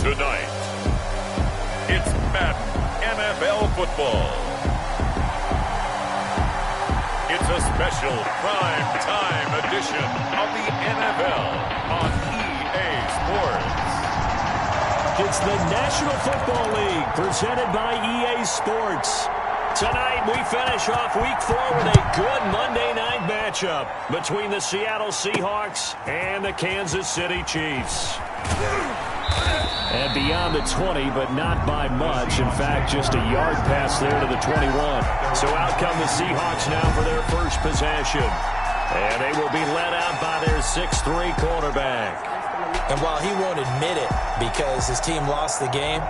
Tonight, it's Madden NFL football. It's a special prime time edition of the NFL on EA Sports. It's the National Football League presented by EA Sports. Tonight, we finish off Week 4 with a good Monday night matchup between the Seattle Seahawks and the Kansas City Chiefs. And beyond the 20, but not by much. In fact, just a yard pass there to the 21. So out come the Seahawks now for their first possession. And they will be led out by their 6'3" quarterback. And while he won't admit it because his team lost the game,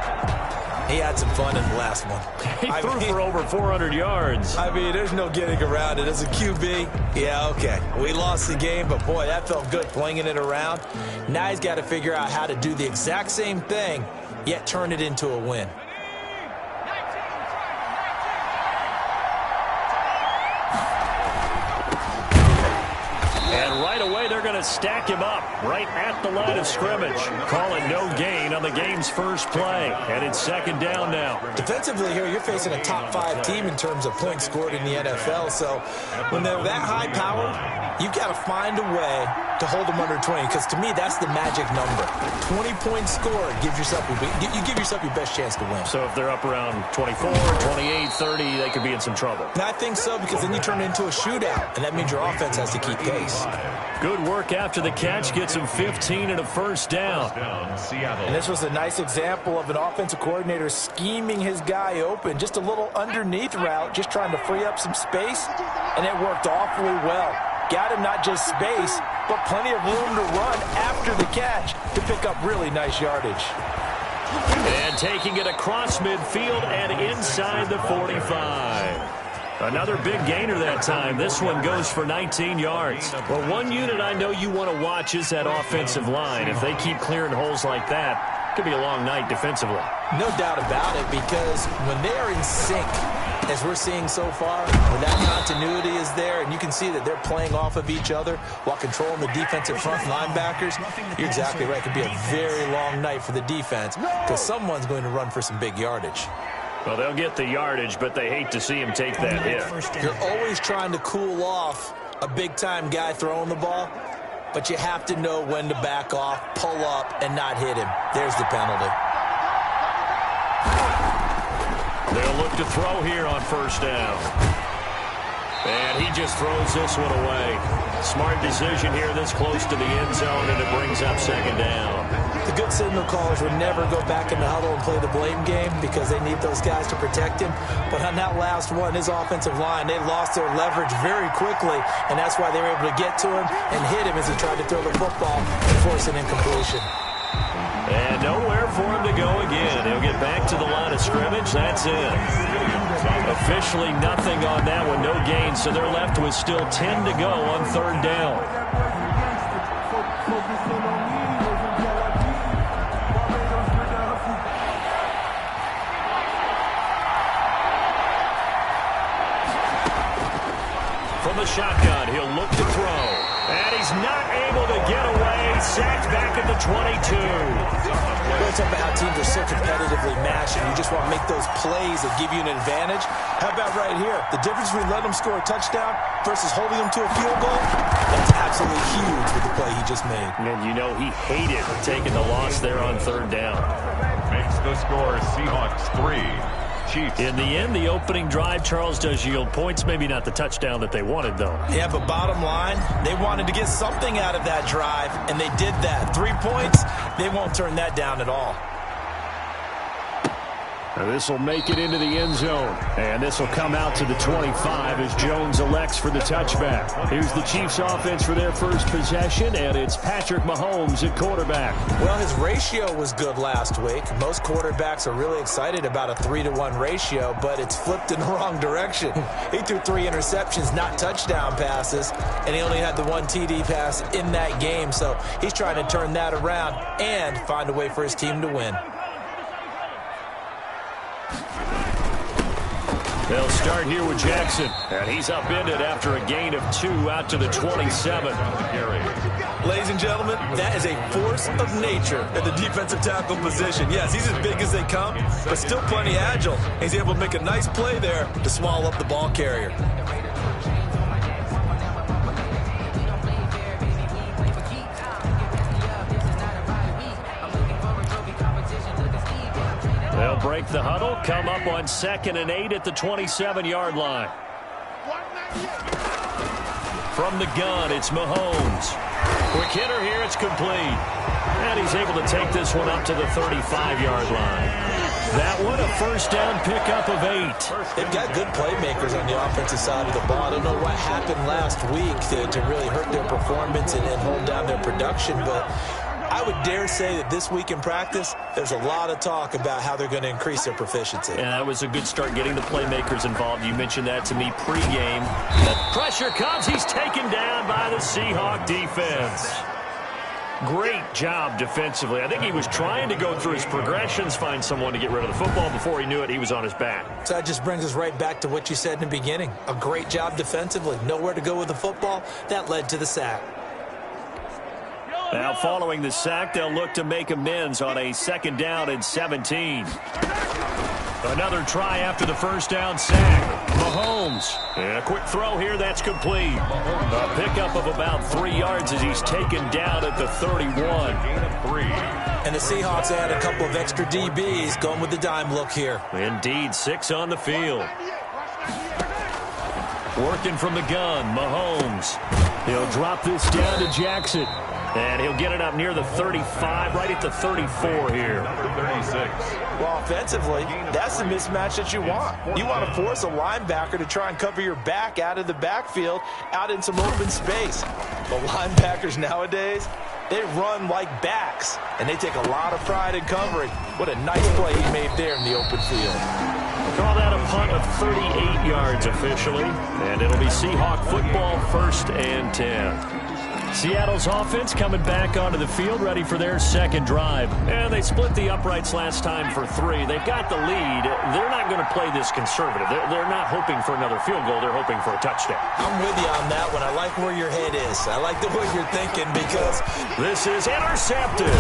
he had some fun in the last one. He threw for over 400 yards. I mean, there's no getting around it. As a QB, yeah, okay. We lost the game, but boy, that felt good flinging it around. Now he's got to figure out how to do the exact same thing, yet turn it into a win. And right away, they're going to stack him up right at the line of scrimmage. Call it no gain on the game's first play. And it's second down now. Defensively here, you're facing a top 5 team in terms of points scored in the NFL. So when they're that high powered, you've got to find a way to hold them under 20. Because to me, that's the magic number. 20 points scored gives yourself you give yourself your best chance to win. So if they're up around 24, 28, 30, they could be in some trouble. And I think so, because then you turn it into a shootout. And that means your offense has to keep pace. Good work after the catch. Gets him 15 and a first down. And this was a nice example of an offensive coordinator scheming his guy open. Just a little underneath route, just trying to free up some space. And it worked awfully well. Got him not just space, but plenty of room to run after the catch to pick up really nice yardage. And taking it across midfield and inside the 45. Another big gainer that time. This one goes for 19 yards. Well, one unit I know you want to watch is that offensive line. If they keep clearing holes like that, it could be a long night defensively. No doubt about it, because when they are in sync, as we're seeing so far, when that continuity is there, and you can see that they're playing off of each other while controlling the defensive front linebackers, you're exactly right. It could be a very long night for the defense, because someone's going to run for some big yardage. Well, they'll get the yardage, but they hate to see him take that hit. You're always trying to cool off a big-time guy throwing the ball, but you have to know when to back off, pull up, and not hit him. There's the penalty. They'll look to throw here on first down. And he just throws this one away. Smart decision here this close to the end zone, and it brings up second down. The good signal callers would never go back in the huddle and play the blame game because they need those guys to protect him. But on that last one, his offensive line, they lost their leverage very quickly, and that's why they were able to get to him and hit him as he tried to throw the football and force an incompletion. And nowhere for him to go again. He'll get back to the line of scrimmage. That's it. Officially nothing on that one. No gain. So they're left with still 10 to go on third down. From the shotgun, he'll look to throw. And he's not able to get away. Sacked back at the 22. We're talking about how teams are so competitively matched, and you just want to make those plays that give you an advantage. How about right here? The difference between letting them score a touchdown versus holding them to a field goal, that's absolutely huge with the play he just made. And you know he hated taking the loss there on third down. Makes the score Seahawks 3. Chiefs. In the end, the opening drive, Charles, does yield points. Maybe not the touchdown that they wanted, though. Yeah, but bottom line, they wanted to get something out of that drive, and they did that. 3 points, they won't turn that down at all. This will make it into the end zone. And this will come out to the 25 as Jones elects for the touchback. Here's the Chiefs offense for their first possession, and it's Patrick Mahomes at quarterback. Well, his ratio was good last week. Most quarterbacks are really excited about a 3-to-1 ratio, but it's flipped in the wrong direction. He threw 3 interceptions, not touchdown passes, and he only had the 1 TD pass in that game. So he's trying to turn that around and find a way for his team to win. They'll start here with Jackson, and he's upended after a gain of 2 out to the 27. Ladies and gentlemen, that is a force of nature at the defensive tackle position. Yes, he's as big as they come, but still plenty agile. He's able to make a nice play there to swallow up the ball carrier. They'll break the huddle, come up on 2nd and 8 at the 27-yard line. From the gun, it's Mahomes. Quick hitter here, it's complete. And he's able to take this one up to the 35-yard line. That one, a first down pickup of 8. They've got good playmakers on the offensive side of the ball. I don't know what happened last week to really hurt their performance and hold down their production, but I would dare say that this week in practice, there's a lot of talk about how they're going to increase their proficiency. And that was a good start getting the playmakers involved. You mentioned that to me pregame. The pressure comes. He's taken down by the Seahawk defense. Great job defensively. I think he was trying to go through his progressions, find someone to get rid of the football. Before he knew it, he was on his back. So that just brings us right back to what you said in the beginning. A great job defensively. Nowhere to go with the football. That led to the sack. Now, following the sack, they'll look to make amends on a 2nd down and 17. Another try after the first down sack. Mahomes. And a quick throw here, that's complete. A pickup of about 3 yards as he's taken down at the 31. And the Seahawks add a couple of extra DBs going with the dime look here. Indeed, 6 on the field. Working from the gun, Mahomes. He'll drop this down to Jackson. And he'll get it up near the 35, right at the 34 here. 36. Well, offensively, that's the mismatch that you want. You want to force a linebacker to try and cover your back out of the backfield, out in some open space. But linebackers nowadays, they run like backs, and they take a lot of pride in covering. What a nice play he made there in the open field. Call that a punt of 38 yards officially, and it'll be Seahawk football, 1st and 10. Seattle's offense coming back onto the field, ready for their 2nd drive. And they split the uprights last time for 3. They've got the lead. They're not going to play this conservative. They're not hoping for another field goal. They're hoping for a touchdown. I'm with you on that one. I like where your head is. I like the way you're thinking because this is intercepted.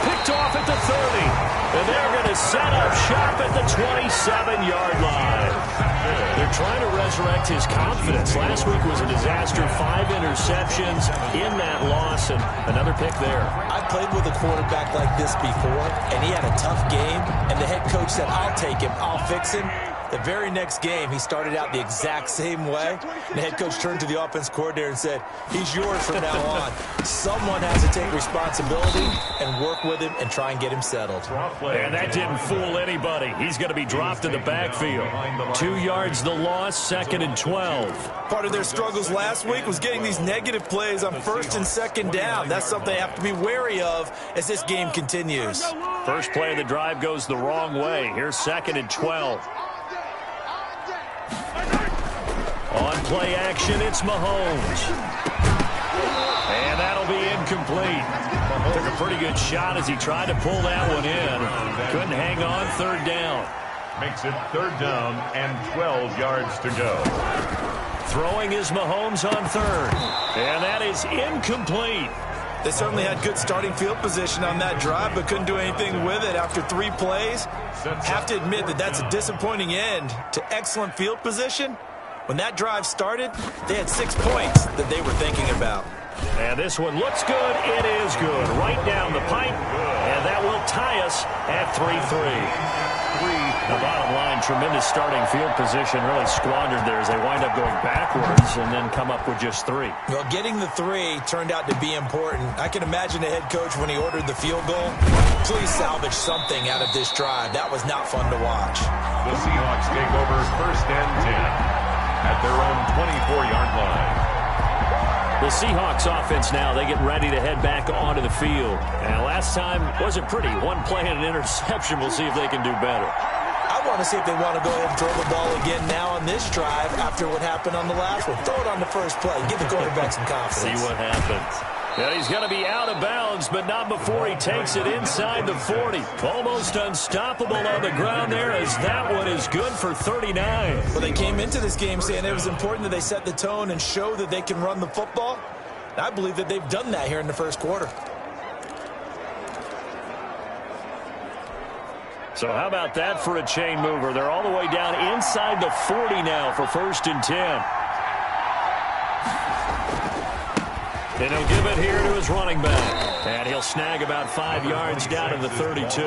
Picked off at the 30. And they're going to set up shop at the 27-yard line. They're trying to resurrect his confidence. Last week was a disaster. 5 interceptions in that loss, and another pick there. I played with a quarterback like this before, and he had a tough game, and the head coach said, I'll take him, I'll fix him. The very next game, he started out the exact same way. The head coach turned to the offense coordinator and said, he's yours from now on. Someone has to take responsibility and work with him and try and get him settled. And that didn't fool anybody. He's going to be dropped in the backfield. 2 yards the loss, 2nd and 12. Part of their struggles last week was getting these negative plays on 1st and 2nd down. That's something they have to be wary of as this game continues. First play of the drive goes the wrong way. Here's 2nd and 12. On play action, it's Mahomes. And that'll be incomplete. Took a pretty good shot as he tried to pull that one in. Couldn't hang on, 3rd down. Makes it 3rd down and 12 yards to go. Throwing is Mahomes on 3rd. And that is incomplete. They certainly had good starting field position on that drive, but couldn't do anything with it after 3 plays. Have to admit that that's a disappointing end to excellent field position. When that drive started, they had 6 points that they were thinking about. And this one looks good. It is good. Right down the pipe. And that will tie us at 3-3. The bottom line, tremendous starting field position, really squandered there as they wind up going backwards and then come up with just 3. Well, getting the 3 turned out to be important. I can imagine the head coach when he ordered the field goal. Please salvage something out of this drive. That was not fun to watch. The Seahawks take over 1st and 10 at their own 24-yard line. The Seahawks offense now, they get ready to head back onto the field. And last time wasn't pretty. 1 play and an interception. We'll see if they can do better. I want to see if they want to go ahead and throw the ball again now on this drive after what happened on the last one. Throw it on the first play. Give the quarterback some confidence. See what happens. Yeah, he's going to be out of bounds, but not before he takes it inside the 40. Almost unstoppable on the ground there as that one is good for 39. Well, they came into this game saying it was important that they set the tone and show that they can run the football. And I believe that they've done that here in the first quarter. So how about that for a chain mover? They're all the way down inside the 40 now for 1st and 10. And he'll give it here to his running back. And he'll snag about 5 yards down to the 32.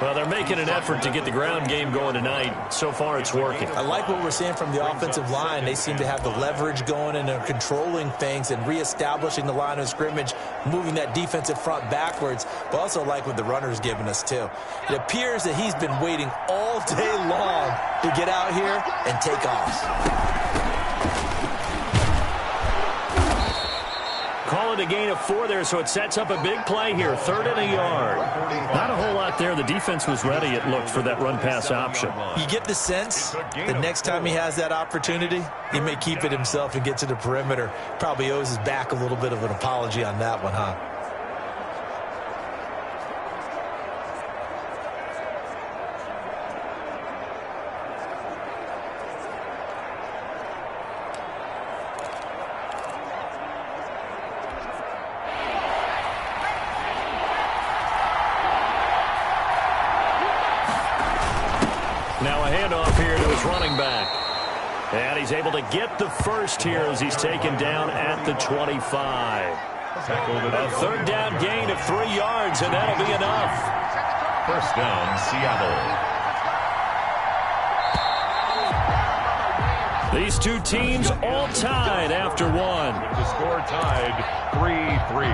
Well, they're making an effort to get the ground game going tonight. So far, it's working. I like what we're seeing from the offensive line. They seem to have the leverage going and they're controlling things and reestablishing the line of scrimmage, moving that defensive front backwards, but also like what the runner's giving us, too. It appears that he's been waiting all day long to get out here and take off. Call it a gain of 4 there, so it sets up a big play here. 3rd and a yard. Not a whole lot there. The defense was ready, it looked, for that run-pass option. You get the sense the next time he has that opportunity, he may keep it himself and get to the perimeter. Probably owes his back a little bit of an apology on that one, huh? Now a handoff here to his running back. And he's able to get the first here as he's taken down at the 25. A 3rd down gain of 3 yards, and that'll be enough. 1st down, Seattle. These two teams all tied after one. The score tied 3-3.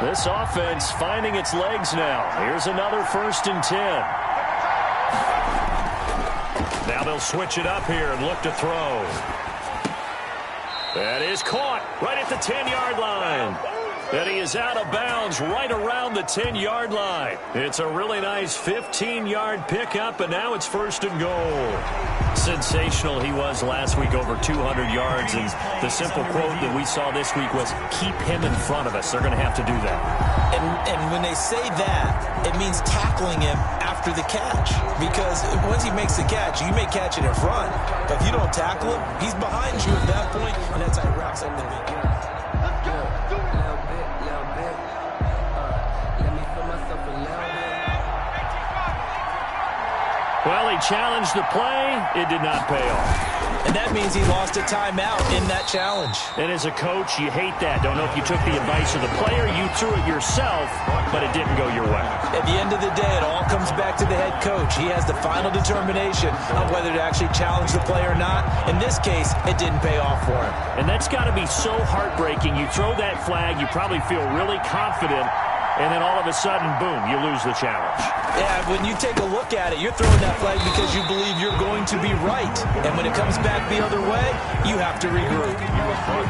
This offense finding its legs now. Here's another 1st and 10. Now they'll switch it up here and look to throw. That is caught right at the 10-yard line. And he is out of bounds right around the 10-yard line. It's a really nice 15-yard pickup, and now it's 1st and goal. Sensational he was last week, over 200 yards. And the simple quote that we saw this week was, keep him in front of us. They're going to have to do that. And when they say that, it means tackling him after the catch. Because once he makes the catch, you may catch it in front. But if you don't tackle him, he's behind you at that point, and that's how he wraps up the big. Well, he challenged the play. It did not pay off. And that means he lost a timeout in that challenge. And as a coach, you hate that. Don't know if you took the advice of the player. You threw it yourself, but it didn't go your way. At the end of the day, it all comes back to the head coach. He has the final determination on whether to actually challenge the play or not. In this case, it didn't pay off for him. And that's got to be so heartbreaking. You throw that flag, you probably feel really confident, and then all of a sudden, boom, you lose the challenge. Yeah, when you take a look at it, you're throwing that flag because you believe you're going to be right. And when it comes back the other way, you have to regroup.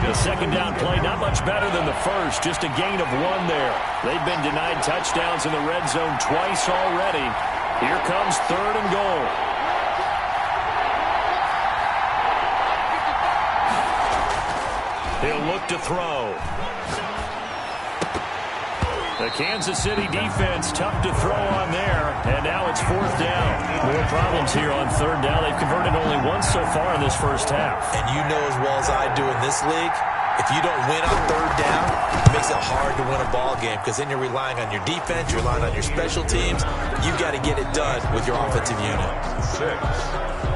The 2nd down play, not much better than the first. Just a gain of 1 there. They've been denied touchdowns in the red zone twice already. Here comes 3rd and goal. He'll look to throw. The Kansas City defense, tough to throw on there, and now it's 4th down. More problems here on 3rd down. They've converted only once so far in this first half. And you know as well as I do in this league, if you don't win on 3rd down, it makes it hard to win a ball game because then you're relying on your defense, you're relying on your special teams. You've got to get it done with your offensive unit. 6,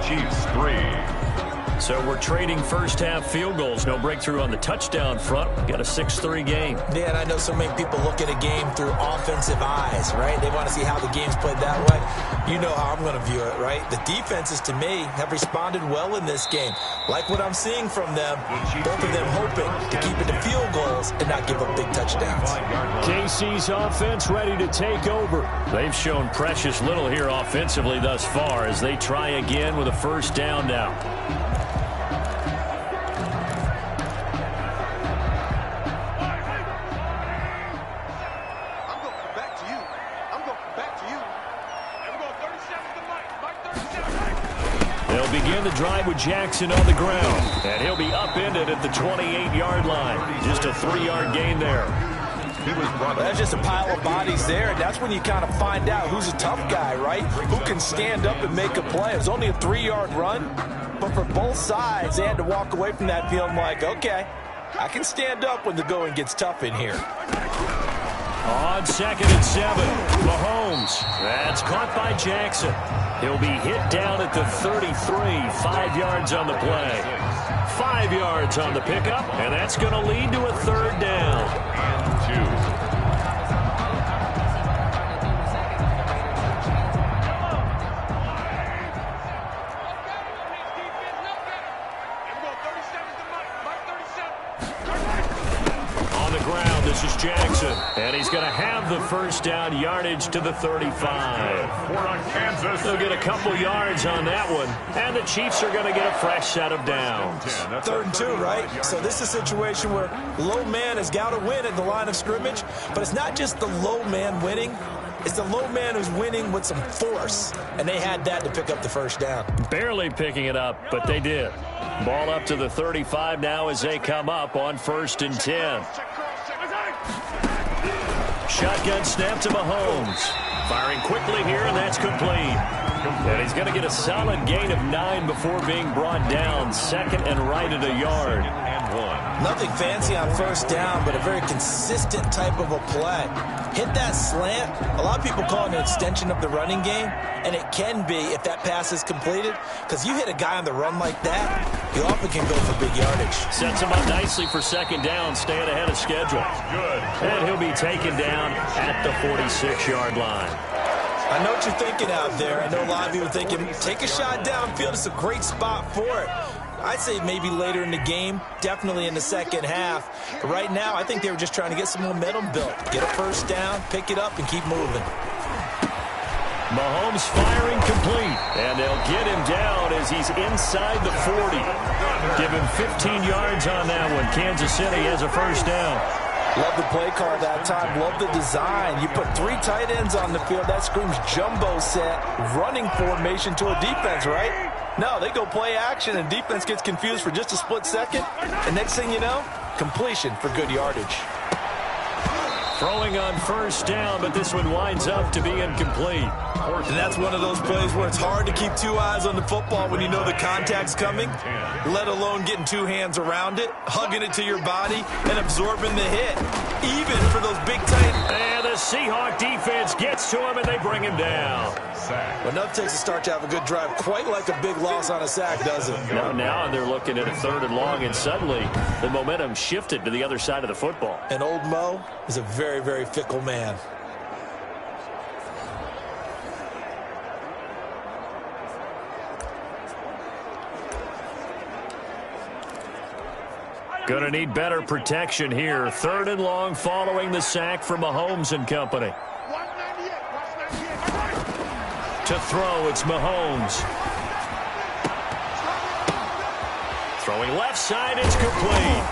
Chiefs 3. So we're trading first half field goals. No breakthrough on the touchdown front. Got a 6-3 game. Yeah, and I know so many people look at a game through offensive eyes, right? They want to see how the game's played that way. You know how I'm going to view it, right? The defenses, to me, have responded well in this game. Like what I'm seeing from them, both of them hoping to keep it to field goals and not give up big touchdowns. KC's offense ready to take over. They've shown precious little here offensively thus far as they try again with a 1st down now. Begin the drive with Jackson on the ground, and he'll be upended at the 28-yard line. Just a 3-yard gain there. That's just a pile of bodies there, and that's when you kind of find out who's a tough guy, right? Who can stand up and make a play. It was only a 3-yard run, but for both sides, they had to walk away from that feeling like, okay, I can stand up when the going gets tough in here. On 2nd and 7, Mahomes. That's caught by Jackson. He'll be hit down at the 33, 5 yards on the play. 5 yards on the pickup, and that's going to lead to a 3rd down. And 2. This is Jackson, and he's going to have the 1st down, yardage to the 35. They'll get a couple yards on that one, and the Chiefs are going to get a fresh set of downs. 3rd and 2, right? So this is a situation where low man has got to win at the line of scrimmage, but it's not just the low man winning. It's the low man who's winning with some force, and they had that to pick up the 1st down. Barely picking it up, but they did. Ball up to the 35 now as they come up on 1st and 10. Shotgun snap to Mahomes. Firing quickly here, and that's complete. And he's going to get a solid gain of 9 before being brought down. 2nd and right at a yard. Nothing fancy on 1st down, but a very consistent type of a play. Hit that slant. A lot of people call it an extension of the running game, and it can be if that pass is completed, because you hit a guy on the run like that, you often can go for big yardage. Sets him up nicely for 2nd down, staying ahead of schedule. And he'll be taken down at the 46-yard line. I know what you're thinking out there. I know a lot of you are thinking, take a shot downfield. It's a great spot for it. I'd say maybe later in the game, definitely in the 2nd half. But right now, I think they were just trying to get some momentum built. Get a 1st down, pick it up, and keep moving. Mahomes firing complete, and they'll get him down as he's inside the 40. Give him 15 yards on that one. Kansas City has a 1st down. Love the play call that time. Love the design. You put 3 tight ends on the field. That screams jumbo set, running formation to a defense, right? No, they go play action, and defense gets confused for just a split second. And next thing you know, completion for good yardage. Throwing on 1st down, but this one winds up to be incomplete. And that's one of those plays where it's hard to keep 2 eyes on the football when you know the contact's coming, let alone getting 2 hands around it, hugging it to your body, and absorbing the hit, even for those big tight. And the Seahawk defense gets to him, and they bring him down. Well, enough takes a start to have a good drive, quite like a big loss on a sack, doesn't it? Now they're looking at a 3rd and long, and suddenly the momentum shifted to the other side of the football. And old Mo is a very, very fickle man. Going to need better protection here. 3rd and long following the sack from Mahomes and company. To throw, it's Mahomes. Throwing left side, it's complete.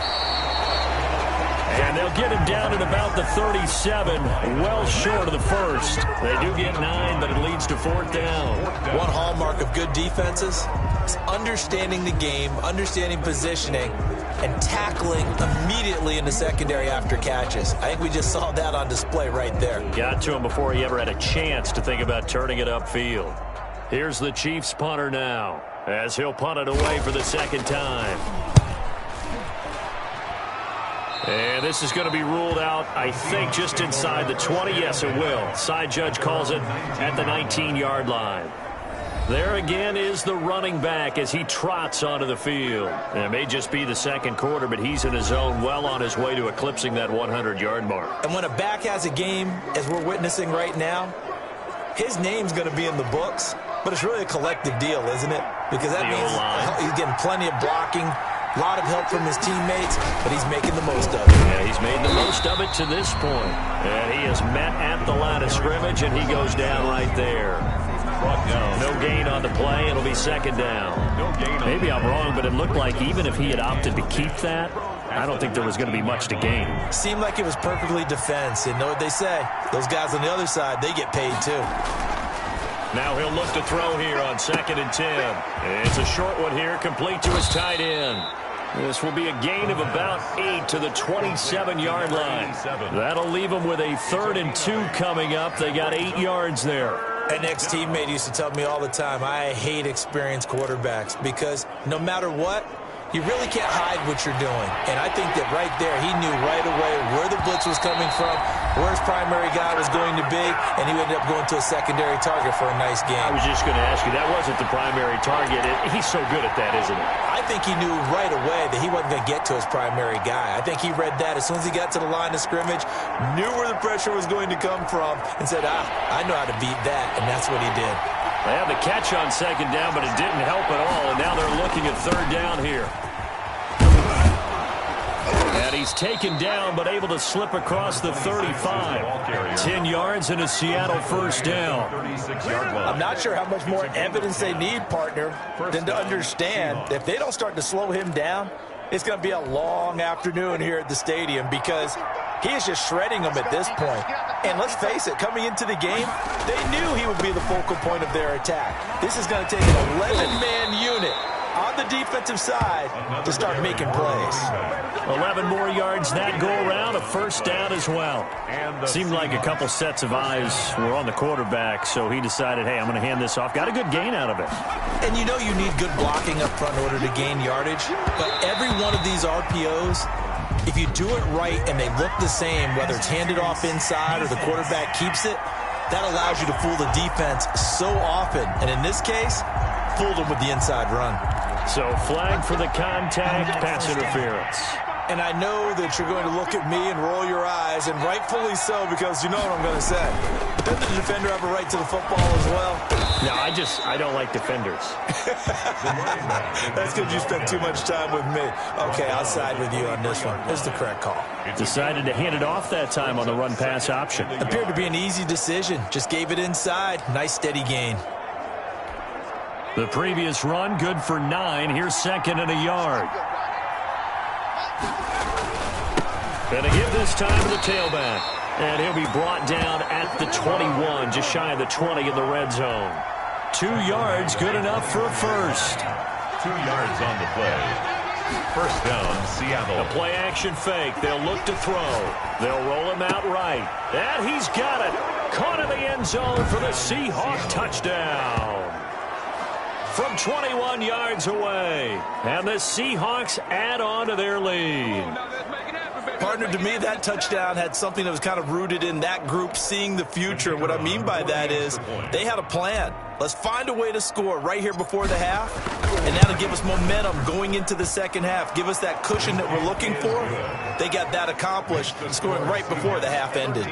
And they'll get him down at about the 37, well short of the 1st. They do get 9, but it leads to 4th down. One hallmark of good defenses is understanding the game, understanding positioning, and tackling immediately in the secondary after catches. I think we just saw that on display right there. Got to him before he ever had a chance to think about turning it upfield. Here's the Chiefs punter now, as he'll punt it away for the 2nd time. And this is going to be ruled out, I think, just inside the 20. Yes, it will. Side judge calls it at the 19-yard line. There again is the running back as he trots onto the field. And it may just be the 2nd quarter, but he's in his zone, well on his way to eclipsing that 100-yard mark. And when a back has a game, as we're witnessing right now, his name's going to be in the books, but it's really a collective deal, isn't it? Because that means he's getting plenty of blocking, a lot of help from his teammates, but he's making the most of it. Yeah, he's made the most of it to this point. And he is met at the line of scrimmage, and he goes down right there. No gain on the play. It'll be 2nd down. Maybe I'm wrong, but it looked like even if he had opted to keep that, I don't think there was going to be much to gain. Seemed like it was perfectly defense. And know what they say? Those guys on the other side, they get paid too. Now he'll look to throw here on 2nd and 10. It's a short one here, complete to his tight end. This will be a gain of about 8 to the 27-yard line. That'll leave them with a 3rd and 2 coming up. They got 8 yards there. An ex-teammate used to tell me all the time, I hate experienced quarterbacks because no matter what, You really can't hide what you're doing. And I think that right there, he knew right away where the blitz was coming from, where his primary guy was going to be, and he ended up going to a secondary target for a nice game. I was just going to ask you, that wasn't the primary target. He's so good at that, isn't he? I think he knew right away that he wasn't going to get to his primary guy. I think he read that as soon as he got to the line of scrimmage, knew where the pressure was going to come from, and said, I know how to beat that, and that's what he did. They had the catch on second down, but it didn't help at all, and now they're looking at third down here. And he's taken down, but able to slip across the 35. 10 yards and a Seattle first down. I'm not sure how much more evidence they need, partner, than to understand that if they don't start to slow him down, it's going to be a long afternoon here at the stadium because he is just shredding them at this point. And let's face it, coming into the game, they knew he would be the focal point of their attack. This is going to take an 11-man unit on the defensive side to start making plays. 11 more yards that go around, a first down as well. Seemed like a couple sets of eyes were on the quarterback, so he decided, hey, I'm going to hand this off. Got a good gain out of it. And you know you need good blocking up front in order to gain yardage, but every one of these RPOs, if you do it right and they look the same, whether it's handed off inside or the quarterback keeps it, that allows you to fool the defense so often. And in this case, fooled them with the inside run. So flag for the contact, pass interference. And I know that you're going to look at me and roll your eyes, and rightfully so, because you know what I'm going to say. Doesn't the defender have a right to the football as well? No, I don't like defenders. That's because you spent too much time with me. Okay, I'll side with you on this one. It's the correct call. Decided to hand it off that time on the run-pass option. Appeared to be an easy decision. Just gave it inside. Nice, steady gain. The previous run, good for 9. Here's second and a yard. Gonna give this time to the tailback. And he'll be brought down at the 21, just shy of the 20 in the red zone. 2 yards, good enough for a first. 2 yards on the play. First down, Seattle. A play-action fake. They'll look to throw. They'll roll him out right. And he's got it. Caught in the end zone for the Seahawk touchdown. From 21 yards away. And the Seahawks add on to their lead. Partner, to me, that touchdown had something that was kind of rooted in that group seeing the future. What I mean by that is they had a plan. Let's find a way to score right here before the half, and that'll give us momentum going into the second half. Give us that cushion that we're looking for. They got that accomplished, scoring right before the half ended.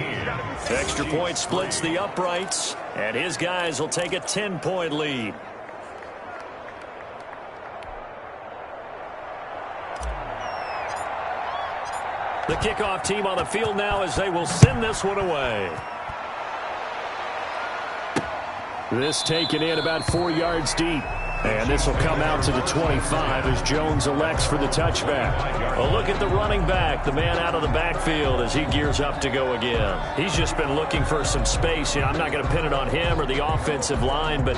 Extra point splits the uprights, and his guys will take a 10-point lead. The kickoff team on the field now as they will send this one away. This taken in about 4 yards deep. And this will come out to the 25 as Jones elects for the touchback. A look at the running back, the man out of the backfield as he gears up to go again. He's just been looking for some space. You know, I'm not going to pin it on him or the offensive line, but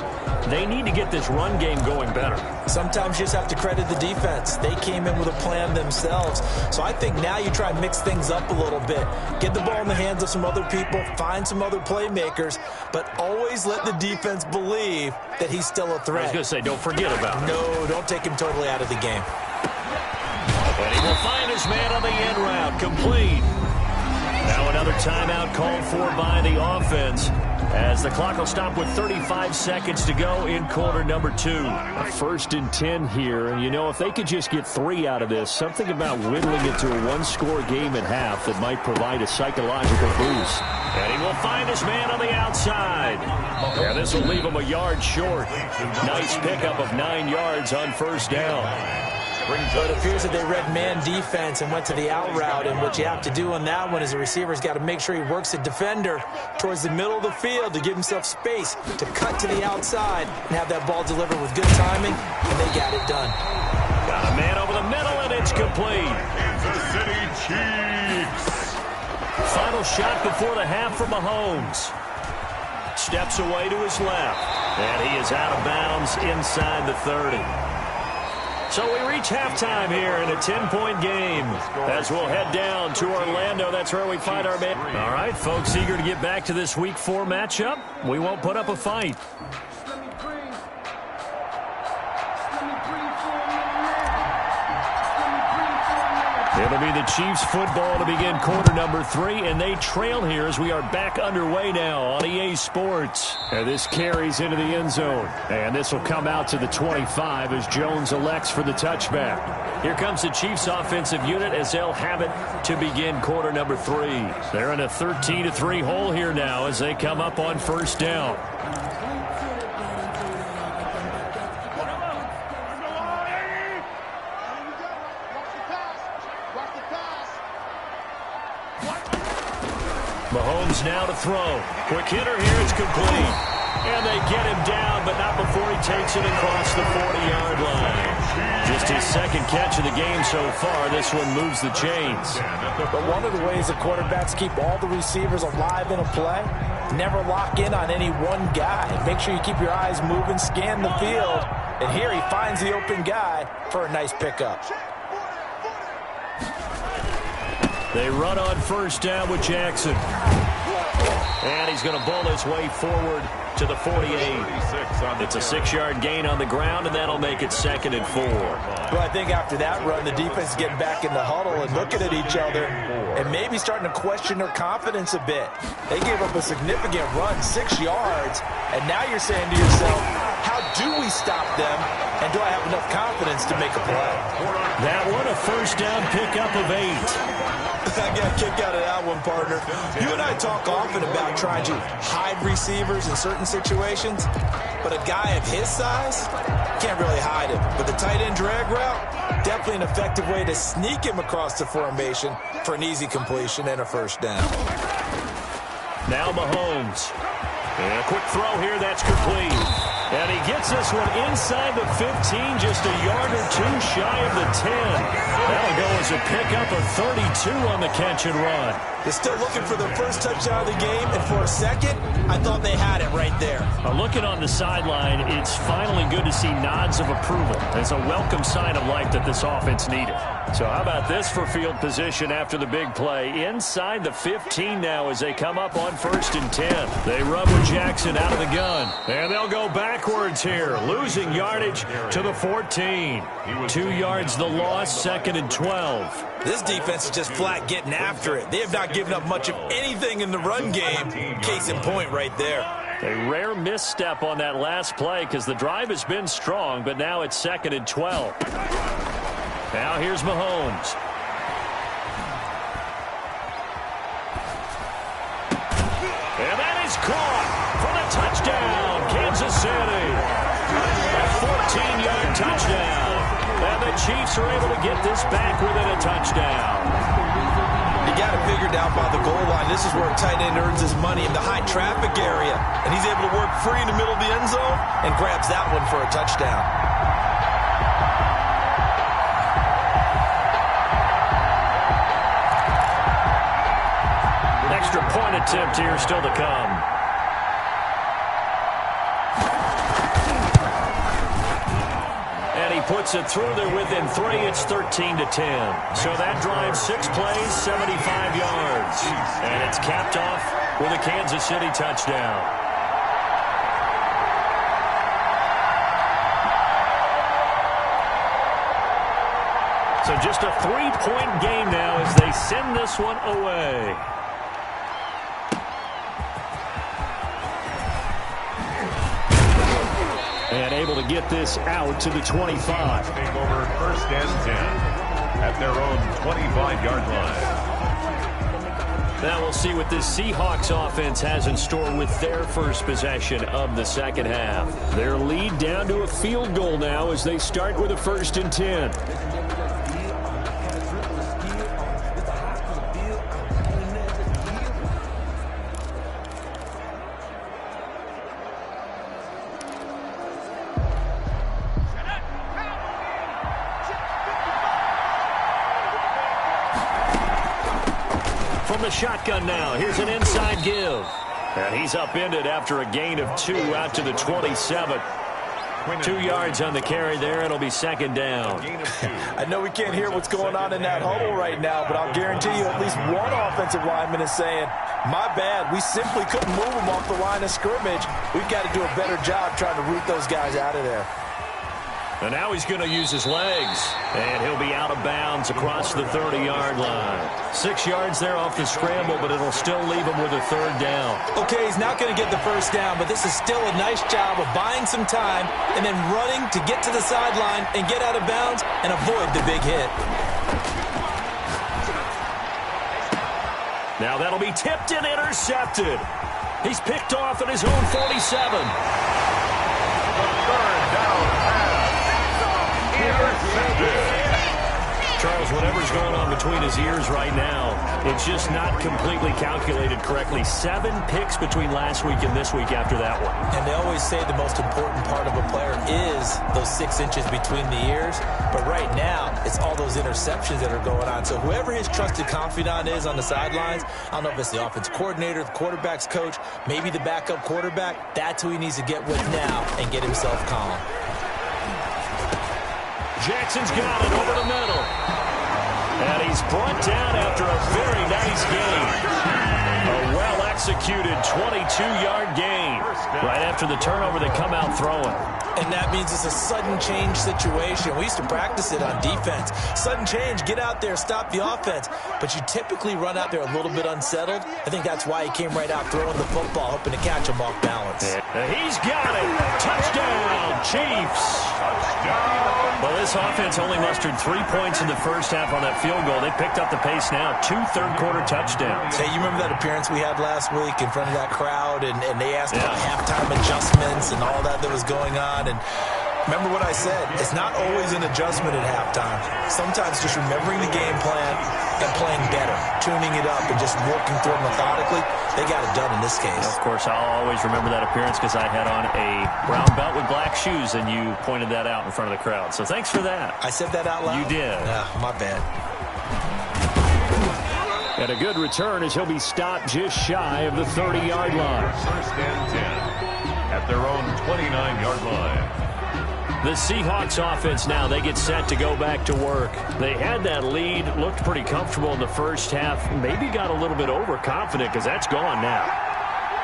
they need to get this run game going better. Sometimes you just have to credit the defense. They came in with a plan themselves. So I think now you try and mix things up a little bit. Get the ball in the hands of some other people, find some other playmakers, but always let the defense believe that he's still a threat. I was going to say, don't forget about it. No, don't take him totally out of the game. And he will find his man on the end route, complete. Now another timeout called for by the offense as the clock will stop with 35 seconds to go in quarter number 2. A 1st and 10 here, and you know, if they could just get 3 out of this, something about whittling it to a one-score game at half that might provide a psychological boost. And he will find his man on the outside. Yeah, this will leave him a yard short. Nice pickup of 9 yards on first down. So it appears that they read man defense and went to the out route, and what you have to do on that one is the receiver's got to make sure he works the defender towards the middle of the field to give himself space to cut to the outside and have that ball delivered with good timing, and they got it done. Got a man over the middle, and it's complete. Kansas City Chiefs. Final shot before the half from Mahomes. Steps away to his left, and he is out of bounds inside the 30. So we reach halftime here in a 10-point game as we'll head down to Orlando. That's where we find our man. All right, folks, eager to get back to this Week 4 matchup. We won't put up a fight. It'll be the Chiefs football to begin quarter number 3, and they trail here as we are back underway now on EA Sports. And this carries into the end zone. And this will come out to the 25 as Jones elects for the touchback. Here comes the Chiefs offensive unit as they'll have it to begin quarter number 3. They're in a 13-3 hole here now as they come up on first down. Mahomes now to throw. Quick hitter here, it's complete. And they get him down, but not before he takes it across the 40-yard line. Just his second catch of the game so far. This one moves the chains. But one of the ways the quarterbacks keep all the receivers alive in a play, never lock in on any one guy. Make sure you keep your eyes moving, scan the field. And here he finds the open guy for a nice pickup. They run on first down with Jackson. And he's going to bowl his way forward to the 48. It's a 6-yard gain on the ground, and that'll make it 2nd and 4. Well, I think after that run, the defense is getting back in the huddle and looking at each other and maybe starting to question their confidence a bit. They gave up a significant run, 6 yards, and now you're saying to yourself, how do we stop them, and do I have enough confidence to make a play? That one, a first down pickup of 8. I got a kick out of that one, partner. You and I talk often about trying to hide receivers in certain situations, but a guy of his size can't really hide him. But the tight end drag route, definitely an effective way to sneak him across the formation for an easy completion and a first down. Now Mahomes. And a quick throw here, that's complete. And he gets this one inside the 15, just a yard or two shy of the 10. That'll go as a pickup of 32 on the catch and run. They're still looking for their first touchdown of the game, and for a second, I thought they had it right there. Looking on the sideline, it's finally good to see nods of approval. It's a welcome sign of life that this offense needed. So how about this for field position after the big play? Inside the 15 now as they come up on 1st and 10. They run with Jackson out of the gun. And they'll go backwards here, losing yardage to the 14. 2 yards the loss, 2nd and 12. This defense is just flat getting after it. They have not given up much of anything in the run game. Case in point right there. A rare misstep on that last play because the drive has been strong, but now it's 2nd and 12. Now here's Mahomes. And that is caught for the touchdown, Kansas City. A 14-yard touchdown. And the Chiefs are able to get this back within a touchdown. You got it figured out by the goal line. This is where a tight end earns his money in the high traffic area. And he's able to work free in the middle of the end zone and grabs that one for a touchdown. Extra point attempt here still to come. And he puts it through there within 3. It's 13-10. So that drives 6 plays, 75 yards. And it's capped off with a Kansas City touchdown. So just a 3-point game now as they send this one away. And able to get this out to the 25. Take over 1st and 10 at their own 25-yard line. Now we'll see what this Seahawks offense has in store with their first possession of the second half. Their lead down to a field goal now as they start with a 1st and 10. From the shotgun now, here's an inside give. And he's upended after a gain of 2 out to the 27. 2 yards on the carry there. It'll be 2nd down. I know we can't hear what's going on in that huddle right now, but I'll guarantee you at least one offensive lineman is saying, my bad, we simply couldn't move them off the line of scrimmage. We've got to do a better job trying to root those guys out of there. And now he's going to use his legs. And he'll be out of bounds across the 30-yard line. 6 yards there off the scramble, but it'll still leave him with a third down. Okay, he's not going to get the first down, but this is still a nice job of buying some time and then running to get to the sideline and get out of bounds and avoid the big hit. Now that'll be tipped and intercepted. He's picked off at his own 47. Charles, whatever's going on between his ears right now, it's just not completely calculated correctly. 7 picks between last week and this week after that one. And they always say the most important part of a player is those 6 inches between the ears. But right now, it's all those interceptions that are going on. So whoever his trusted confidant is on the sidelines, I don't know if it's the offense coordinator, the quarterback's coach, maybe the backup quarterback, that's who he needs to get with now and get himself calm. Jackson's got it over the middle. And he's brought down after a very nice gain. A well-executed 22-yard gain. Right after the turnover, they come out throwing. And that means it's a sudden change situation. We used to practice it on defense. Sudden change, get out there, stop the offense. But you typically run out there a little bit unsettled. I think that's why he came right out throwing the football, hoping to catch him off balance. He's got it. Touchdown, Chiefs. Well, this offense only mustered 3 points in the first half on that field goal. They picked up the pace now. 2 third-quarter touchdowns. Hey, you remember that appearance we had last week in front of that crowd, and they asked about halftime adjustments and all that was going on. And remember what I said, it's not always an adjustment at halftime. Sometimes just remembering the game plan and playing better, tuning it up and just working through it methodically. They got it done in this case. Of course, I'll always remember that appearance because I had on a brown belt with black shoes, and you pointed that out in front of the crowd. So thanks for that. I said that out loud? You did. My bad. And a good return as he'll be stopped just shy of the 30-yard line. First and 10 at their own 29-yard line. The Seahawks offense now, they get set to go back to work. They had that lead, looked pretty comfortable in the first half, maybe got a little bit overconfident because that's gone now.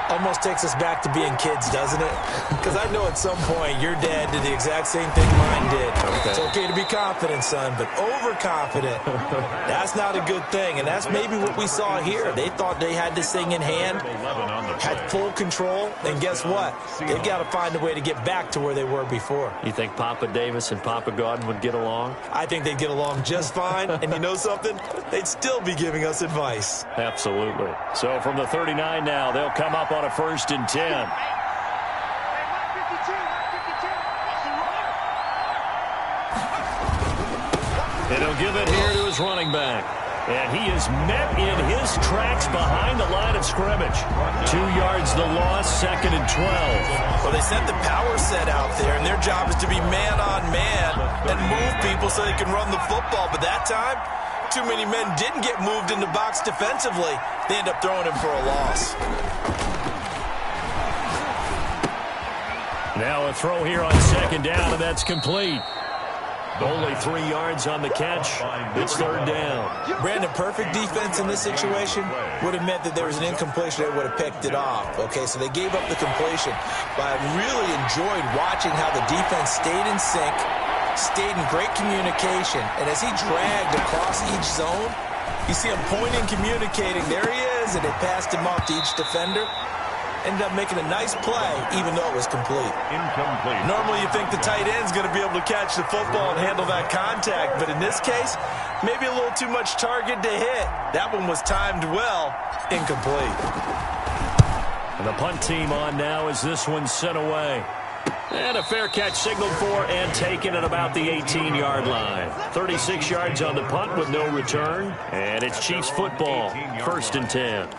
Almost takes us back to being kids, doesn't it? Because I know at some point your dad did the exact same thing mine did. Okay. It's okay to be confident, son, but overconfident, that's not a good thing. And that's maybe what we saw here. They thought they had this thing in hand, had full control, and guess what? They've got to find a way to get back to where they were before. You think Papa Davis and Papa Godwin would get along? I think they'd get along just fine. And you know something? They'd still be giving us advice. Absolutely. So from the 39 now, they'll come up on a 1st and 10. And he'll give it here to his running back. And he is met in his tracks behind the line of scrimmage. 2 yards the loss, 2nd and 12. Well, they sent the power set out there, and their job is to be man-on-man and move people so they can run the football. But that time, too many men didn't get moved in the box defensively. They end up throwing him for a loss. Now a throw here on 2nd down, and that's complete. Only 3 yards on the catch. It's 3rd down. Brandon, perfect defense in this situation would have meant that there was an incompletion. They would have picked it off. Okay, so they gave up the completion. But I really enjoyed watching how the defense stayed in sync, stayed in great communication. And as he dragged across each zone, you see him pointing, communicating. There he is, and they passed him off to each defender. Ended up making a nice play, even though it was complete. Incomplete. Normally you think the tight end's going to be able to catch the football and handle that contact, but in this case, maybe a little too much target to hit. That one was timed well, incomplete. And the punt team on now as this one's sent away. And a fair catch signaled for and taken at about the 18-yard line. 36 yards on the punt with no return. And it's Chiefs football, 1st and 10.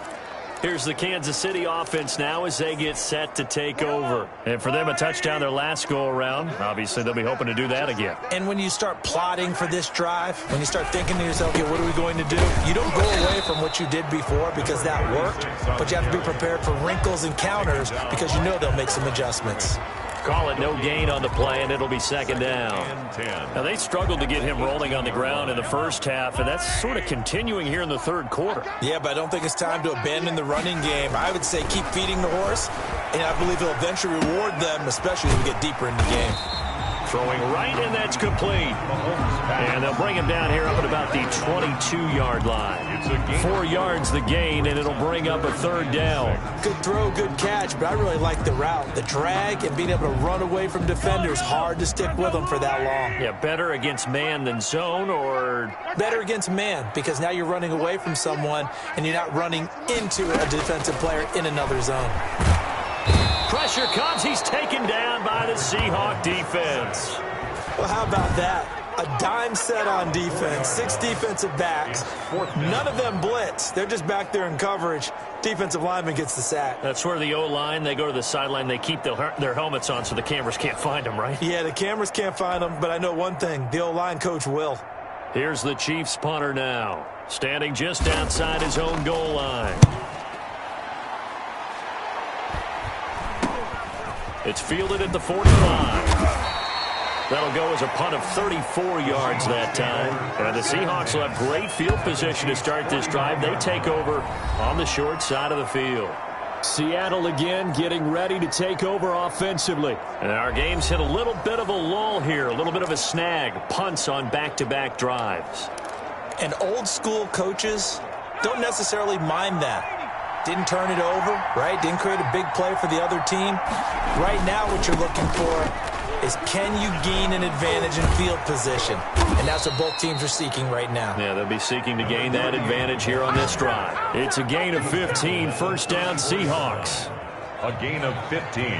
Here's the Kansas City offense now as they get set to take over. And for them, a touchdown their last go-around. Obviously, they'll be hoping to do that again. And when you start plotting for this drive, when you start thinking to yourself, okay, what are we going to do? You don't go away from what you did before because that worked, but you have to be prepared for wrinkles and counters because you know they'll make some adjustments. Call it no gain on the play, and it'll be 2nd down. Now, they struggled to get him rolling on the ground in the first half, and that's sort of continuing here in the 3rd quarter. Yeah, but I don't think it's time to abandon the running game. I would say keep feeding the horse, and I believe he'll eventually reward them, especially as we get deeper in the game. Throwing right, and that's complete. And they'll bring him down here up at about the 22-yard line. 4 yards the gain, and it'll bring up a third down. Good throw, good catch, but I really like the route. The drag and being able to run away from defenders, hard to stick with them for that long. Yeah, better against man than zone, or? Better against man, because now you're running away from someone, and you're not running into a defensive player in another zone. Pressure comes. He's taken down by the Seahawk defense. Well, how about that? A dime set on defense, 6 defensive backs. None of them blitz. They're just back there in coverage. Defensive lineman gets the sack. That's where the O-line, they go to the sideline, they keep their helmets on so the cameras can't find them, right? Yeah, the cameras can't find them, but I know one thing. The O-line coach will. Here's the Chiefs punter now, standing just outside his own goal line. It's fielded at the 45. That'll go as a punt of 34 yards that time. And the Seahawks will have great field position to start this drive. They take over on the short side of the field. Seattle again getting ready to take over offensively. And our game's hit a little bit of a lull here, a little bit of a snag. Punts on back-to-back drives. And old school coaches don't necessarily mind that. Didn't turn it over, right? Didn't create a big play for the other team. Right now what you're looking for is, can you gain an advantage in field position? And that's what both teams are seeking right now. Yeah, they'll be seeking to gain that advantage here on this drive. It's a gain of 15, first down Seahawks. A gain of 15.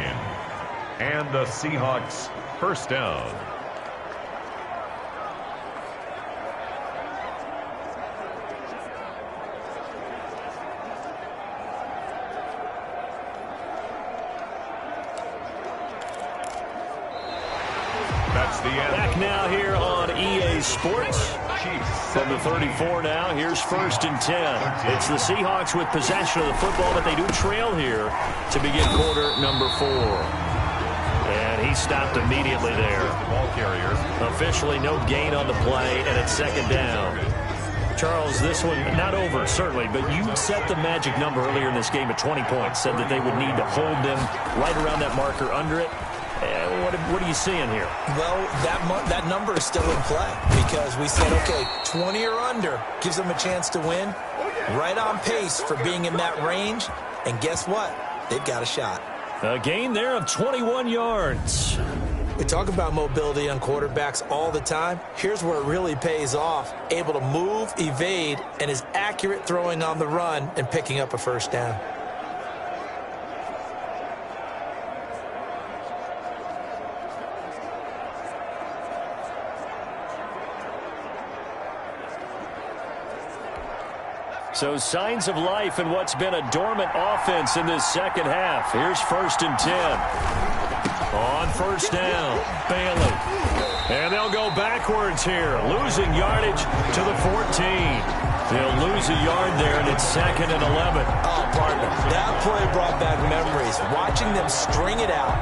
And the Seahawks first down. Back now here on EA Sports. From the 34 now, here's first and 10. It's the Seahawks with possession of the football, but they do trail here to begin quarter number 4. And he stopped immediately there. Ball carriers. Officially no gain on the play, and it's second down. Charles, this one not over, certainly, but you set the magic number earlier in this game at 20 points, said that they would need to hold them right around that marker under it. What are you seeing here? Well, that number is still in play because we said, okay, 20 or under gives them a chance to win. Right on pace for being in that range. And guess what? They've got a shot. A gain there of 21 yards. We talk about mobility on quarterbacks all the time. Here's where it really pays off. Able to move, evade, and is accurate throwing on the run and picking up a first down. So signs of life in what's been a dormant offense in this second half. Here's first and 10. On first down, Bailey. And they'll go backwards here, losing yardage to the 14. They'll lose a yard there, and it's second and 11. Oh, partner, that play brought back memories. Watching them string it out,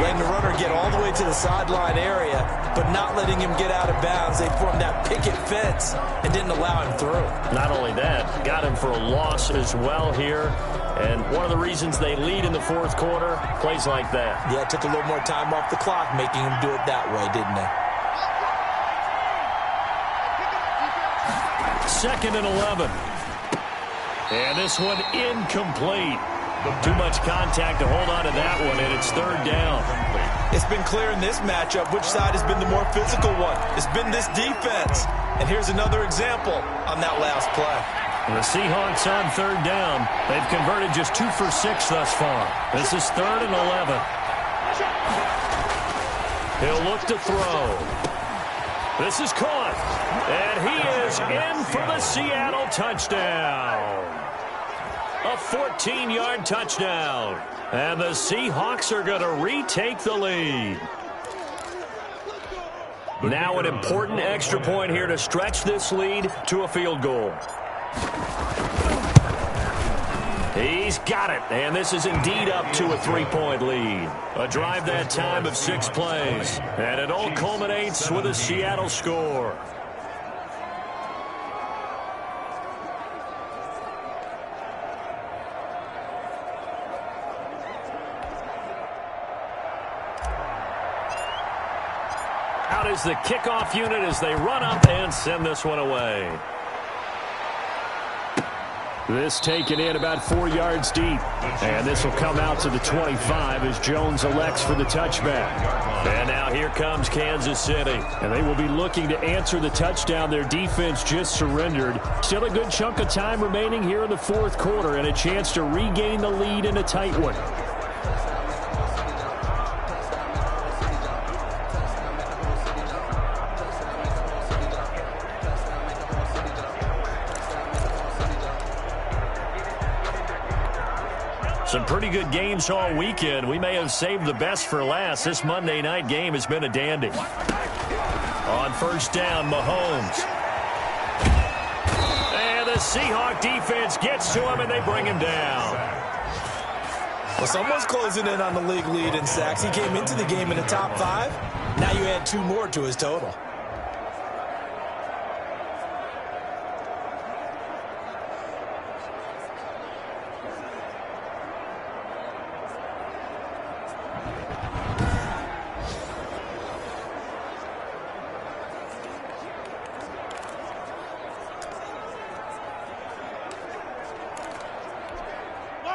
letting the runner get all the way to the sideline area, but not letting him get out of bounds. They formed that picket fence and didn't allow him through. Not only that, got him for a loss as well here. And one of the reasons they lead in the fourth quarter, plays like that. Yeah, it took a little more time off the clock, making him do it that way, didn't it? Second and 11. And this one incomplete. Too much contact to hold on to that one, and it's third down. It's been clear in this matchup which side has been the more physical one. It's been this defense. And here's another example on that last play. The Seahawks on third down. They've converted just 2 for 6 thus far. This is third and 11. He'll look to throw. This is caught. And he is in for the Seattle touchdown. A 14-yard touchdown. And the Seahawks are going to retake the lead. Now an important extra point here to stretch this lead to a field goal. He's got it, and this is indeed up to a 3-point lead. A drive that time of 6 plays, and it all culminates with a Seattle score. out is the kickoff unit as they run up and send this one away. This taken in about 4 yards deep. And this will come out to the 25 as Jones elects for the touchback. And now here comes Kansas City. And they will be looking to answer the touchdown their defense just surrendered. Still a good chunk of time remaining here in the fourth quarter and a chance to regain the lead in a tight one. Some pretty good games all weekend. We may have saved the best for last. This Monday night game has been a dandy. On first down, Mahomes. And the Seahawk defense gets to him, and they bring him down. Well, someone's closing in on the league lead in sacks. He came into the game in the top 5. Now you add 2 more to his total.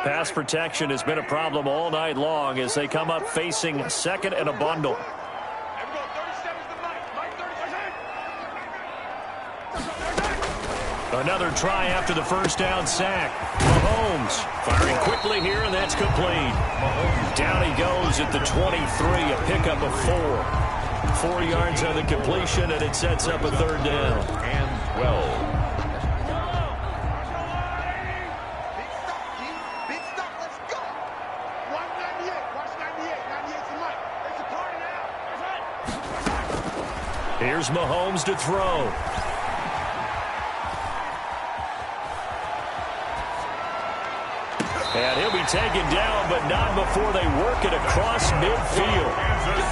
Pass protection has been a problem all night long as they come up facing second and a bundle. Another try after the first down sack. Mahomes firing quickly here, and that's complete. Down he goes at the 23, a pickup of 4. 4 yards on the completion, and it sets up a third down. And 12. Here's Mahomes to throw. And he'll be taken down, but not before they work it across midfield.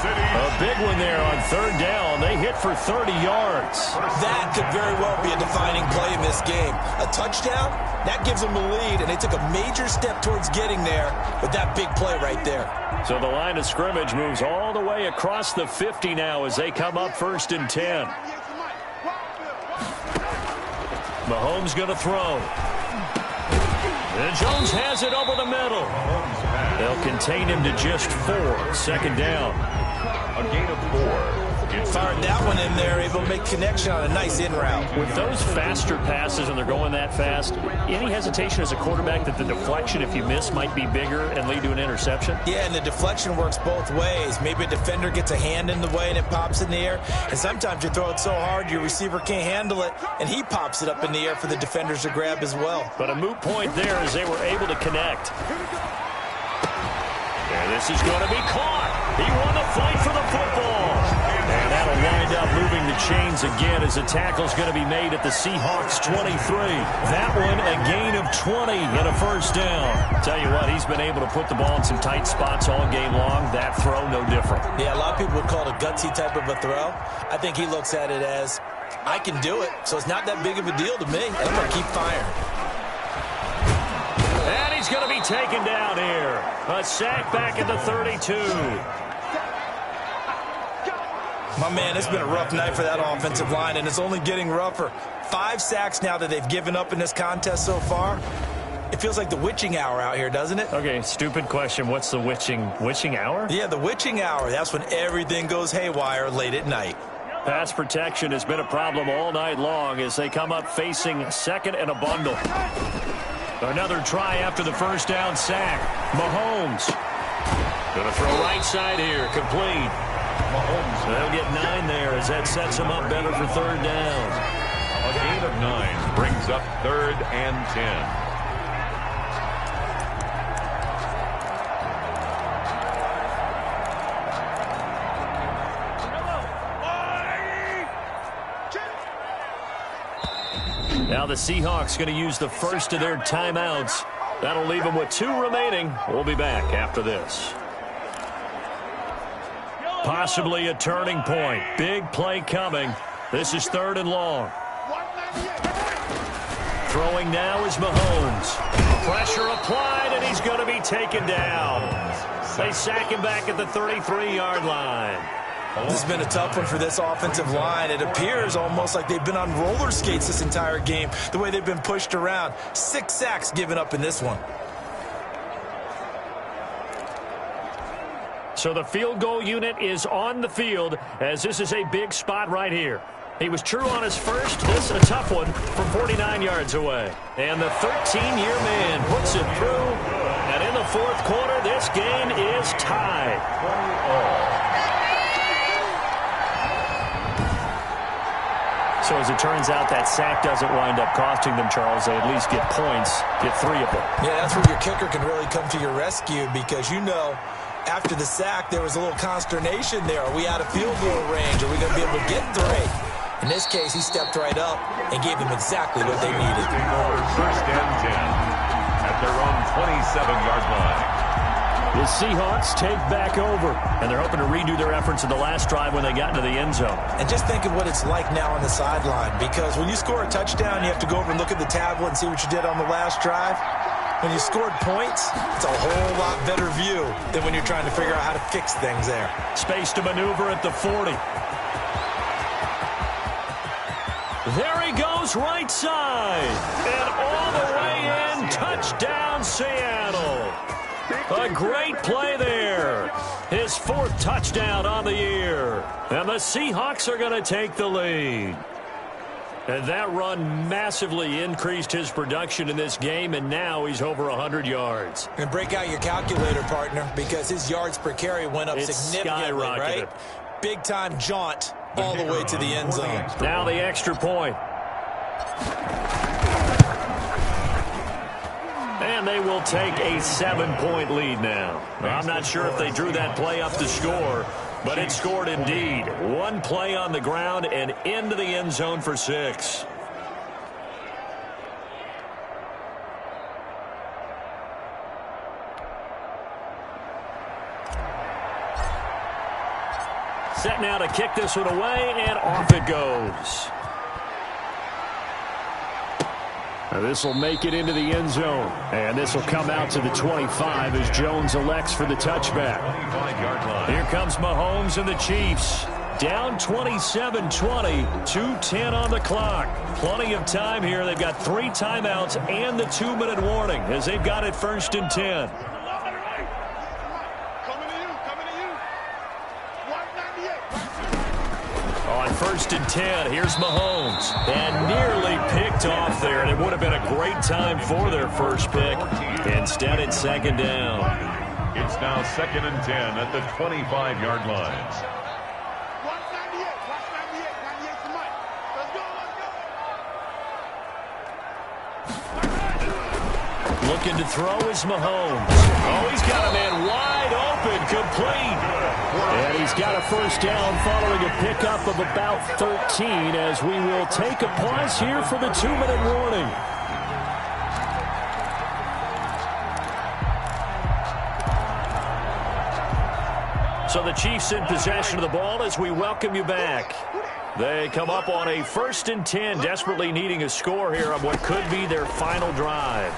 A big one there on third down. They hit for 30 yards. That could very well be a defining play in this game. A touchdown, that gives them the lead, and they took a major step towards getting there with that big play right there. So the line of scrimmage moves all the way across the 50 now as they come up first and 10. Mahomes going to throw. And Jones has it over the middle. They'll contain him to just 4. Second down. A gain of 4. Fired that one in there, able to make connection on a nice in route. With those faster passes and they're going that fast, any hesitation as a quarterback that the deflection, if you miss, might be bigger and lead to an interception? Yeah, and the deflection works both ways. Maybe a defender gets a hand in the way and it pops in the air. And sometimes you throw it so hard your receiver can't handle it, and he pops it up in the air for the defenders to grab as well. But a moot point there as they were able to connect. And this is going to be caught. He won the fight for the football. And that'll wind up moving the chains again as the tackle's going to be made at the Seahawks 23. That one a gain of 20 and a first down. Tell you what, he's been able to put the ball in some tight spots all game long. That throw, no different. Yeah, a lot of people would call it a gutsy type of a throw. I think he looks at it as, I can do it, so it's not that big of a deal to me, and I'm going to keep firing. And he's going to be taken down here. A sack back at the 32. My man, it's been a rough night for that offensive line, and it's only getting rougher. 5 sacks now that they've given up in this contest so far. It feels like the witching hour out here, doesn't it? Okay, stupid question. What's the witching hour? Yeah, the witching hour. That's when everything goes haywire late at night. Pass protection has been a problem all night long as they come up facing second and a bundle. Another try after the first down sack. Mahomes. Going to throw right side here. Complete. Mahomes. They'll get 9 there as that sets them up better for third down. A gain of 9 brings up 3rd and 10. Now the Seahawks going to use the first of their timeouts. That'll leave them with 2 remaining. We'll be back after this. Possibly a turning point. Big play coming. This is 3rd and long. Throwing now is Mahomes. Pressure applied, and he's going to be taken down. They sack him back at the 33-yard line. This has been a tough one for this offensive line. It appears almost like they've been on roller skates this entire game, the way they've been pushed around. 6 sacks given up in this one. So the field goal unit is on the field, as this is a big spot right here. He was true on his first. This a tough one from 49 yards away. And the 13-year man puts it through. And in the fourth quarter, this game is tied. So as it turns out, that sack doesn't wind up costing them, Charles. They at least get points, get 3 of them. Yeah, that's where your kicker can really come to your rescue, because you know after the sack there was a little consternation there. Are we out of field goal range? Are we going to be able to get 3? In this case, he stepped right up and gave them exactly what they needed. First and 10 at their own 27-yard line. The Seahawks take back over, and they're hoping to redo their efforts in the last drive when they got into the end zone. And just think of what it's like now on the sideline, because when you score a touchdown, you have to go over and look at the tablet and see what you did on the last drive. When you scored points, it's a whole lot better view than when you're trying to figure out how to fix things there. Space to maneuver at the 40. There he goes right side. And all the way in, touchdown Seattle. A great play there. His 4th touchdown on the year. And the Seahawks are going to take the lead. And that run massively increased his production in this game, and now he's over 100 yards. And break out your calculator, partner, because his yards per carry went up significantly, right? Big-time jaunt all the way to the end zone. Now the extra point. And they will take a 7-point lead now. I'm not sure if they drew that play up to score, but it scored indeed. 1 play on the ground and into the end zone for 6. Set now to kick this one away, and off it goes. This will make it into the end zone. And this will come out to the 25 as Jones elects for the touchback. Here comes Mahomes and the Chiefs. Down 27-20, 2:10 on the clock. Plenty of time here. They've got 3 timeouts and the 2-minute warning as they've got it 1st and 10. On 1st and 10, here's Mahomes. And nearly picked off there. And it would have been a great time for their first pick. Instead, it's 2nd down. It's now 2nd and 10 at the 25-yard line. Looking to throw is Mahomes. Oh, he's got a man wide open, complete. And he's got a 1st down following a pickup of about 13 as we will take a pause here for the 2-minute warning. So the Chiefs in possession of the ball as we welcome you back. They come up on a 1st and 10, desperately needing a score here on what could be their final drive.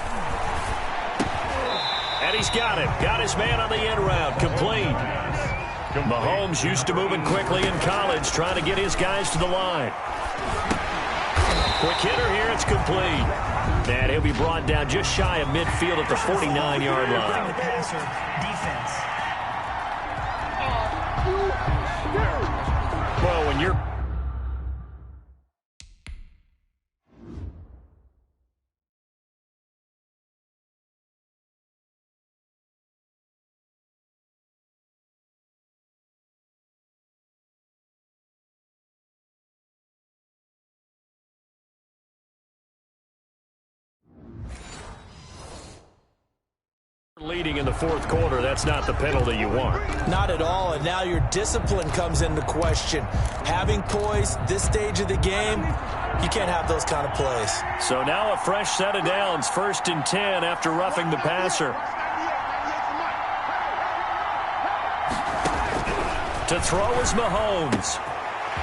And he's got him. Got his man on the end route. Complete. Mahomes used to moving quickly in college, trying to get his guys to the line. Quick hitter here. It's complete. And he'll be brought down just shy of midfield at the 49-yard line. Well, when you're leading in the 4th quarter, that's not the penalty you want. Not at all, and now your discipline comes into question. Having poise this stage of the game, you can't have those kind of plays. So now a fresh set of downs, 1st and 10 after roughing the passer. To throw is Mahomes.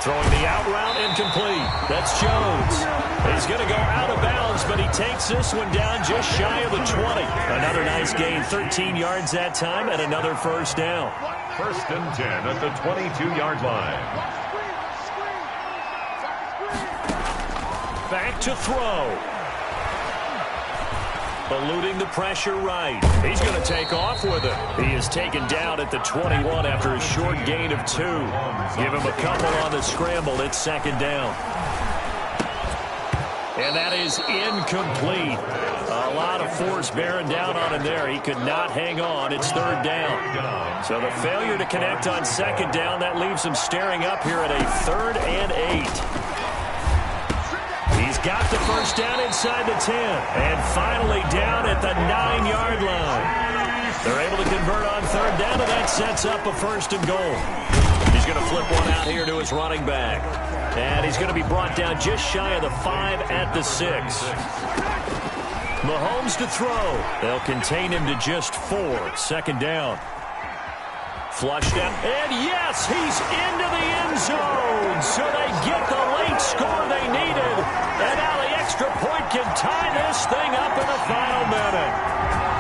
Throwing the out route incomplete. That's Jones. He's going to go out of bounds, but he takes this one down just shy of the 20. Another nice gain, 13 yards that time, and another first down. 1st and 10 at the 22-yard line. Back to throw. Eluding the pressure right. He's going to take off with it. He is taken down at the 21 after a short gain of 2. Give him a couple on the scramble. It's 2nd down. And that is incomplete. A lot of force bearing down on him there. He could not hang on. It's 3rd down. So the failure to connect on 2nd down, that leaves him staring up here at a 3rd and 8. He's got the first down inside the 10. And finally down at the 9-yard line. They're able to convert on 3rd down, and that sets up a 1st and goal. He's going to flip one out here to his running back. And he's going to be brought down just shy of the 5 at the 6. Mahomes to throw. They'll contain him to just 4. 2nd down. Flushed out. And yes, he's into the end zone. So they get the late score they needed. And now the extra point can tie this thing up in the final minute.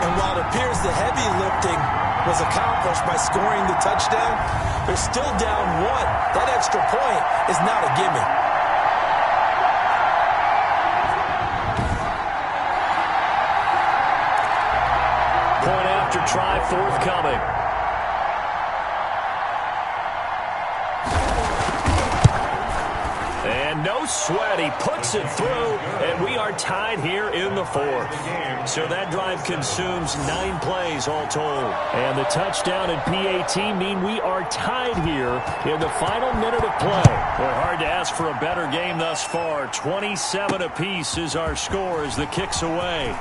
And while it appears the heavy lifting was accomplished by scoring the touchdown, they're still down 1. That extra point is not a gimme. Point after try forthcoming. And no sweat, he puts it through, and we are tied here in the 4th. So that drive consumes 9 plays all told. And the touchdown and PAT mean we are tied here in the final minute of play. We're hard to ask for a better game thus far. 27 apiece is our score as the kick's away.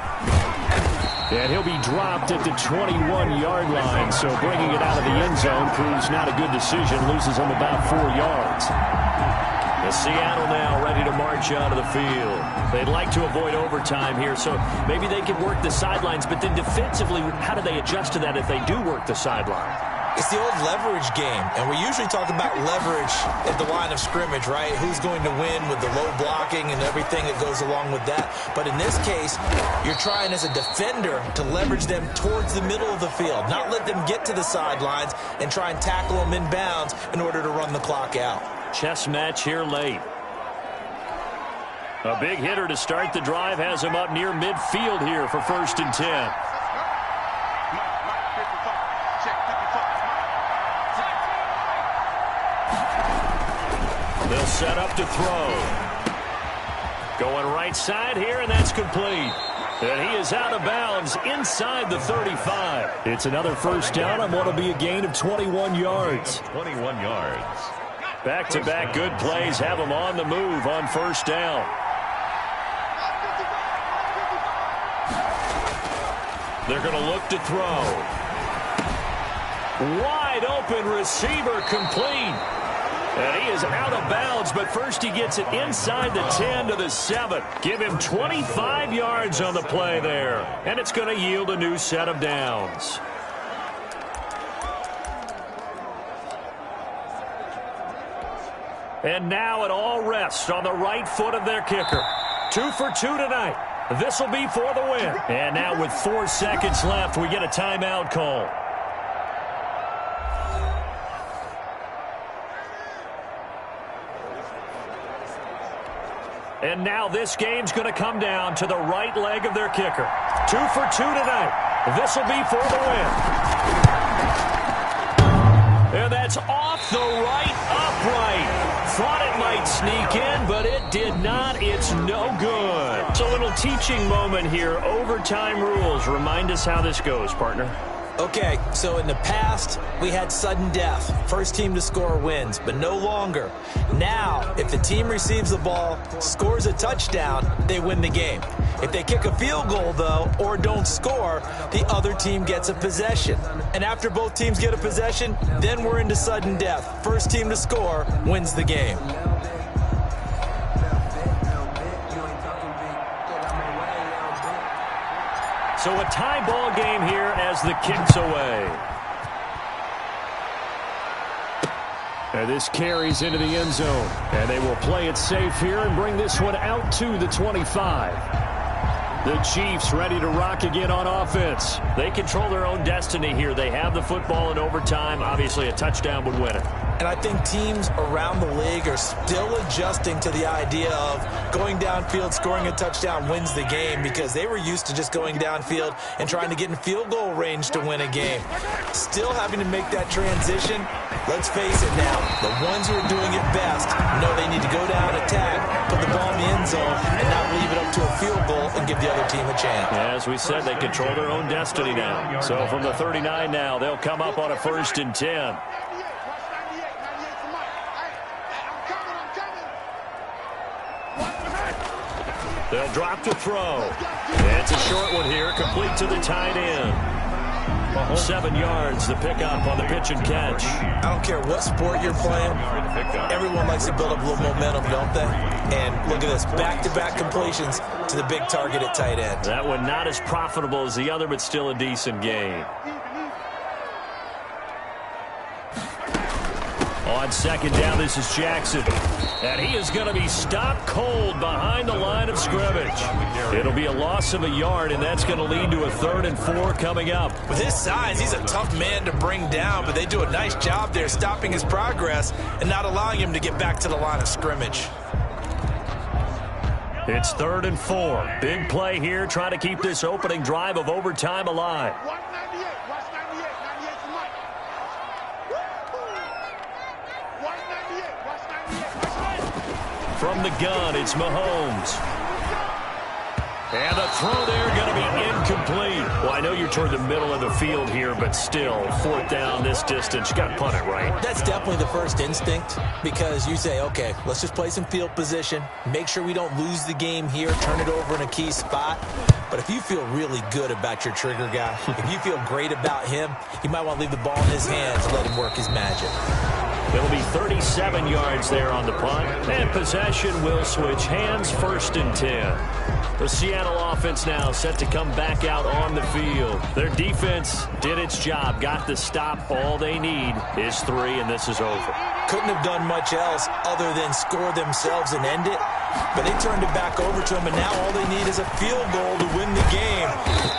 And he'll be dropped at the 21-yard line, so bringing it out of the end zone proves not a good decision, loses him about 4 yards. Seattle now ready to march out of the field. They'd like to avoid overtime here, so maybe they can work the sidelines, but then defensively, how do they adjust to that if they do work the sideline? It's the old leverage game, and we usually talk about leverage at the line of scrimmage, right? Who's going to win with the low blocking and everything that goes along with that. But in this case, you're trying as a defender to leverage them towards the middle of the field, not let them get to the sidelines and try and tackle them in bounds in order to run the clock out. Chess match here late. A big hitter to start the drive has him up near midfield here for 1st and 10. They'll set up to throw. Going right side here, and that's complete. And he is out of bounds inside the 35. It's another 1st down on what will be a gain of 21 yards. 21 yards. Back-to-back good plays have them on the move on 1st down. They're going to look to throw. Wide open receiver complete. And he is out of bounds, but first he gets it inside the 10 to the 7. Give him 25 yards on the play there. And it's going to yield a new set of downs. And now it all rests on the right foot of their kicker. 2 for 2 tonight. This will be for the win. And now with 4 seconds left, we get a timeout call. And now this game's going to come down to the right leg of their kicker. 2 for 2 tonight. This will be for the win. And that's off the right upright. Thought it might sneak in, but it did not. It's no good. It's a little teaching moment here. Overtime rules. Remind us how this goes, partner. Okay, so in the past, we had sudden death. First team to score wins, but no longer. Now, if the team receives the ball, scores a touchdown, they win the game. If they kick a field goal, though, or don't score, the other team gets a possession. And after both teams get a possession, then we're into sudden death. First team to score wins the game. So a tie ball game here as the kick's away. And this carries into the end zone. And they will play it safe here and bring this one out to the 25. The Chiefs ready to rock again on offense. They control their own destiny here. They have the football in overtime. Obviously, a touchdown would win it. And I think teams around the league are still adjusting to the idea of going downfield, scoring a touchdown wins the game, because they were used to just going downfield and trying to get in field goal range to win a game. Still having to make that transition. Let's face it now, the ones who are doing it best know they need to go down, attack, put the ball in the end zone, and not leave it up to a field goal and give the other team a chance. Yeah, as we said, they control their own destiny now. So from the 39 now, they'll come up on a 1st and 10. They'll drop to throw. It's a short one here, complete to the tight end. 7 yards, the pickup on the pitch and catch. I don't care what sport you're playing. Everyone likes to build up a little momentum, don't they? And look at this, back-to-back completions to the big target at tight end. That one not as profitable as the other, but still a decent gain. On 2nd down, this is Jackson. And he is going to be stopped cold behind the line of scrimmage. It'll be a loss of a yard, and that's going to lead to a 3rd and 4 coming up. With his size, he's a tough man to bring down, but they do a nice job there stopping his progress and not allowing him to get back to the line of scrimmage. It's 3rd and 4. Big play here, trying to keep this opening drive of overtime alive. From the gun, it's Mahomes. And the throw there going to be incomplete. Well, I know you're toward the middle of the field here, but still, 4th down this distance. You got to punt it, right? That's definitely the first instinct, because you say, okay, let's just play some field position, make sure we don't lose the game here, turn it over in a key spot. But if you feel really good about your trigger guy, if you feel great about him, you might want to leave the ball in his hands and let him work his magic. It'll be 37 yards there on the punt, and possession will switch hands, 1st and 10. The Seattle offense now set to come back out on the field. Their defense did its job, got the stop. All they need is 3, and this is over. Couldn't have done much else other than score themselves and end it, but they turned it back over to him, and now all they need is a field goal to win the game.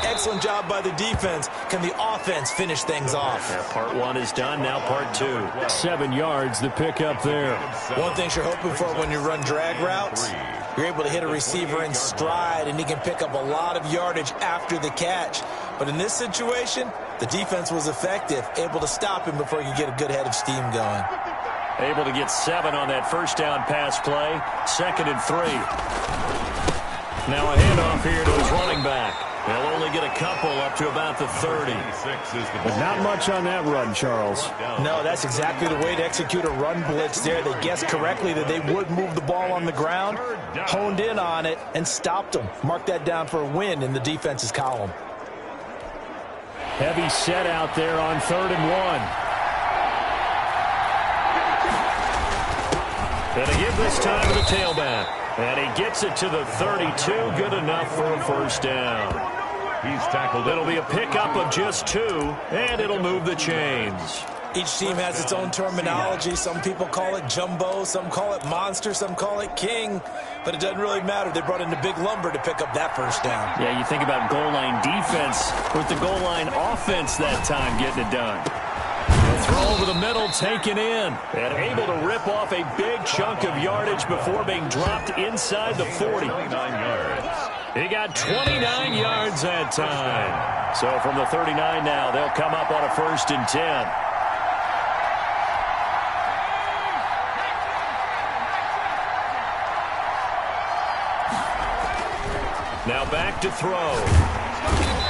Excellent job by the defense. Can the offense finish things off? Yeah, part 1 is done, now part 2. 7 yards, the pickup there. One thing you're hoping for when you run drag routes, you're able to hit a receiver in stride, and he can pick up a lot of yardage after the catch. But in this situation, the defense was effective, able to stop him before you get a good head of steam going. Able to get 7 on that 1st down pass play. 2nd and 3. Now a handoff here to his running back. They'll only get a couple up to about the 30. But not much on that run, Charles. No, that's exactly the way to execute a run blitz there. They guessed correctly that they would move the ball on the ground, honed in on it, and stopped them. Mark that down for a win in the defense's column. Heavy set out there on 3rd and 1. And a give this time to the tailback. And he gets it to the 32. Good enough for a 1st down. He's tackled. It'll be a pickup of just 2, and it'll move the chains. Each team has its own terminology. Some people call it jumbo, some call it monster, some call it king. But it doesn't really matter. They brought in the big lumber to pick up that 1st down. Yeah, you think about goal line defense with the goal line offense that time getting it done. The throw over the middle, taken in, and able to rip off a big chunk of yardage before being dropped inside the 40. He got 29 yards that time. So from the 39 now, they'll come up on a 1st and 10. Now back to throw.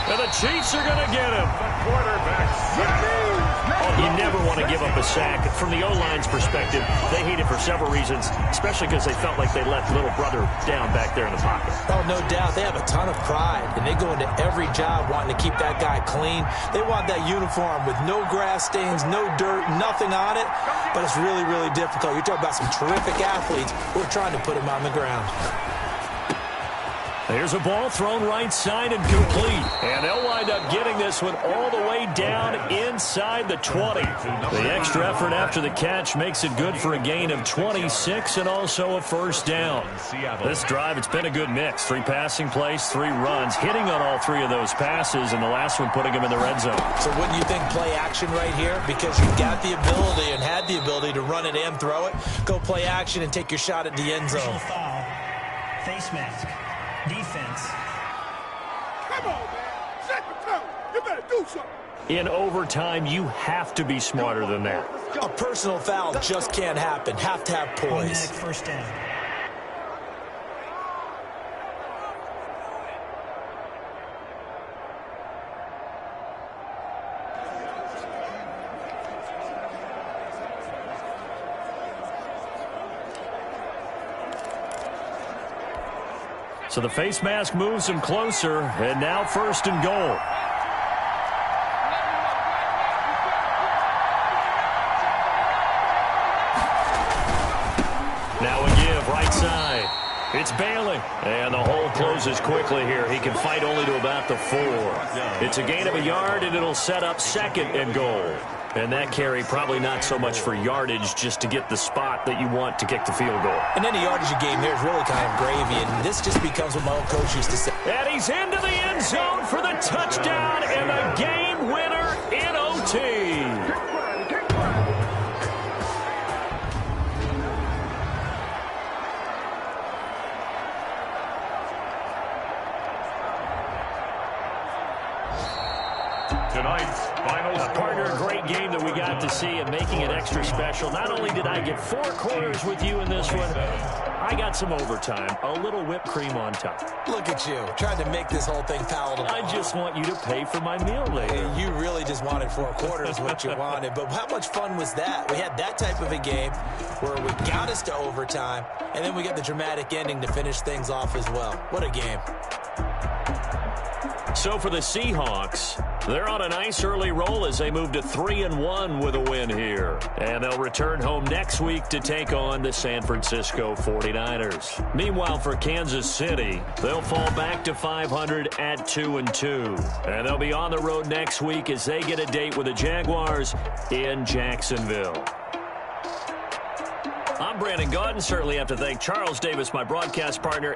And the Chiefs are going to get him. Oh, you never want to give up a sack. From the O-line's perspective, they hate it for several reasons, especially because they felt like they let little brother down back there in the pocket. Oh, no doubt. They have a ton of pride, and they go into every job wanting to keep that guy clean. They want that uniform with no grass stains, no dirt, nothing on it, but it's really, really difficult. You're talking about some terrific athletes who are trying to put him on the ground. Here's a ball thrown right side and complete. And they'll wind up getting this one all the way down inside the 20. The extra effort after the catch makes it good for a gain of 26 and also a first down. This drive, it's been a good mix. 3 passing plays, 3 runs, hitting on all 3 of those passes, and the last one putting him in the red zone. So wouldn't you think play action right here? Because you've got the ability and had the ability to run it and throw it. Go play action and take your shot at the end zone. Foul. Face mask. Defense. Come on, man. Set the tone. You better do something. In overtime, you have to be smarter than that. A personal foul just can't happen. Have to have poise. First down. So the face mask moves him closer, and now first and goal. Now a give, right side. It's Bailey, and the hole closes quickly here. He can fight only to about the 4. It's a gain of a yard, and it'll set up second and goal. And that carry probably not so much for yardage, just to get the spot that you want to kick the field goal. And any yardage game here is really kind of gravy, and this just becomes what my old coach used to say. And he's into the end zone for the touchdown and the game winner in OT. Tonight's final Partner, a great game that we got to see and making it extra special. Not only did I get 4 quarters with you in this one, I got some overtime, a little whipped cream on top. Look at you, trying to make this whole thing palatable. I just want you to pay for my meal later. You really just wanted 4 quarters, what you wanted. But how much fun was that? We had that type of a game where we got us to overtime, and then we got the dramatic ending to finish things off as well. What a game. So for the Seahawks, they're on a nice early roll as they move to 3-1 with a win here. And they'll return home next week to take on the San Francisco 49ers. Meanwhile, for Kansas City, they'll fall back to 500 at 2-2. And they'll be on the road next week as they get a date with the Jaguars in Jacksonville. I'm Brandon Gaudin. Certainly have to thank Charles Davis, my broadcast partner.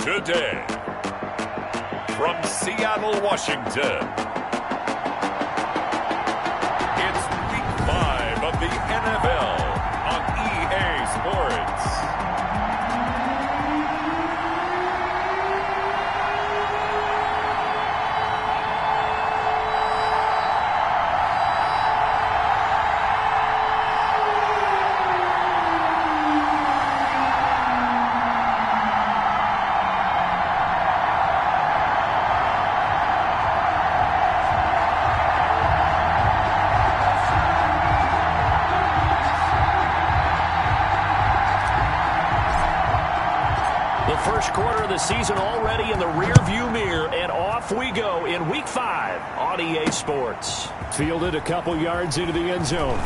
today. From Seattle, Washington, it's Week 5 of the NFL on EA Sports. First quarter of the season already in the rearview mirror, and off we go in Week 5 on EA Sports. Fielded a couple yards into the end zone.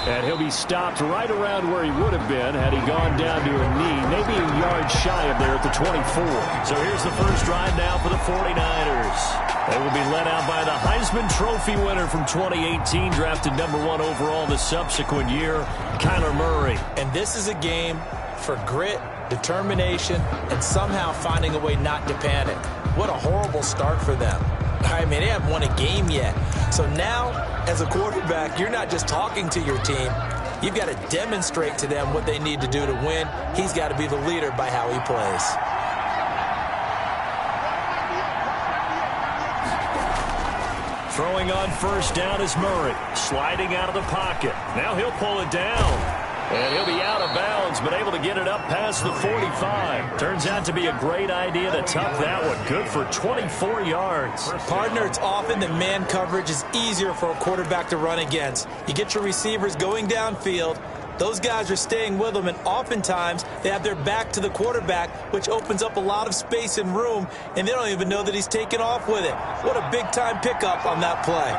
And he'll be stopped right around where he would have been had he gone down to a knee, maybe a yard shy of there at the 24. So here's the first drive now for the 49ers. They will be led out by the Heisman Trophy winner from 2018, drafted #1 overall the subsequent year, Kyler Murray. And this is a game for grit, determination, and somehow finding a way not to panic. What a horrible start for them. I mean, they haven't won a game yet. So now, as a quarterback, you're not just talking to your team. You've got to demonstrate to them what they need to do to win. He's got to be the leader by how he plays. Throwing on first down is Murray, sliding out of the pocket. Now he'll pull it down. And he'll be out of bounds, but able to get it up past the 45. Turns out to be a great idea to tuck that one. Good for 24 yards. Partner, it's often that man coverage is easier for a quarterback to run against. You get your receivers going downfield. Those guys are staying with them, and oftentimes they have their back to the quarterback, which opens up a lot of space and room, and they don't even know that he's taken off with it. What a big-time pickup on that play.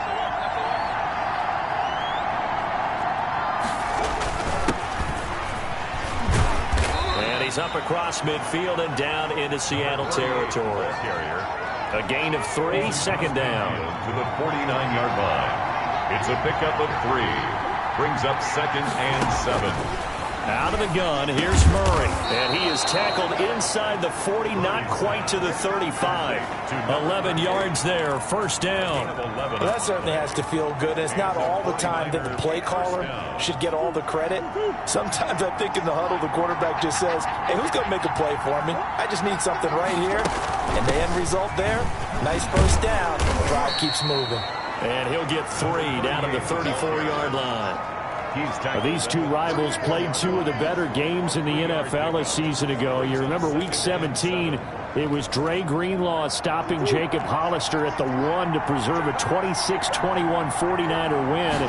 He's up across midfield and down into Seattle territory. A gain of 3, second down. To the 49-yard line. It's a pickup of 3. Brings up 2nd and 7. Out of the gun, here's Murray. And he is tackled inside the 40, not quite to the 35. 11 yards there, first down. Well, that certainly has to feel good. It's not all the time that the play caller should get all the credit. Sometimes I think in the huddle, the quarterback just says, hey, who's going to make a play for me? I just need something right here. And the end result there, nice first down. The drive keeps moving. And he'll get 3 down to the 34-yard line. These two rivals played 2 of the better games in the NFL a season ago. You remember Week 17, it was Dre Greenlaw stopping Jacob Hollister at the 1 to preserve a 26-21 49er win.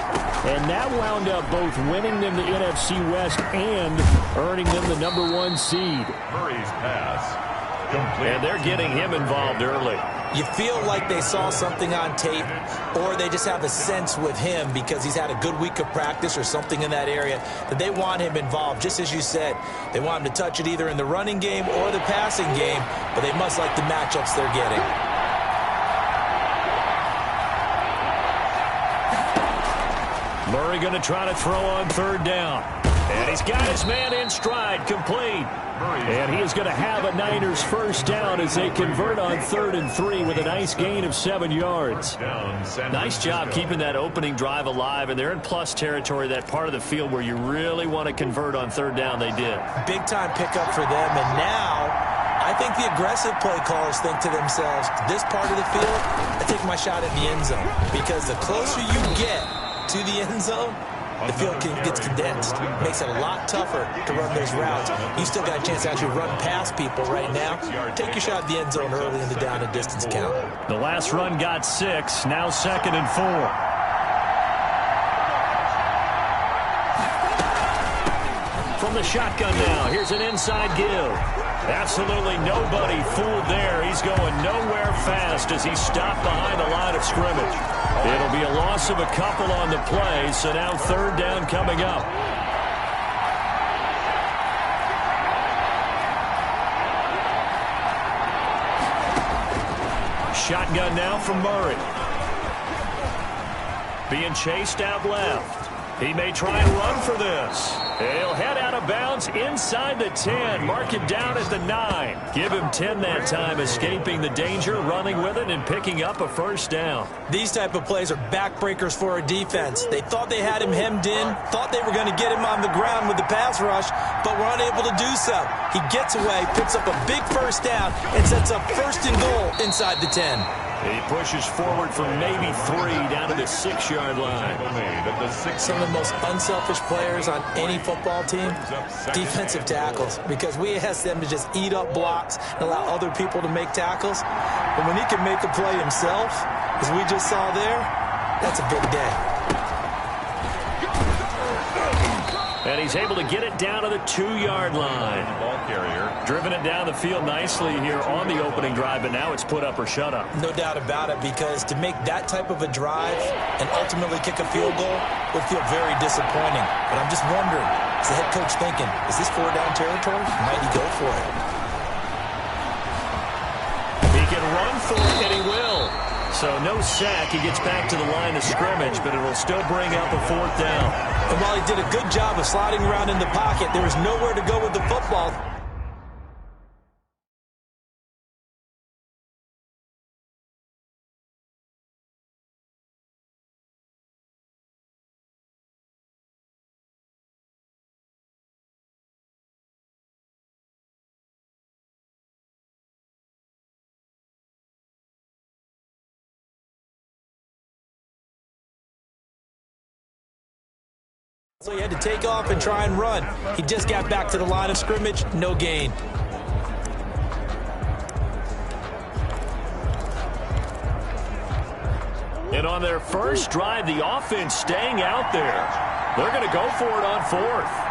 And that wound up both winning them the NFC West and earning them the #1 seed. Murray's pass complete. And they're getting him involved early. You feel like they saw something on tape, or they just have a sense with him because he's had a good week of practice or something in that area that they want him involved. Just as you said, they want him to touch it either in the running game or the passing game, but they must like the matchups they're getting. Murray going to try to throw on third down. And he's got his man in stride, complete. And he is going to have a Niners first down as they convert on 3rd and 3 with a nice gain of 7 yards. Nice job keeping that opening drive alive, and they're in plus territory, that part of the field where you really want to convert on 3rd down. They did. Big-time pickup for them, and now I think the aggressive play callers think to themselves, this part of the field, I take my shot at the end zone, because the closer you get to the end zone, the field gets condensed. Makes it a lot tougher to run those routes. You still got a chance to actually run past people right now. Take your shot at the end zone early in the down and distance count. The last run got 6, now 2nd and 4. From the shotgun now, here's an inside give. Absolutely nobody fooled there. He's going nowhere fast as he's stopped behind the line of scrimmage. It'll be a loss of a couple on the play, so now 3rd down coming up. Shotgun now from Murray. Being chased out left. He may try and run for this. He'll head out of bounds inside the 10. Mark it down at the 9. Give him 10 that time, escaping the danger, running with it, and picking up a first down. These type of plays are backbreakers for a defense. They thought they had him hemmed in, thought they were going to get him on the ground with the pass rush, but were unable to do so. He gets away, picks up a big first down, and sets up first and goal inside the 10. He pushes forward for maybe 3 down to the 6-yard line. Some of the most unselfish players on any football team, defensive tackles, because we ask them to just eat up blocks and allow other people to make tackles. But when he can make a play himself, as we just saw there, that's a big day. And he's able to get it down to the 2-yard line. Ball carrier. Driven it down the field nicely here on the opening drive, but now it's put up or shut up. No doubt about it, because to make that type of a drive and ultimately kick a field goal would feel very disappointing. But I'm just wondering, is the head coach thinking, is this 4-down territory? Might he go for it? He can run for it, and he will. So no sack. He gets back to the line of scrimmage, but it'll still bring up a 4th down. And while he did a good job of sliding around in the pocket, there was nowhere to go with the football. So he had to take off and try and run. He just got back to the line of scrimmage, no gain. And on their first drive, the offense staying out there. They're going to go for it on 4th.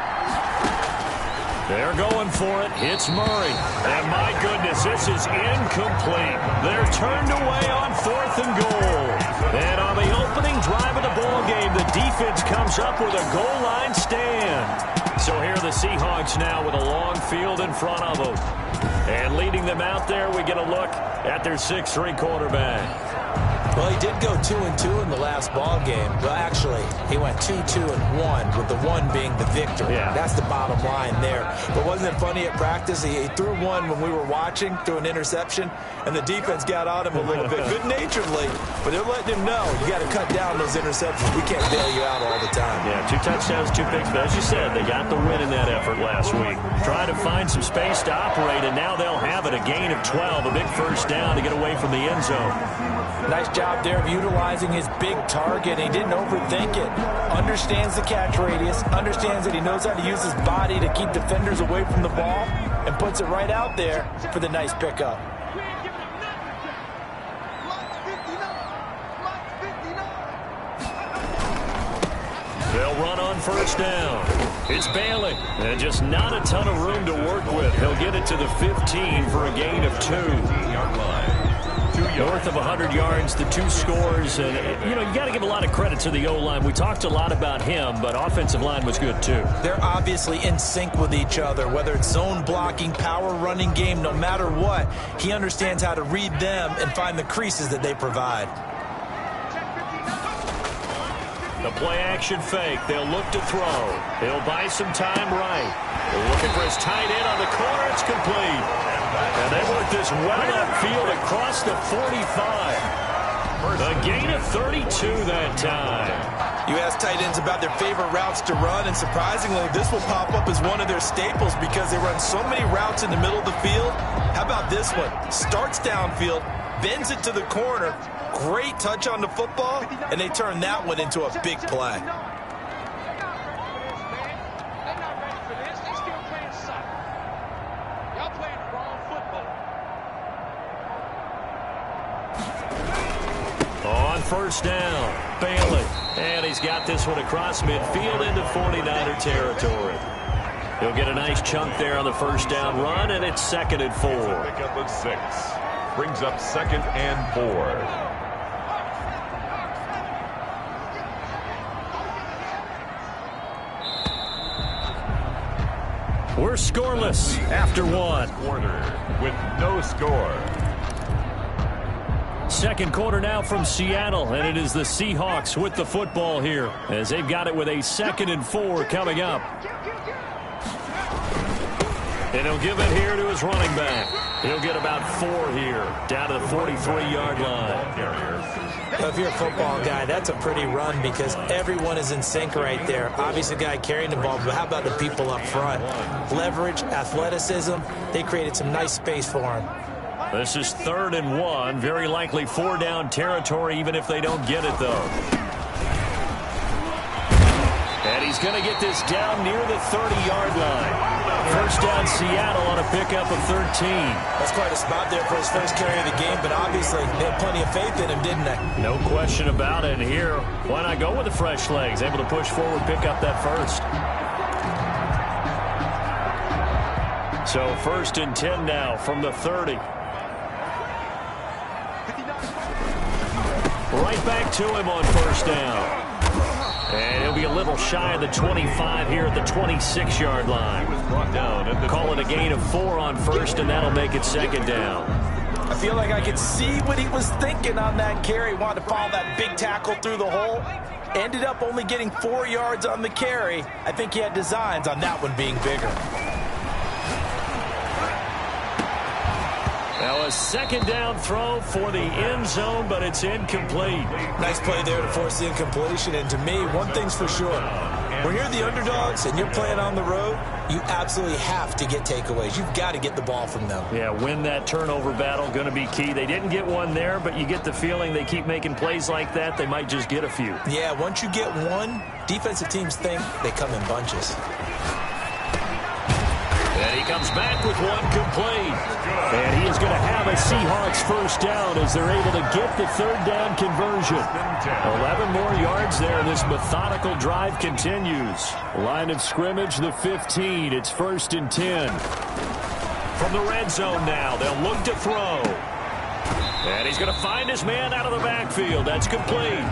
They're going for it. It's Murray. And my goodness, this is incomplete. They're turned away on 4th and goal. And on the opening drive of the ball game, the defense comes up with a goal line stand. So here are the Seahawks now with a long field in front of them. And leading them out there, we get a look at their 6'3" quarterback. Well, he did go 2-2 in the last ball game. Well, actually, he went 2-2-1, with the 1 being the victory. Yeah. That's the bottom line there. But wasn't it funny at practice? He threw one when we were watching, threw an interception, and the defense got on him a little bit, good-naturedly. But they're letting him know, you got to cut down those interceptions. We can't bail you out all the time. Yeah, 2 touchdowns, 2 picks. But as you said, they got the win in that effort last week. Trying to find some space to operate, and now they'll have it. A gain of 12, a big first down to get away from the end zone. Nice job there of utilizing his big target. He didn't overthink it. Understands the catch radius. Understands that he knows how to use his body to keep defenders away from the ball. And puts it right out there for the nice pickup. They'll run on first down. It's Bailey. And just not a ton of room to work with. He'll get it to the 15 for a gain of 2. North of 100 yards, the 2 scores. And, you know, you got to give a lot of credit to the O-line. We talked a lot about him, but offensive line was good, too. They're obviously in sync with each other, whether it's zone blocking, power running game, no matter what. He understands how to read them and find the creases that they provide. The play-action fake. They'll look to throw. He'll buy some time right. They're looking for his tight end on the corner. It's complete. And they work this well upfield across the 45. A gain of 32 that time. You ask tight ends about their favorite routes to run, and surprisingly, this will pop up as one of their staples because they run so many routes in the middle of the field. How about this one? Starts downfield, bends it to the corner, great touch on the football, and they turn that one into a big play. On first down, Bailey. And he's got this one across midfield into 49er territory. He'll get a nice chunk there on the first down run, and it's 2nd and 4. Pickup of 6. Brings up 2nd and 4. We're scoreless after 1. Quarter with no score. Second quarter now from Seattle, and it is the Seahawks with the football here as they've got it with a 2nd and 4 coming up. And he'll give it here to his running back. He'll get about 4 here, down to the 43-yard line. If you're a football guy, that's a pretty run because everyone is in sync right there. Obviously, the guy carrying the ball, but how about the people up front? Leverage, athleticism, they created some nice space for him. This is 3rd and 1, very likely 4-down territory, even if they don't get it, though. And he's going to get this down near the 30-yard line. First down, Seattle on a pickup of 13. That's quite a spot there for his first carry of the game, but obviously they had plenty of faith in him, didn't they? No question about it. And here, why not go with the fresh legs? Able to push forward, pick up that first. So 1st and 10 now from the 30. Right back to him on first down. And he'll be a little shy of the 25 here at the 26-yard line. Call it a gain of 4 on first, and that'll make it 2nd down. I feel like I could see what he was thinking on that carry. Wanted to follow that big tackle through the hole. Ended up only getting 4 yards on the carry. I think he had designs on that one being bigger. Now a 2nd down throw for the end zone, but it's incomplete. Nice play there to force the incompletion. And to me, one thing's for sure. When you're the underdogs and you're playing on the road, you absolutely have to get takeaways. You've got to get the ball from them. Yeah, win that turnover battle, going to be key. They didn't get one there, but you get the feeling they keep making plays like that, they might just get a few. Yeah, once you get one, defensive teams think they come in bunches. And he comes back with one complete. And he is going to have a Seahawks first down as they're able to get the 3rd down conversion. 11 more yards there. This methodical drive continues. Line of scrimmage, the 15. It's 1st and 10. From the red zone now, they'll look to throw. And he's going to find his man out of the backfield. That's complete.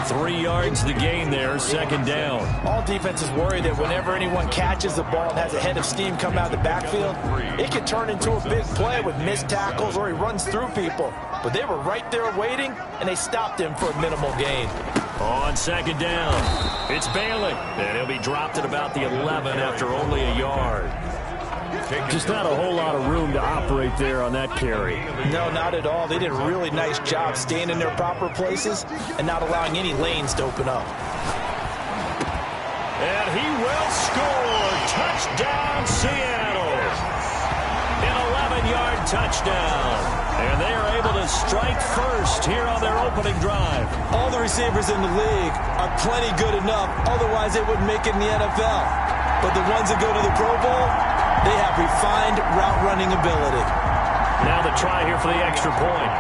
3 yards the gain there, 2nd down. All defenses worry that whenever anyone catches the ball and has a head of steam come out of the backfield, it could turn into a big play with missed tackles or he runs through people. But they were right there waiting, and they stopped him for a minimal gain. On 2nd down, it's Bailey. And he'll be dropped at about the 11 after only a yard. Just not a whole lot of room to operate there on that carry. No, not at all. They did a really nice job staying in their proper places and not allowing any lanes to open up. And he will score. Touchdown, Seattle. An 11-yard touchdown. And they are able to strike first here on their opening drive. All the receivers in the league are plenty good enough. Otherwise, they wouldn't make it in the NFL. But the ones that go to the Pro Bowl, they have refined route running ability. Now the try here for the extra point.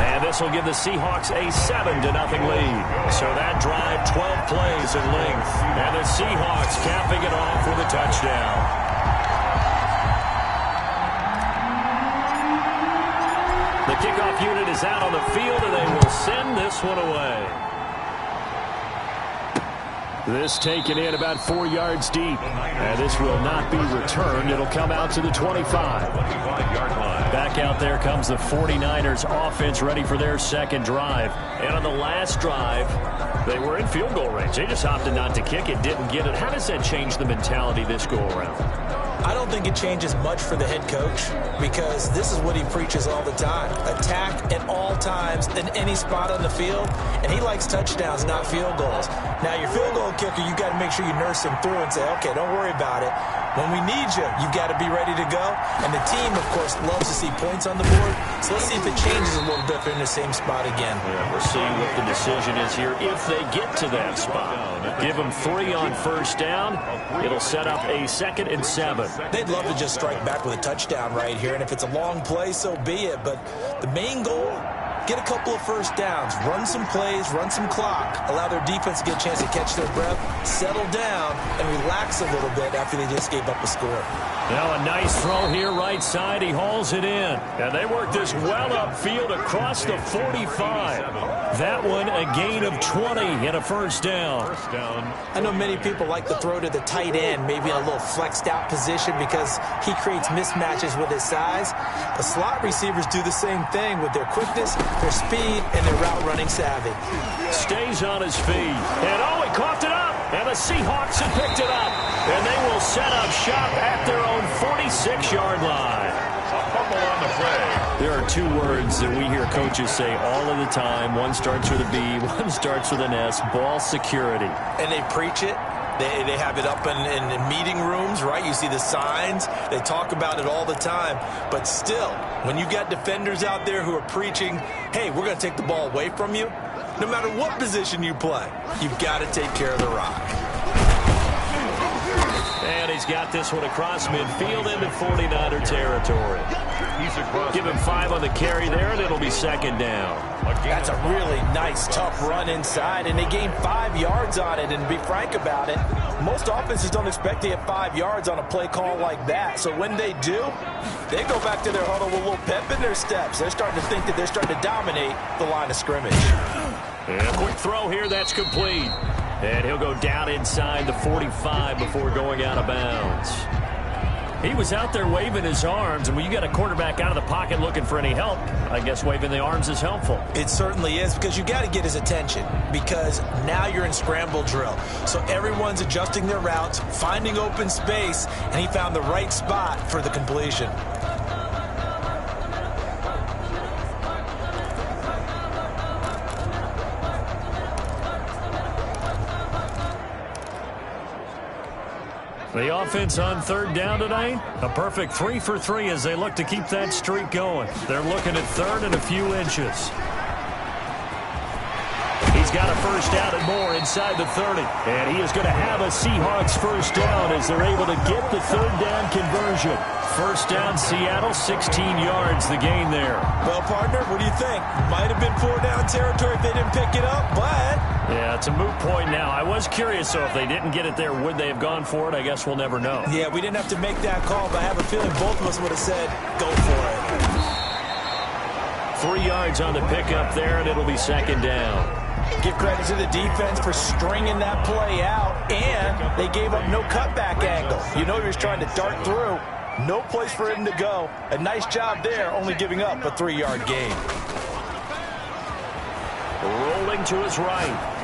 And this will give the Seahawks a 7-0 lead. So that drive, 12 plays in length. And the Seahawks capping it off with a touchdown. The kickoff unit is out on the field, and they will send this one away. This taken in about 4 yards deep. And this will not be returned. It'll come out to the 25. Back out there comes the 49ers offense ready for their 2nd drive. And on the last drive, they were in field goal range. They just opted not to kick it, didn't get it. How does that change the mentality this go around? I don't think it changes much for the head coach because this is what he preaches all the time. Attack at all times in any spot on the field, and he likes touchdowns, not field goals. Now, your field goal kicker, you got to make sure you nurse him through and say, okay, don't worry about it. When we need you, you've got to be ready to go. And the team, of course, loves to see points on the board. So let's see if it changes a little bit if they're in the same spot again. Yeah, we'll see what the decision is here if they get to that spot. Give them 3 on first down. It'll set up a 2nd and 7. They'd love to just strike back with a touchdown right here. And if it's a long play, so be it. But the main goal get a couple of first downs, run some plays, run some clock, allow their defense to get a chance to catch their breath, settle down, and relax a little bit after they just gave up a score. Now a nice throw here right side. He hauls it in. And they work this well upfield across the 45. That one a gain of 20 and a first down. I know many people like to throw to the tight end, maybe in a little flexed out position because he creates mismatches with his size. The slot receivers do the same thing with their quickness, their speed, and their route running savvy. Stays on his feet. And oh, he coughed it up. And the Seahawks have picked it up. And they will set up shop at their own 46-yard line. A fumble on the play. There are two words that we hear coaches say all of the time. One starts with a B, one starts with an S, ball security. And they preach it. They have it up in meeting rooms, right? You see the signs. They talk about it all the time. But still, when you got defenders out there who are preaching, hey, we're going to take the ball away from you, no matter what position you play, you've got to take care of the rock. And he's got this one across midfield into 49er territory. Give him 5 on the carry there, and it'll be second down. That's a really nice, tough run inside, and they gained 5 yards on it. And to be frank about it, most offenses don't expect to get 5 yards on a play call like that. So when they do, they go back to their huddle with a little pep in their steps. They're starting to think that they're starting to dominate the line of scrimmage. And a quick throw here, that's complete. And he'll go down inside the 45 before going out of bounds. He was out there waving his arms, and when you got a quarterback out of the pocket looking for any help, I guess waving the arms is helpful. It certainly is, because you got to get his attention, because now you're in scramble drill. So everyone's adjusting their routes, finding open space, and he found the right spot for the completion. The offense on third down tonight, a perfect 3 for 3 as they look to keep that streak going. They're looking at third and a few inches. He's got a first down and more inside the 30. And he is going to have a Seahawks first down as they're able to get the third down conversion. First down, Seattle, 16 yards, the gain there. Well, partner, what do you think? Might have been 4-down territory if they didn't pick it up, but... Yeah, it's a moot point now. I was curious, so if they didn't get it there, would they have gone for it? I guess we'll never know. Yeah, we didn't have to make that call, but I have a feeling both of us would have said, go for it. 3 yards on the pickup there, and it'll be second down. Give credit to the defense for stringing that play out, and they gave up no cutback angle. You know he was trying to dart through. No place for him to go. A nice job there, only giving up a 3-yard gain. Rolling to his right.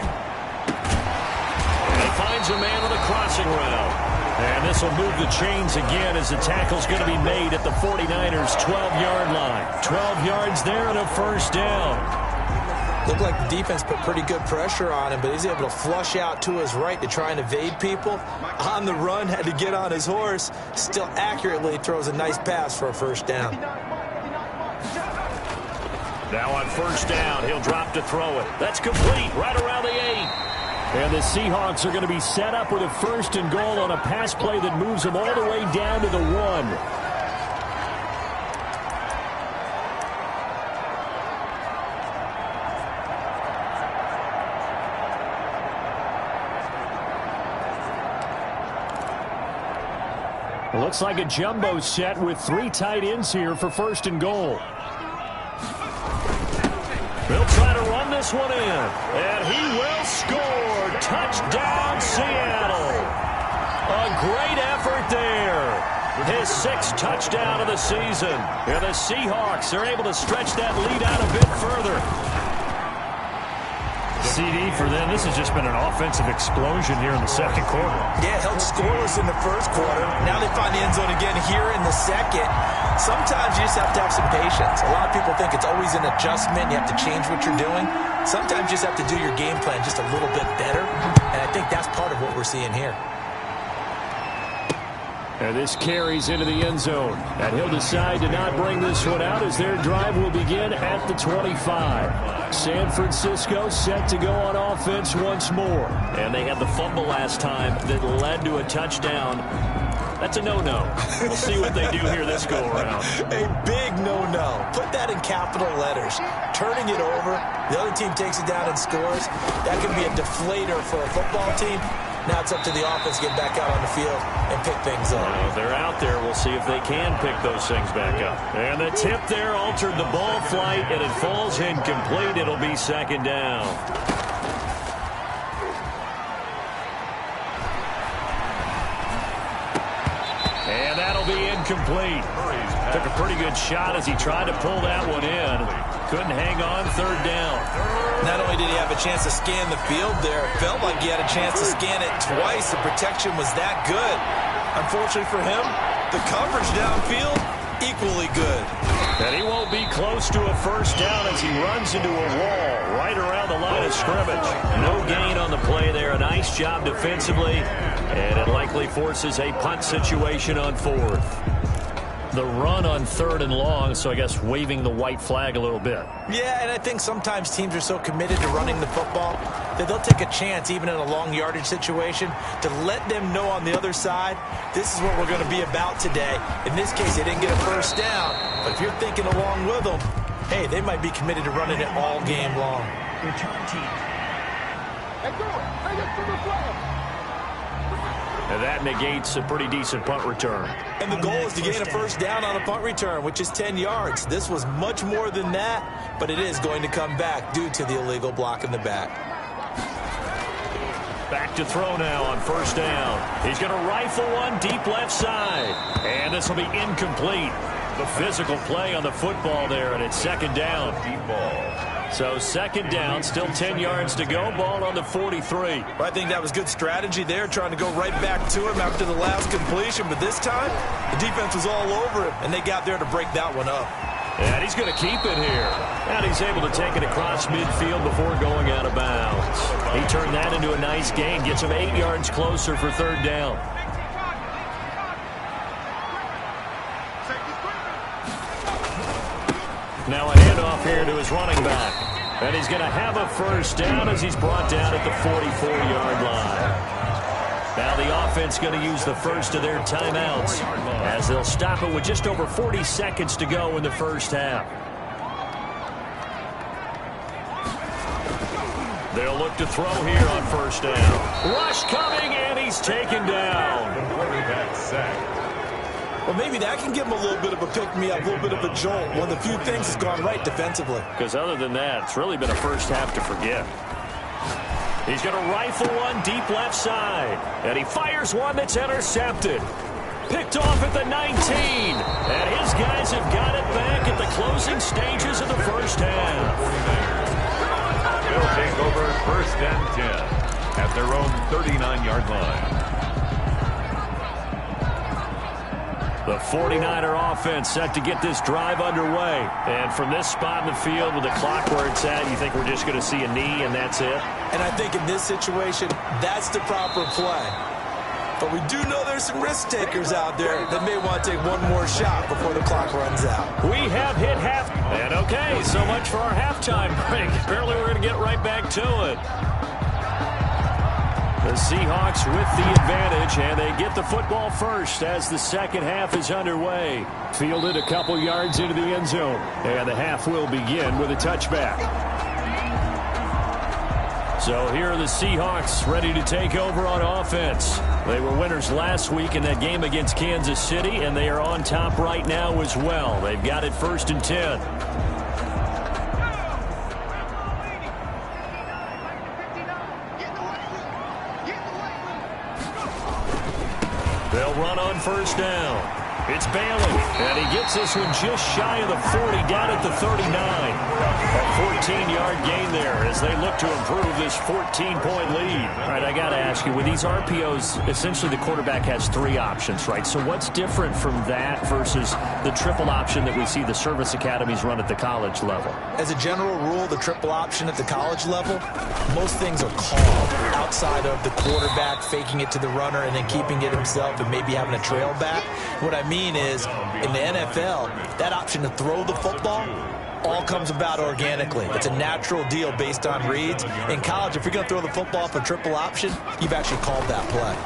And he finds a man on the crossing route. And this will move the chains again as the tackle's going to be made at the 49ers' 12-yard line. 12 yards there and a first down. Looked like the defense put pretty good pressure on him, but he's able to flush out to his right to try and evade people. On the run, had to get on his horse. Still accurately throws a nice pass for a first down. Now on first down, he'll drop to throw it. That's complete, right around the 8. And the Seahawks are going to be set up with a first and goal on a pass play that moves them all the way down to the 1. It looks like a jumbo set with 3 tight ends here for first and goal. They'll try to run this one in, and he will score. Touchdown, Seattle. A great effort there. His 6th touchdown of the season. And the Seahawks are able to stretch that lead out a bit further. CD for them. This has just been an offensive explosion here in the second quarter. Yeah, held scoreless in the first quarter. Now they find the end zone again here in the second. Sometimes you just have to have some patience. A lot of people think it's always an adjustment. You have to change what you're doing. Sometimes you just have to do your game plan just a little bit better. And I think that's part of what we're seeing here. And this carries into the end zone. And he'll decide to not bring this one out as their drive will begin at the 25. San Francisco set to go on offense once more. And they had the fumble last time that led to a touchdown. That's a no-no. We'll see what they do here this go-around. A big no-no. Put that in capital letters. Turning it over, the other team takes it down and scores. That could be a deflator for a football team. Now it's up to the offense to get back out on the field and pick things up. They're out there. We'll see if they can pick those things back up. And the tip there altered the ball flight, and it falls incomplete. It'll be second down. And that'll be incomplete. Took a pretty good shot as he tried to pull that one in. Couldn't hang on, third down. Not only did he have a chance to scan the field there, it felt like he had a chance to scan it twice. The protection was that good. Unfortunately for him, the coverage downfield, equally good. And he won't be close to a first down as he runs into a wall right around the line of scrimmage. No gain on the play there. A nice job defensively, and it likely forces a punt situation on fourth. The run on third and long, so I guess waving the white flag a little bit. Yeah, and I think sometimes teams are so committed to running the football that they'll take a chance, even in a long yardage situation, to let them know on the other side, this is what we're going to be about today. In this case, they didn't get a first down, but if you're thinking along with them, hey, they might be committed to running it all game long. Return team. Hey, go. Hey, get to the flag. And that negates a pretty decent punt return. And the goal is to gain a first down on a punt return, which is 10 yards. This was much more than that, but it is going to come back due to the illegal block in the back. Back to throw now on first down. He's going to rifle one deep left side. And this will be incomplete. The physical play on the football there, and it's second down. Deep ball. So second down, still 10 yards to go. Ball on the 43. I think that was good strategy there, trying to go right back to him after the last completion. But this time, the defense was all over him, and they got there to break that one up. And he's going to keep it here. And he's able to take it across midfield before going out of bounds. He turned that into a nice gain. Gets him 8 yards closer for third down. Now a handoff here to his running back. And he's going to have a first down as he's brought down at the 44-yard line. Now the offense going to use the first of their timeouts as they'll stop it with just over 40 seconds to go in the first half. They'll look to throw here on first down. Rush coming, and he's taken down. The quarterback sack. Well, maybe that can give him a little bit of a pick-me-up, a little bit of a jolt. One of the few things has gone right defensively. Because other than that, it's really been a first half to forget. He's going to rifle one deep left side. And he fires one that's intercepted. Picked off at the 19. And his guys have got it back at the closing stages of the first half. They'll take over first and 10 at their own 39-yard line. The 49er offense set to get this drive underway. And from this spot in the field with the clock where it's at, you think we're just going to see a knee and that's it? And I think in this situation, that's the proper play. But we do know there's some risk takers out there that may want to take one more shot before the clock runs out. We have hit half. And okay, so much for our halftime break. Apparently we're going to get right back to it. The Seahawks with the advantage, and they get the football first as the second half is underway. Fielded a couple yards into the end zone, and the half will begin with a touchback. So here are the Seahawks ready to take over on offense. They were winners last week in that game against Kansas City, and they are on top right now as well. They've got it first and 10. They'll run on first down. It's Bailey, and he gets this one just shy of the 40, down at the 39. A 14-yard gain there as they look to improve this 14-point lead. All right, I got to ask you, with these RPOs, essentially the quarterback has three options, right? So what's different from that versus the triple option that we see the service academies run at the college level? As a general rule, the triple option at the college level, most things are called outside of the quarterback faking it to the runner and then keeping it himself and maybe having a trail back. What I mean is, in the NFL, that option to throw the football all comes about organically. It's a natural deal based on reads. In college, if you're going to throw the football for triple option, you've actually called that play.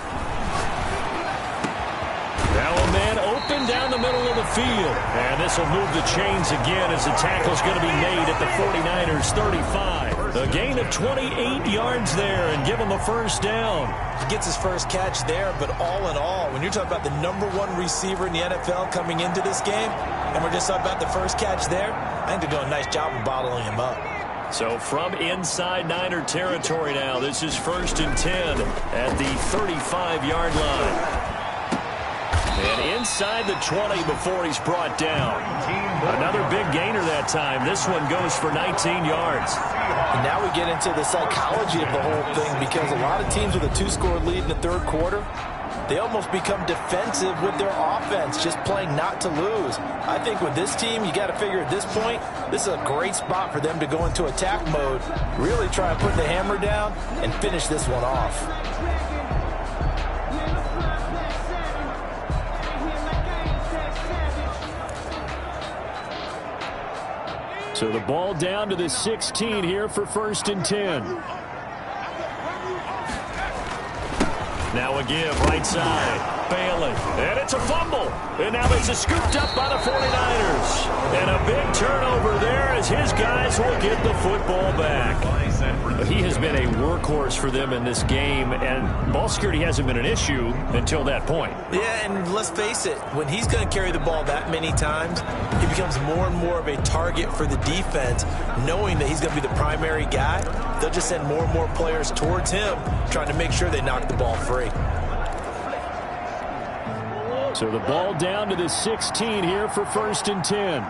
Now a man open down the middle of the field. And this will move the chains again as the tackle's going to be made at the 49ers 35. A gain of 28 yards there and give him a first down. He gets his first catch there, but all in all, when you're talking about the #1 receiver in the NFL coming into this game, and we're just talking about the first catch there, I think they're doing a nice job of bottling him up. So from inside Niner territory now, this is 1st and 10 at the 35-yard line. And inside the 20 before he's brought down. Another big gainer that time. This one goes for 19 yards. And now we get into the psychology of the whole thing, because a lot of teams with a 2-score lead in the third quarter, they almost become defensive with their offense, just playing not to lose. I think with this team, you got to figure at this point, this is a great spot for them to go into attack mode, really try and put the hammer down and finish this one off. So the ball down to the 16 here for 1st and 10. Now a give right side. Bailey. And it's a fumble. And now it's scooped up by the 49ers. And a big turnover there as his guys will get the football back. He has been a workhorse for them in this game, and ball security hasn't been an issue until that point. Yeah, and let's face it, when he's going to carry the ball that many times, he becomes more and more of a target for the defense, knowing that he's going to be the primary guy. They'll just send more and more players towards him, trying to make sure they knock the ball free. So the ball down to the 16 here for 1st and 10.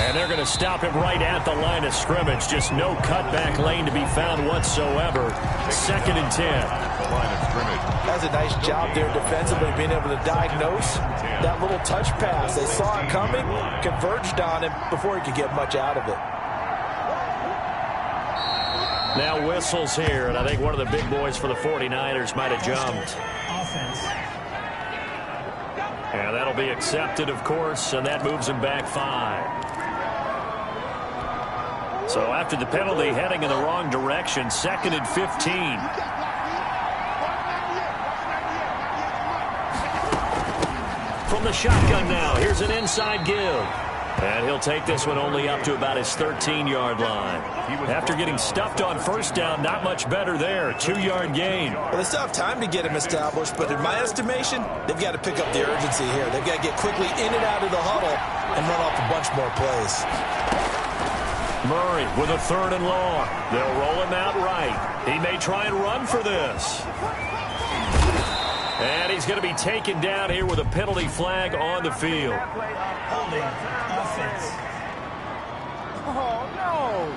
And they're going to stop him right at the line of scrimmage. Just no cutback lane to be found whatsoever. 2nd and 10. The line of scrimmage. Does a nice job there defensively, being able to diagnose that little touch pass. They saw it coming, converged on him before he could get much out of it. Now whistles here, and I think one of the big boys for the 49ers might have jumped. Offense. And that'll be accepted, of course, and that moves him back 5. So after the penalty, heading in the wrong direction, 2nd and 15. From the shotgun now, here's an inside give. And he'll take this one only up to about his 13-yard line. After getting stuffed on first down, not much better there. 2-yard gain. Well, they still have time to get him established, but in my estimation, they've got to pick up the urgency here. They've got to get quickly in and out of the huddle and run off a bunch more plays. Murray with a 3rd and long. They'll roll him out right. He may try and run for this. And he's going to be taken down here with a penalty flag on the field. Holding. Offense. Oh, no.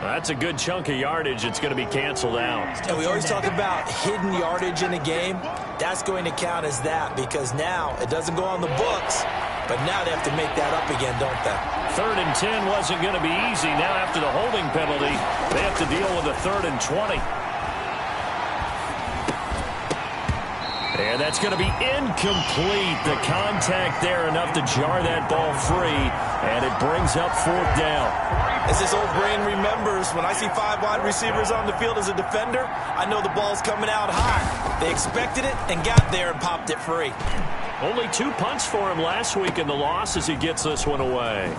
That's a good chunk of yardage. It's going to be canceled out. And we always talk about hidden yardage in a game. That's going to count as that, because now it doesn't go on the books, but now they have to make that up again, don't they? 3rd and 10 wasn't going to be easy. Now after the holding penalty, they have to deal with a 3rd and 20. And that's going to be incomplete. The contact there enough to jar that ball free, and it brings up 4th down. As this old brain remembers, when I see 5 wide receivers on the field as a defender, I know the ball's coming out high. They expected it and got there and popped it free. Only 2 punts for him last week in the loss as he gets this one away.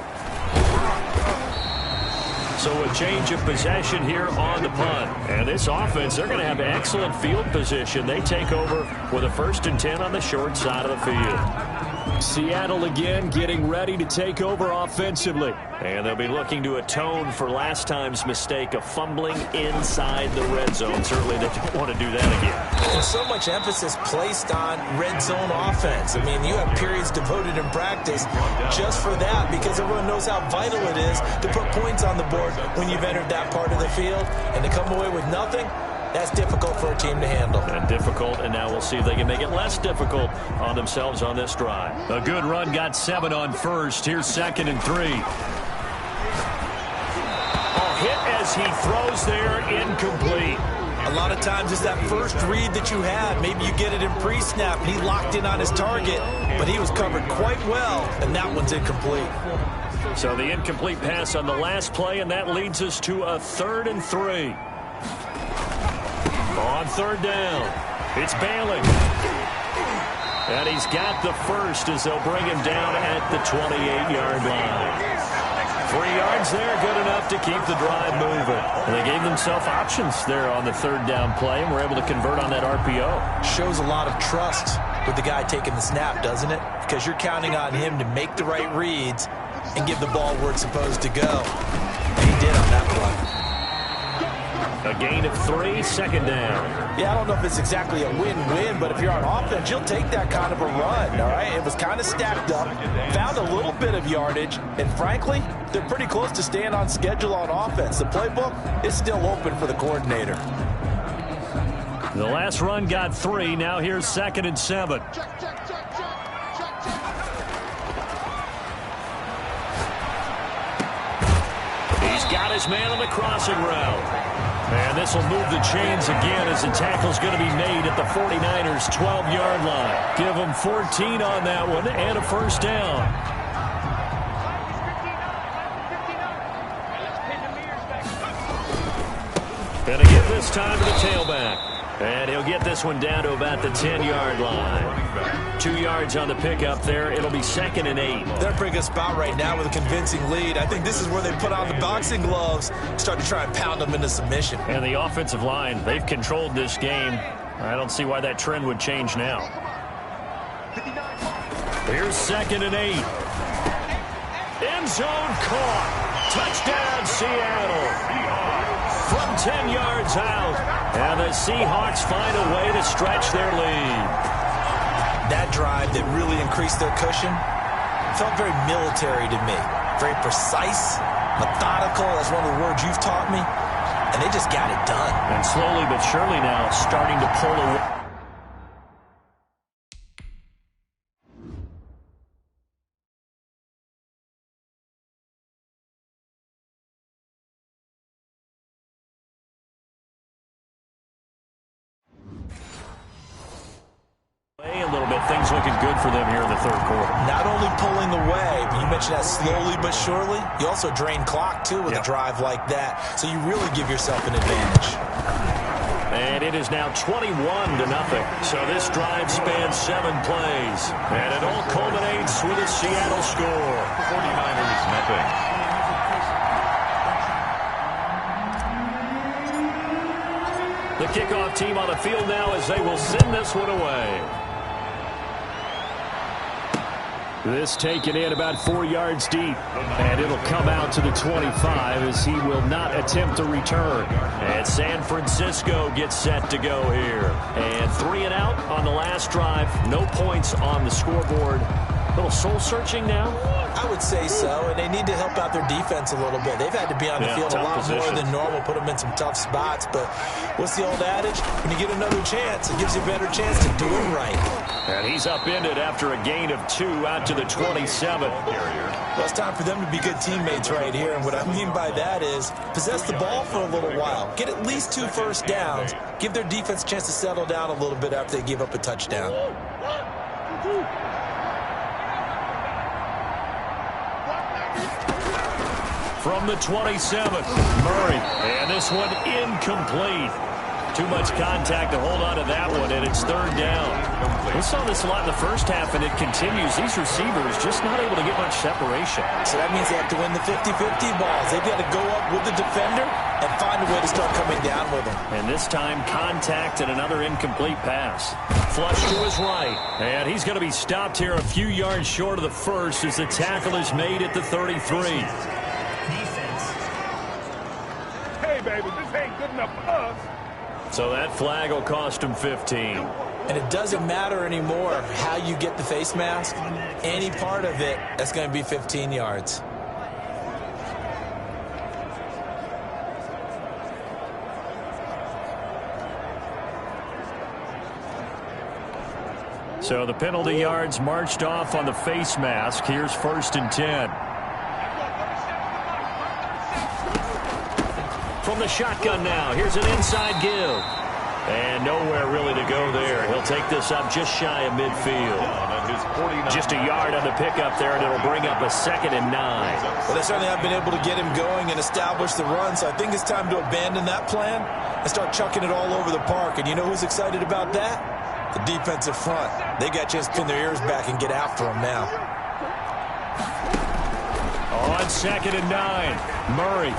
So a change of possession here on the punt. And this offense, they're going to have excellent field position. They take over with a 1st and 10 on the short side of the field. Seattle again getting ready to take over offensively. And they'll be looking to atone for last time's mistake of fumbling inside the red zone. Certainly they don't want to do that again. There's so much emphasis placed on red zone offense. I mean, you have periods devoted in practice just for that, because everyone knows how vital it is to put points on the board when you've entered that part of the field. And to come away with nothing, that's difficult for a team to handle. And difficult, and now we'll see if they can make it less difficult on themselves on this drive. A good run, got 7 on first. Here's 2nd and 3. A hit as he throws there, incomplete. A lot of times it's that first read that you had. Maybe you get it in pre-snap, and he locked in on his target, but he was covered quite well, and that one's incomplete. So the incomplete pass on the last play, and that leads us to a 3rd and 3. On 3rd down, it's Bailey. And he's got the first as they'll bring him down at the 28-yard line. 3 yards there, good enough to keep the drive moving. And they gave themselves options there on the 3rd down play, and were able to convert on that RPO. Shows a lot of trust with the guy taking the snap, doesn't it? Because you're counting on him to make the right reads and give the ball where it's supposed to go. And he did on that play. A gain of 3, 2nd down. Yeah, I don't know if it's exactly a win-win, but if you're on offense, you'll take that kind of a run, all right? It was kind of stacked up, found a little bit of yardage, and frankly, they're pretty close to staying on schedule on offense. The playbook is still open for the coordinator. The last run got 3. Now here's 2nd and 7. He's got his man on the crossing route. And this will move the chains again as the tackle's going to be made at the 49ers' 12-yard line. Give them 14 on that one and a 1st down. Going to give this time to the tailback. And he'll get this one down to about the 10-yard line. 2 yards on the pickup there. It'll be 2nd and 8. They're a pretty good spot right now with a convincing lead. I think this is where they put on the boxing gloves, start to try and pound them into submission. And the offensive line, they've controlled this game. I don't see why that trend would change now. Here's 2nd and 8. End zone caught. Touchdown, Seattle. From 10 yards out. And the Seahawks find a way to stretch their lead. That drive that really increased their cushion felt very military to me. Very precise, methodical, that's one of the words you've taught me. And they just got it done. And slowly but surely now starting to pull away. A little bit, things looking good for them here in the 3rd quarter. Not only pulling away, but you mentioned that slowly but surely. You also drain clock, too, with a drive like that. So you really give yourself an advantage. And it is now 21-0. So this drive spans 7 plays. And it all culminates with a Seattle score. 49ers, nothing. The kickoff team on the field now as they will send this one away. This taken in about 4 yards deep. And it'll come out to the 25 as he will not attempt to return. And San Francisco gets set to go here. And 3 and out on the last drive. No points on the scoreboard. A little soul-searching now? I would say so, and they need to help out their defense a little bit. They've had to be on the field a lot more than normal, put them in some tough spots. But what's the old adage? When you get another chance, it gives you a better chance to do it right. And he's upended after a gain of 2 out to the 27. Well, it's time for them to be good teammates right here, and what I mean by that is possess the ball for a little while. Get at least 2 first downs. Give their defense a chance to settle down a little bit after they give up a touchdown. From the 27, Murray. And this one incomplete. Too much contact to hold on to that one, and it's 3rd down. We saw this a lot in the first half, and it continues. These receivers just not able to get much separation. So that means they have to win the 50-50 balls. They've got to go up with the defender and find a way to start coming down with them. And this time, contact and another incomplete pass. Flush to his right. And he's going to be stopped here a few yards short of the first as the tackle is made at the 33. Hey, baby, this ain't good enough for us. So that flag will cost him 15. And it doesn't matter anymore how you get the face mask. Any part of it, that's going to be 15 yards. So the penalty yards marched off on the face mask. Here's 1st and 10. From the shotgun now, here's an inside give. And nowhere really to go there. He'll take this up just shy of midfield. Just a yard on the pickup there, and it'll bring up a 2nd and 9. Well, they certainly have been able to get him going and establish the run, so I think it's time to abandon that plan and start chucking it all over the park. And you know who's excited about that? The defensive front. They got a chance to pin their ears back and get after him now. On 2nd and 9, Murray.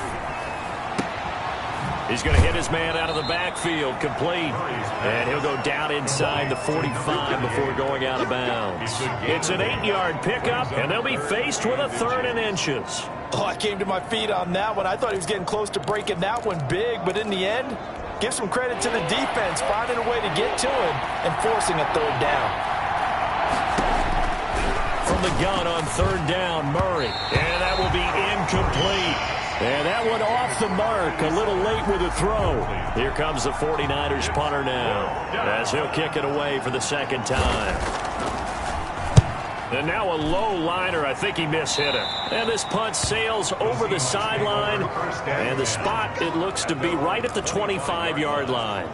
He's going to hit his man out of the backfield, complete. And he'll go down inside the 45 before going out of bounds. It's an 8-yard pickup, and they'll be faced with a 3rd and inches. Oh, I came to my feet on that one. I thought he was getting close to breaking that one big, but in the end, give some credit to the defense, finding a way to get to him and forcing a 3rd down. From the gun on 3rd down, Murray. And that will be incomplete. And that one off the mark, a little late with a throw. Here comes the 49ers punter now, as he'll kick it away for the 2nd time. And now a low liner. I think he mishit it. And this punt sails over the sideline. And the spot, it looks to be right at the 25-yard line.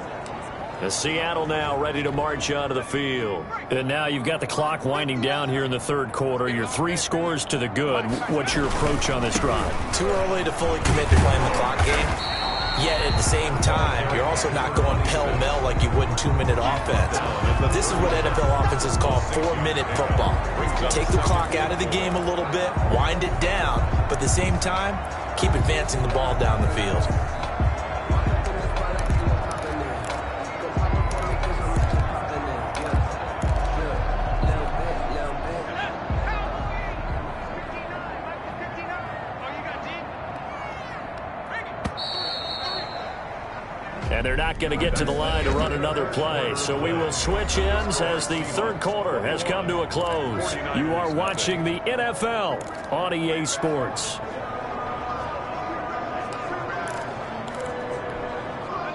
As Seattle now ready to march onto the field. And now you've got the clock winding down here in the 3rd quarter. You're 3 scores to the good. What's your approach on this drive? Too early to fully commit to playing the clock game. Yet at the same time, you're also not going pell-mell like you would in 2-minute offense. This is what NFL offenses call 4-minute football. Take the clock out of the game a little bit, wind it down, but at the same time, keep advancing the ball down the field. And they're not going to get to the line to run another play. So we will switch ends as the 3rd quarter has come to a close. You are watching the NFL on EA Sports.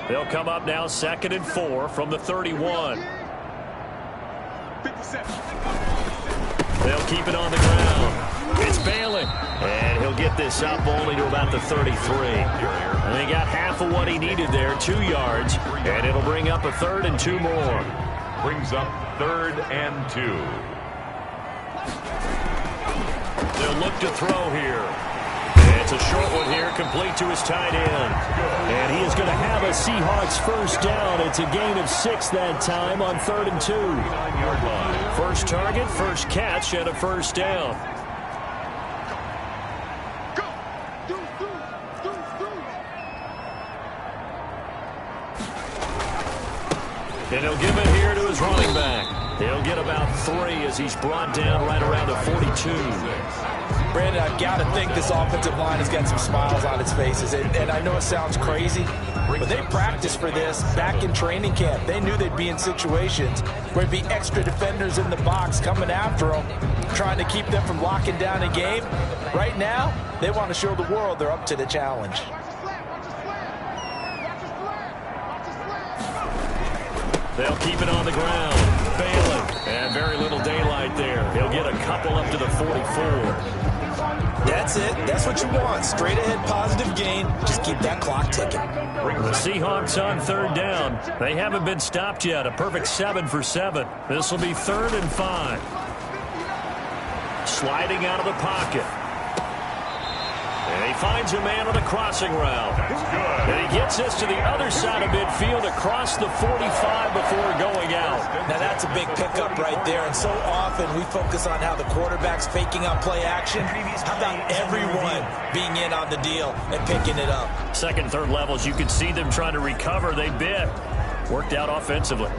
They'll come up now 2nd and 4 from the 31. They'll keep it on the ground. It's Bailey. And he'll get this up only to about the 33. And he got half of what he needed there, 2 yards. And it'll bring up a 3rd and 2 more. Brings up 3rd and 2. They'll look to throw here. It's a short one here, complete to his tight end. And he is going to have a Seahawks 1st down. It's a gain of 6 that time on 3rd and 2. 9-yard line. First target, first catch, and a 1st down. And he'll give it here to his running back. He'll get about 3 as he's brought down right around the 42. Brandon, I've got to think this offensive line has got some smiles on its faces. And I know it sounds crazy, but they practiced for this back in training camp. They knew they'd be in situations where there'd be extra defenders in the box coming after them, trying to keep them from locking down a game. Right now, they want to show the world they're up to the challenge. They'll keep it on the ground. Bailey. And very little daylight there. He'll get a couple up to the 44. That's it. That's what you want. Straight ahead positive gain. Just keep that clock ticking. The Seahawks on 3rd down. They haven't been stopped yet. A perfect 7 for 7. This will be 3rd and 5. Sliding out of the pocket. And he finds a man on a crossing route. And he gets this to the other side of midfield across the 45 before going out. Now that's a big pickup right there. And so often we focus on how the quarterback's faking on play action. How about everyone being in on the deal and picking it up? 2nd, 3rd levels, you could see them trying to recover. They bit. Worked out offensively.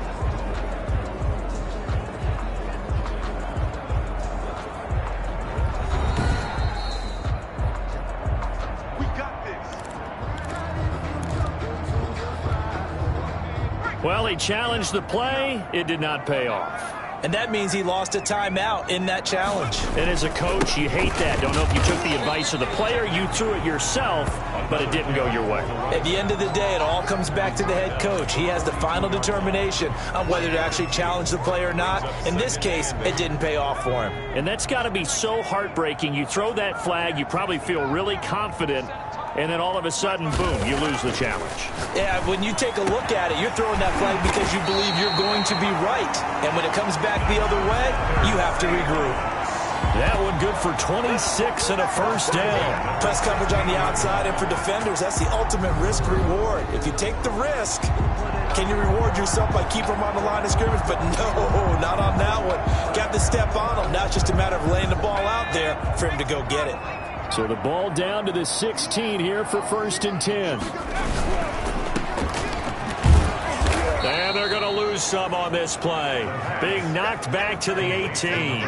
Well, he challenged the play. It did not pay off. And that means he lost a timeout in that challenge. And as a coach, you hate that. Don't know if you took the advice of the player. You threw it yourself, but it didn't go your way. At the end of the day, it all comes back to the head coach. He has the final determination on whether to actually challenge the play or not. In this case, it didn't pay off for him. And that's got to be so heartbreaking. You throw that flag, you probably feel really confident, and then all of a sudden, boom, you lose the challenge. Yeah, when you take a look at it, you're throwing that flag because you believe you're going to be right. And when it comes back the other way, you have to regroup. That one good for 26 and a first down. Press coverage on the outside, and for defenders, that's the ultimate risk-reward. If you take the risk, can you reward yourself by keeping them on the line of scrimmage? But no, not on that one. Got to step on them. Now it's just a matter of laying the ball out there for him to go get it. So the ball down to the 16 here for 1st and 10. And they're going to lose some on this play. Being knocked back to the 18.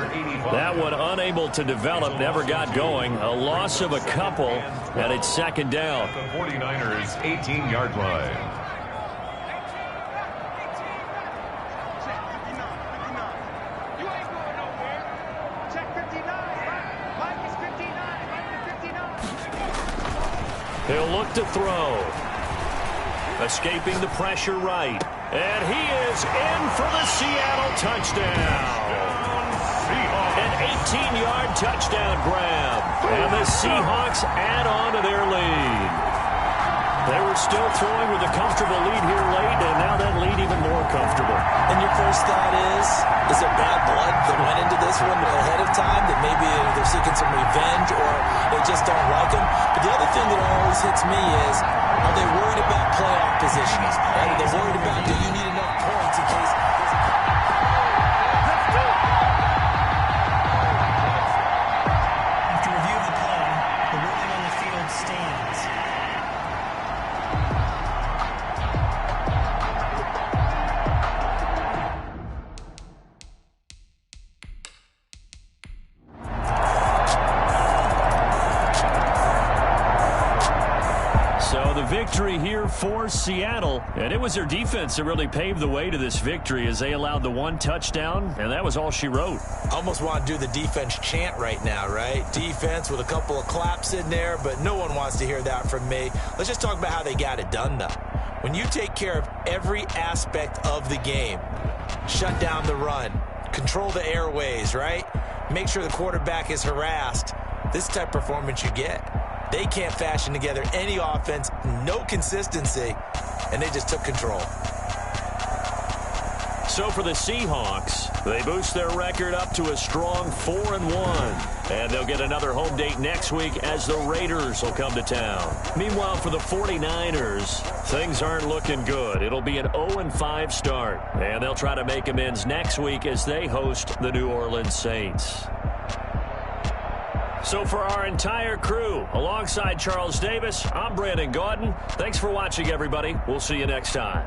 That one unable to develop, never got going. A loss of a couple, and it's 2nd down. The 49ers 18-yard line. He'll look to throw. Escaping the pressure right. And he is in for the Seattle touchdown. An 18-yard touchdown grab. And the Seahawks add on to their lead. They were still throwing with a comfortable lead here late, and now that lead even more comfortable. And your first thought is there bad blood that went into this one ahead of time, that maybe they're seeking some revenge or they just don't like him? But the other thing that always hits me is, are they worried about playoff positions? Are they worried about, do you need enough points in case... After review of the play, the ruling on the field stands. Victory here for Seattle, and it was their defense that really paved the way to this victory as they allowed the one touchdown, and that was all she wrote. Almost want to do the defense chant right now, right? Defense with a couple of claps in there, but no one wants to hear that from me. Let's just talk about how they got it done, though. When you take care of every aspect of the game, shut down the run, control the airways, right? Make sure the quarterback is harassed. This type of performance you get. They can't fashion together any offense, no consistency, and they just took control. So for the Seahawks, they boost their record up to a strong 4-1. And they'll get another home date next week as the Raiders will come to town. Meanwhile, for the 49ers, things aren't looking good. It'll be an 0-5 start. And they'll try to make amends next week as they host the New Orleans Saints. So for our entire crew, alongside Charles Davis, I'm Brandon Gaudin. Thanks for watching, everybody. We'll see you next time.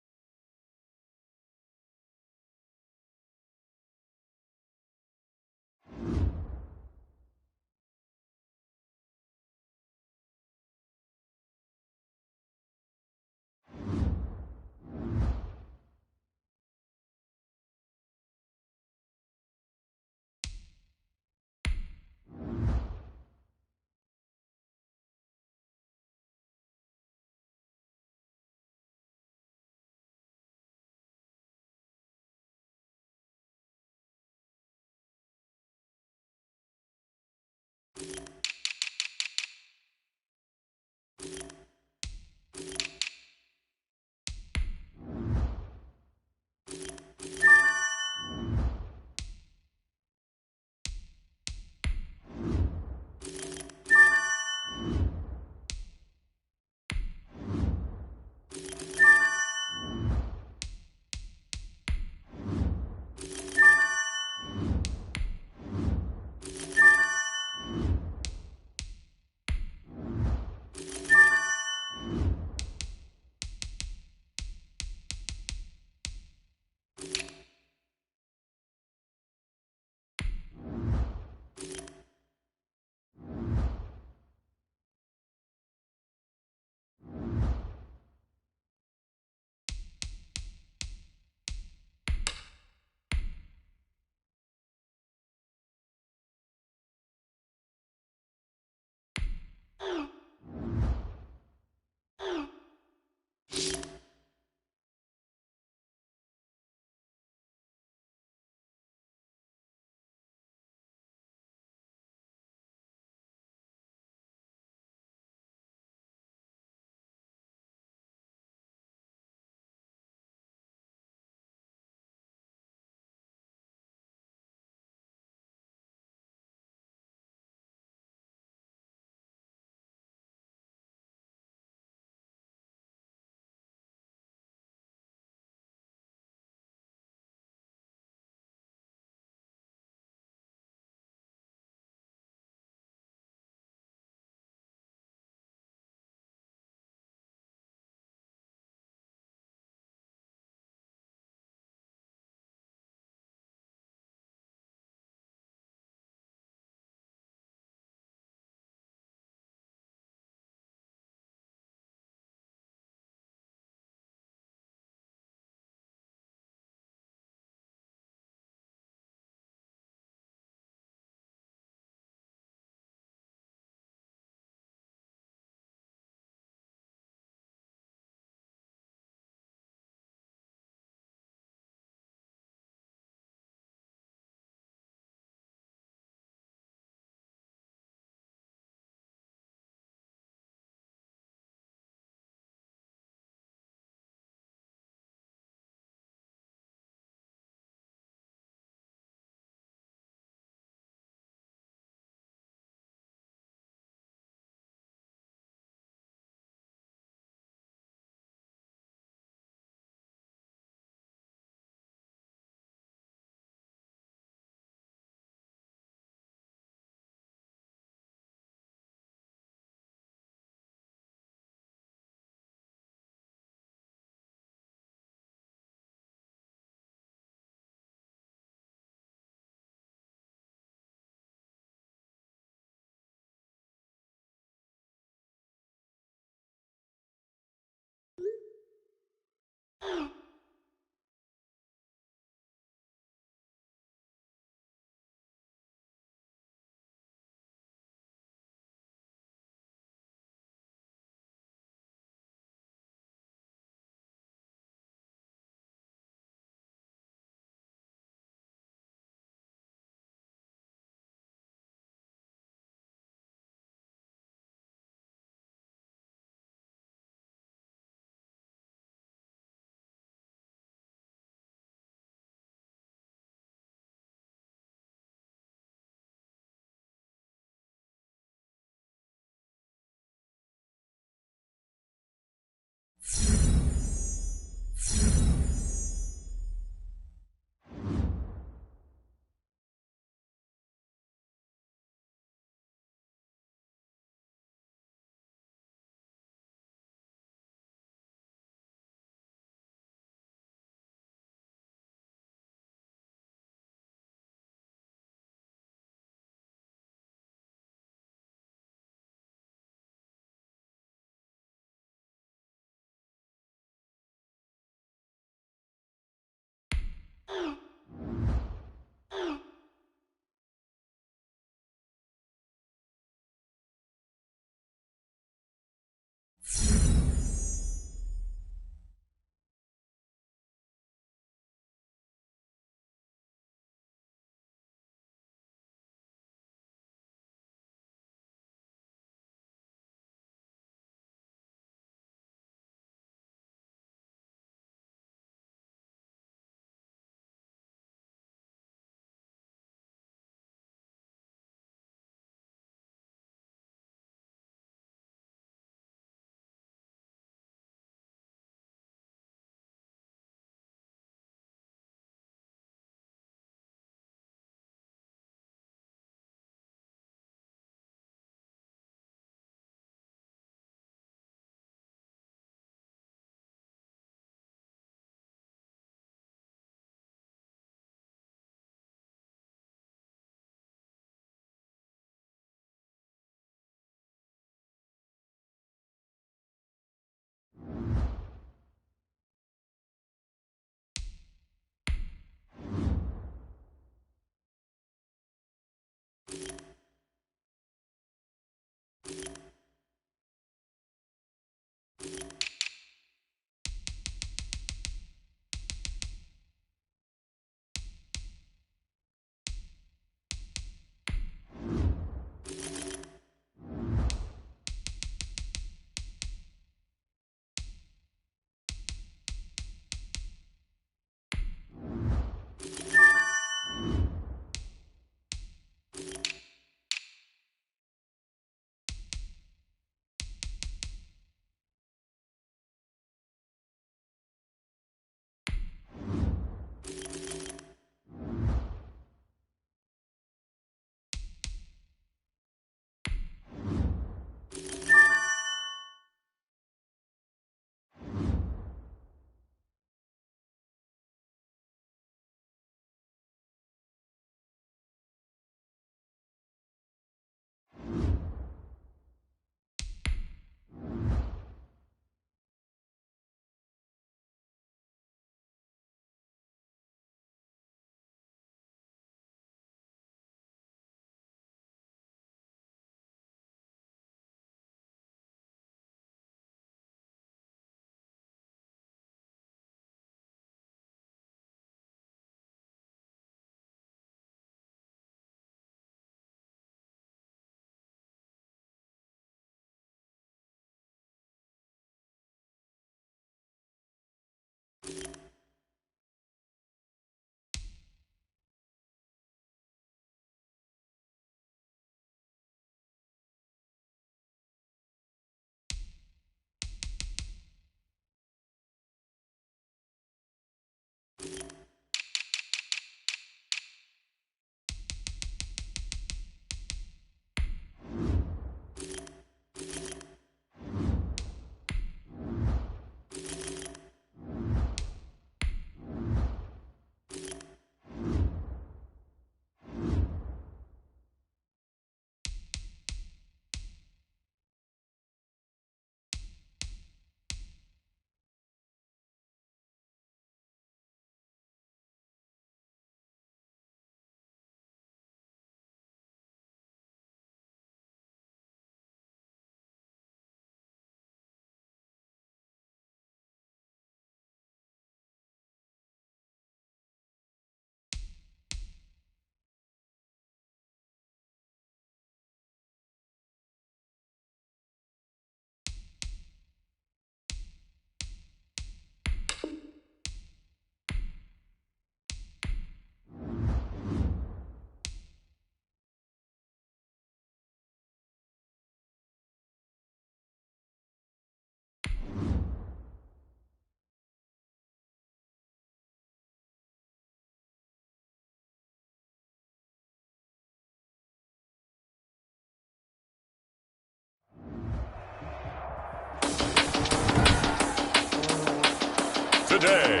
day.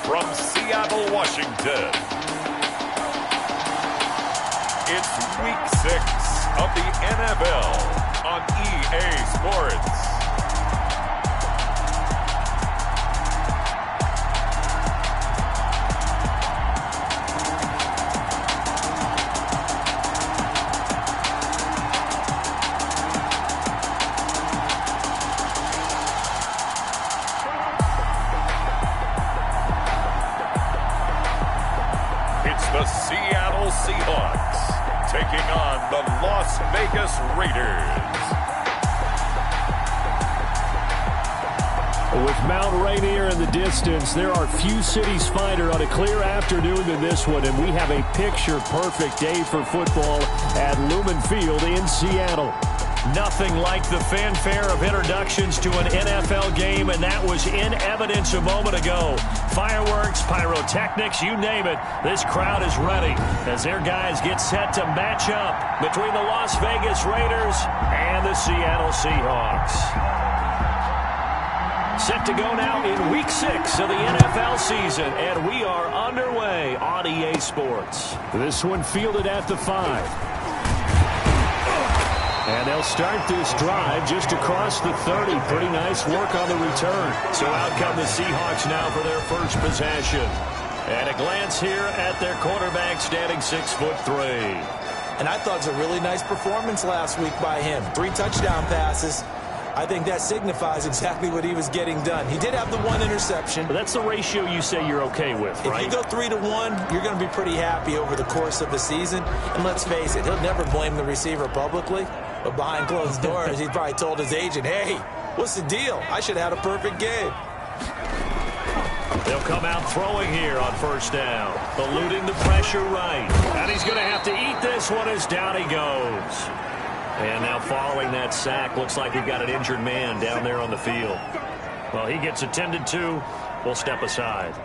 From Seattle, Washington, it's Week 6 of the NFL on EA Sports. The Seattle Seahawks taking on the Las Vegas Raiders. With Mount Rainier in the distance, there are few cities finer on a clear afternoon than this one, and we have a picture-perfect day for football at Lumen Field in Seattle. Nothing like the fanfare of introductions to an NFL game, and that was in evidence a moment ago. Fireworks, pyrotechnics, you name it. This crowd is ready as their guys get set to match up between the Las Vegas Raiders and the Seattle Seahawks. Set to go now in Week 6 of the NFL season, and we are underway on EA Sports. This one fielded at the 5. And they'll start this drive just across the 30. Pretty nice work on the return. So out come the Seahawks now for their first possession. And a glance here at their quarterback standing 6'3". And I thought it was a really nice performance last week by him. 3 touchdown passes. I think that signifies exactly what he was getting done. He did have the 1 interception. But that's the ratio you say you're okay with, right? If you go 3-1, you're going to be pretty happy over the course of the season. And let's face it, he'll never blame the receiver publicly. But behind closed doors, he probably told his agent, hey, what's the deal? I should have had a perfect game. They'll come out throwing here on first down. Eluding the pressure right. And he's going to have to eat this one as down he goes. And now following that sack, looks like we've got an injured man down there on the field. Well, he gets attended to. We'll step aside.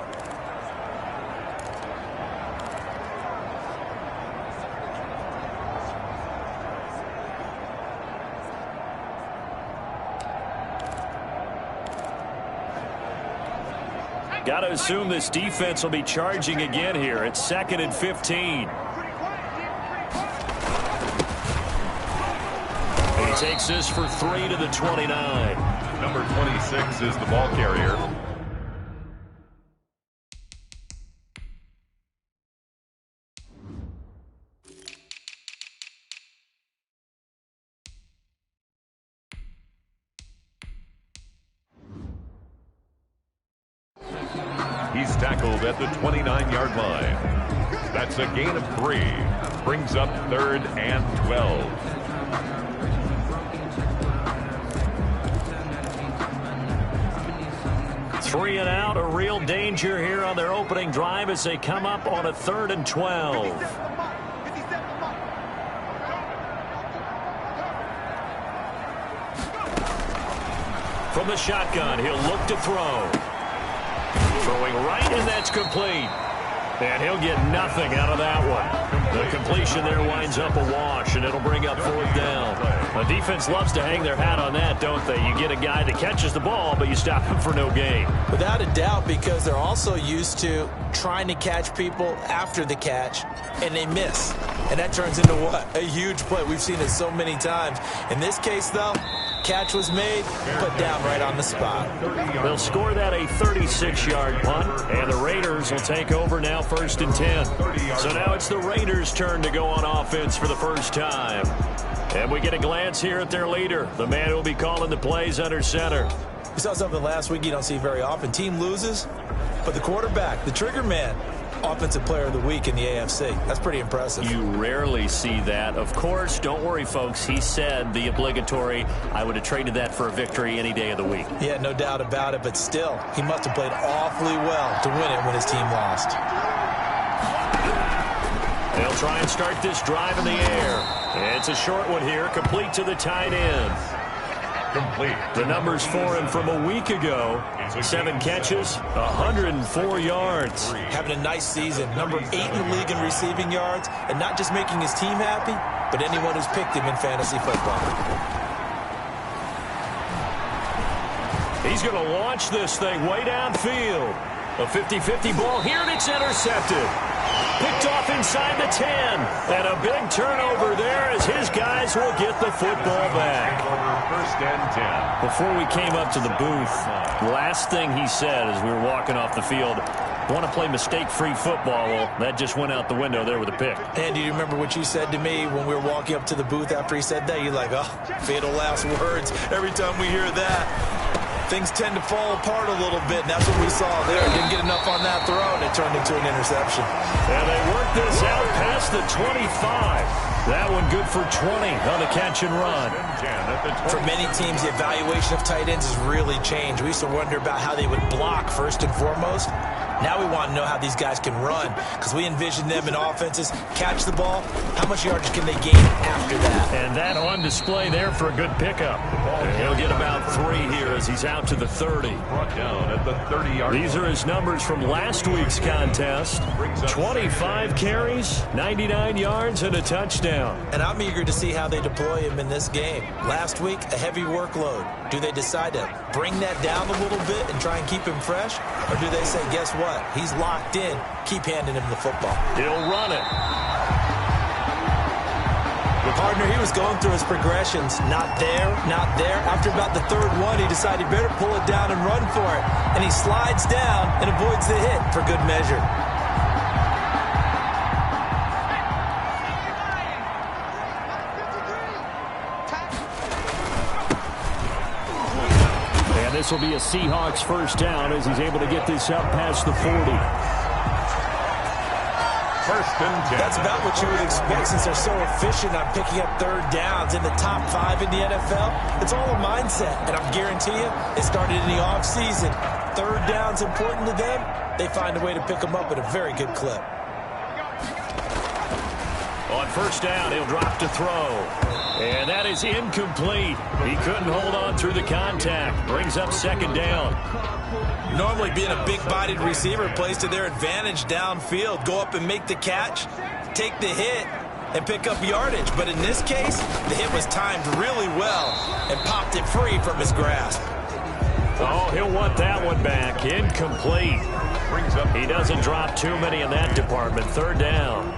Got to assume this defense will be charging again here. It's 2nd and 15. He takes this for 3 to the 29. Number 26 is the ball carrier. He's tackled at the 29-yard line. That's a gain of 3. Brings up 3rd and 12. Three and out, a real danger here on their opening drive as they come up on a 3rd and 12. From the shotgun, he'll look to throw. Throwing right, and that's complete. And he'll get nothing out of that one. The completion there winds up a wash, and it'll bring up 4th down. The defense loves to hang their hat on that, don't they? You get a guy that catches the ball, but you stop him for no gain. Without a doubt, because they're also used to trying to catch people after the catch, and they miss. And that turns into what? A huge play. We've seen it so many times. In this case, though, catch was made, put down right on the spot. They'll score that a 36-yard punt, and the Raiders will take over now 1st and 10. So now it's the Raiders' turn to go on offense for the first time. And we get a glance here at their leader, the man who will be calling the plays under center. We saw something last week you don't see very often. Team loses, but the quarterback, the trigger man, Offensive Player of the Week in the AFC. That's pretty impressive. You rarely see that. Of course, don't worry, folks. He said the obligatory, I would have traded that for a victory any day of the week. Yeah, no doubt about it, but still, he must have played awfully well to win it when his team lost. They'll try and start this drive in the air. It's a short one here, complete to the tight end. Complete. The numbers for him from a week ago. 7 catches, 104 yards. Having a nice season. Number 8 in the league in receiving yards. And not just making his team happy, but anyone who's picked him in fantasy football. He's going to launch this thing way downfield. A 50-50 ball here, and it's intercepted. Picked off inside the 10. And a big turnover there as his guys will get the football back. First and 10. Before we came up to the booth, last thing he said as we were walking off the field, want to play mistake-free football. Well, that just went out the window there with a pick. And do you remember what you said to me when we were walking up to the booth after he said that? You're like, oh, fatal last words. Every time we hear that, things tend to fall apart a little bit, and that's what we saw there. Didn't get enough on that throw, and it turned into an interception. And they worked this out past the 25. That one good for 20 on the catch and run. For many teams, the evaluation of tight ends has really changed. We used to wonder about how they would block first and foremost. Now we want to know how these guys can run, because we envision them in offenses catch the ball. How much yardage can they gain after that? And that on display there for a good pickup. And he'll get about 3 here as he's out to the 30. Brought down at the 30-yard line. These are his numbers from last week's contest. 25 carries, 99 yards, and a touchdown. And I'm eager to see how they deploy him in this game. Last week, a heavy workload. Do they decide to bring that down a little bit and try and keep him fresh? Or do they say, guess what? He's locked in. Keep handing him the football. He'll run it. Partner, he was going through his progressions. Not there, not there. After about the third one, he decided he better pull it down and run for it. And he slides down and avoids the hit for good measure. And this will be a Seahawks first down as he's able to get this up past the 40. First and 10. That's about what you would expect since they're so efficient on picking up third downs in the top 5 in the NFL. It's all a mindset, and I'm guaranteeing you, it started in the offseason. Third down's important to them. They find a way to pick them up at a very good clip. On first down, he'll drop to throw. And that is incomplete. He couldn't hold on through the contact. Brings up second down. Normally being a big-bodied receiver plays to their advantage downfield. Go up and make the catch, take the hit, and pick up yardage. But in this case, the hit was timed really well and popped it free from his grasp. Oh, he'll want that one back. Incomplete. He doesn't drop too many in that department. Third down.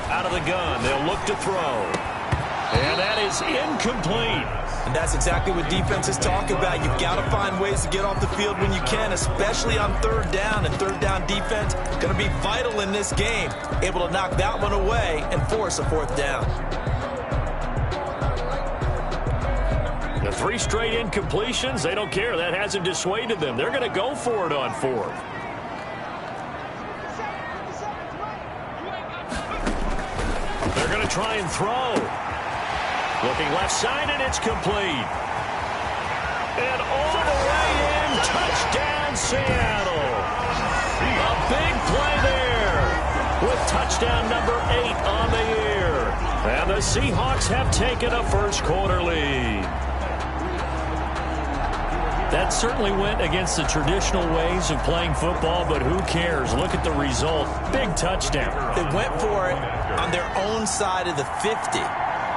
Out of the gun, they'll look to throw. And that is incomplete. And that's exactly what defenses talk about. You've got to find ways to get off the field when you can, especially on third down. And third down defense going to be vital in this game. Able to knock that one away and force a fourth down. The 3 straight incompletions, they don't care. That hasn't dissuaded them. They're going to go for it on fourth. They're going to try and throw. Looking left side, and it's complete. And all the way in, touchdown Seattle. A big play there with touchdown number 8 on the year. And the Seahawks have taken a first quarter lead. That certainly went against the traditional ways of playing football, but who cares? Look at the result. Big touchdown. They went for it on their own side of the 50.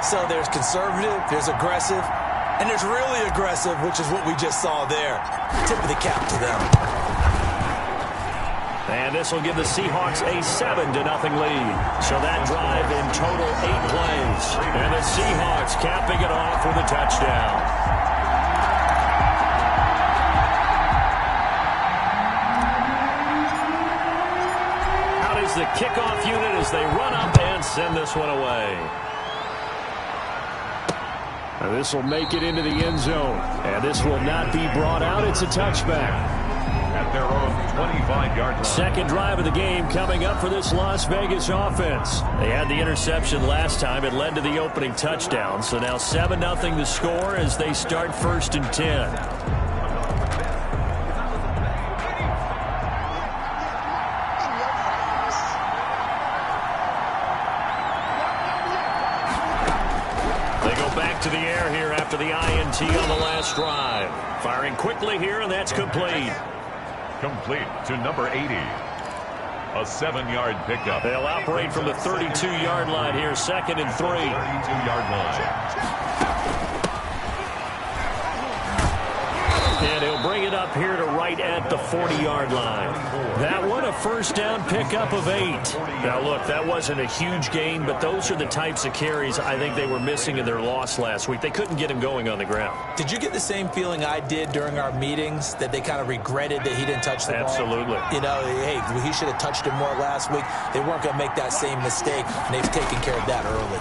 So there's conservative, there's aggressive, and there's really aggressive, which is what we just saw there. Tip of the cap to them. And this will give the Seahawks a 7-0 lead. So that drive in total 8 plays. And the Seahawks capping it off with a touchdown. The kickoff unit as they run up and send this one away. And this will make it into the end zone. And this will not be brought out. It's a touchback. At their own 25-yard line. Second drive of the game coming up for this Las Vegas offense. They had the interception last time. It led to the opening touchdown. So now 7-0 the score as they start first and 10. To the air here after the INT on the last drive. Firing quickly here, and that's complete. Complete to number 80. A 7-yard pickup. They'll operate from the 32-yard line here, 2nd and 3. 32-yard line. And he'll bring it up here to right at the 40-yard line. That one, a first down pickup of 8. Now, look, that wasn't a huge gain, but those are the types of carries I think they were missing in their loss last week. They couldn't get him going on the ground. Did you get the same feeling I did during our meetings, that they kind of regretted that he didn't touch the ball? Absolutely. You know, hey, he should have touched it more last week. They weren't going to make that same mistake, and they've taken care of that early.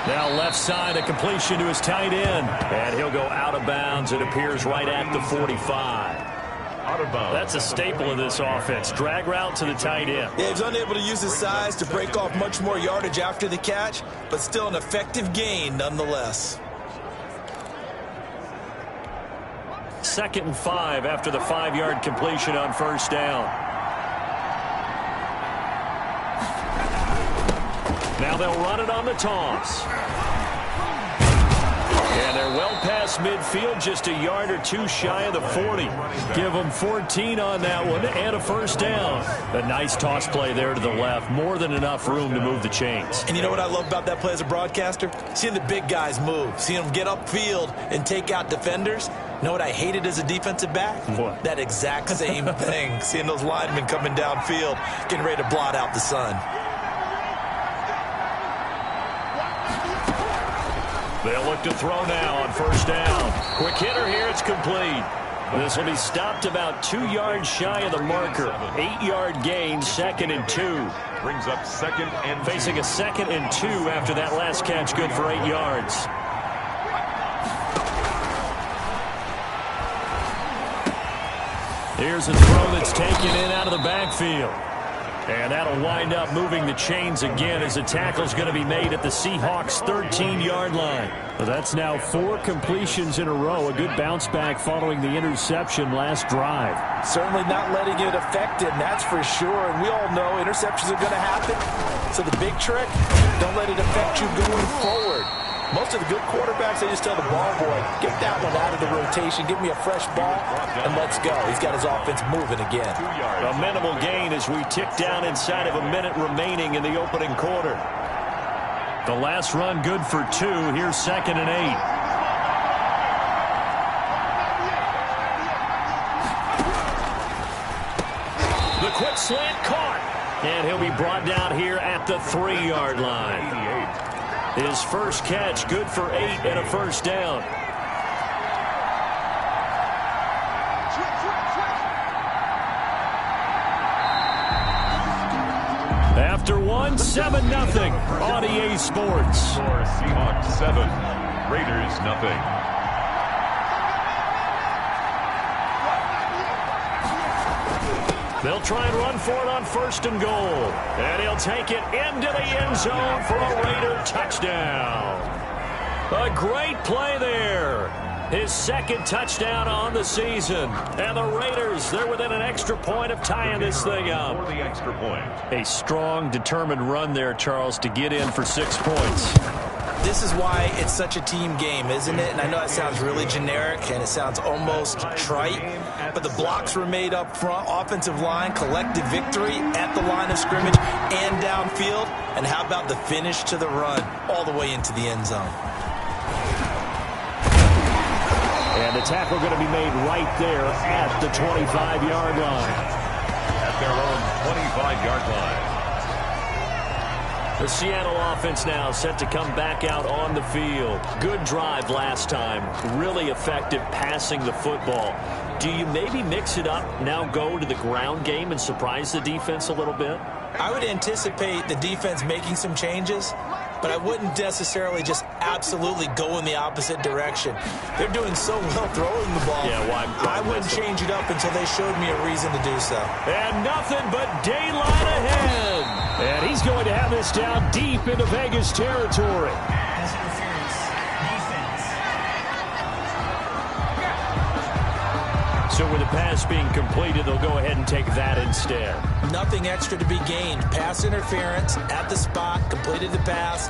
Now left side, a completion to his tight end. And he'll go out of bounds. It appears right at the 45. Out of bounds. That's a staple of this offense. Drag route to the tight end. Yeah, he's unable to use his size to break off much more yardage after the catch, but still an effective gain nonetheless. 2nd and 5 after the 5-yard completion on first down. Now they'll run it on the toss. And they're well past midfield, just a yard or two shy of the 40. Give them 14 on that one and a first down. A nice toss play there to the left. More than enough room to move the chains. And you know what I love about that play as a broadcaster? Seeing the big guys move. Seeing them get upfield and take out defenders. You know what I hated as a defensive back? What? That exact same thing. Seeing those linemen coming downfield, getting ready to blot out the sun. They'll look to throw now on first down. Quick hitter here, it's complete. This will be stopped about 2 yards shy of the marker. 8-yard gain, 2nd and 2. Brings up 2nd and 2. Facing a 2nd and 2 after that last catch, good for 8 yards. Here's a throw that's taken in out of the backfield. And that'll wind up moving the chains again as the tackle's going to be made at the Seahawks' 13-yard line. Well, that's now 4 completions in a row. A good bounce back following the interception last drive. Certainly not letting it affect him, that's for sure. And we all know interceptions are going to happen. So the big trick, don't let it affect you going forward. Most of the good quarterbacks, they just tell the ball boy, get that one out of the rotation, give me a fresh ball, and let's go. He's got his offense moving again. A minimal gain as we tick down inside of a minute remaining in the opening quarter. The last run good for 2. Here's 2nd and 8. The quick slant caught. And he'll be brought down here at the 3-yard line. His first catch, good for 8 and a first down. After one, 7-0 on EA Sports. For Seahawks 7, Raiders 0. They'll try and run for it on 1st and goal. And he'll take it into the end zone for a Raider touchdown. A great play there. His 2nd touchdown on the season. And the Raiders, they're within an extra point of tying this thing up. For the extra point. A strong, determined run there, Charles, to get in for 6 points. This is why it's such a team game, isn't it? And I know that sounds really generic and it sounds almost trite, but the blocks were made up front, offensive line, collective victory at the line of scrimmage and downfield. And how about the finish to the run all the way into the end zone? And the tackle going to be made right there at the 25-yard line. At their own 25-yard line. The Seattle offense now set to come back out on the field. Good drive last time. Really effective passing the football. Do you maybe mix it up, now go to the ground game and surprise the defense a little bit? I would anticipate the defense making some changes, but I wouldn't necessarily just absolutely go in the opposite direction. They're doing so well throwing the ball. Yeah, why I wouldn't change it up until they showed me a reason to do so. And nothing but daylight ahead. And he's going to have this down deep into Vegas territory. Pass interference. Defense. So with the pass being completed, they'll go ahead and take that instead. Nothing extra to be gained. Pass interference at the spot, completed the pass.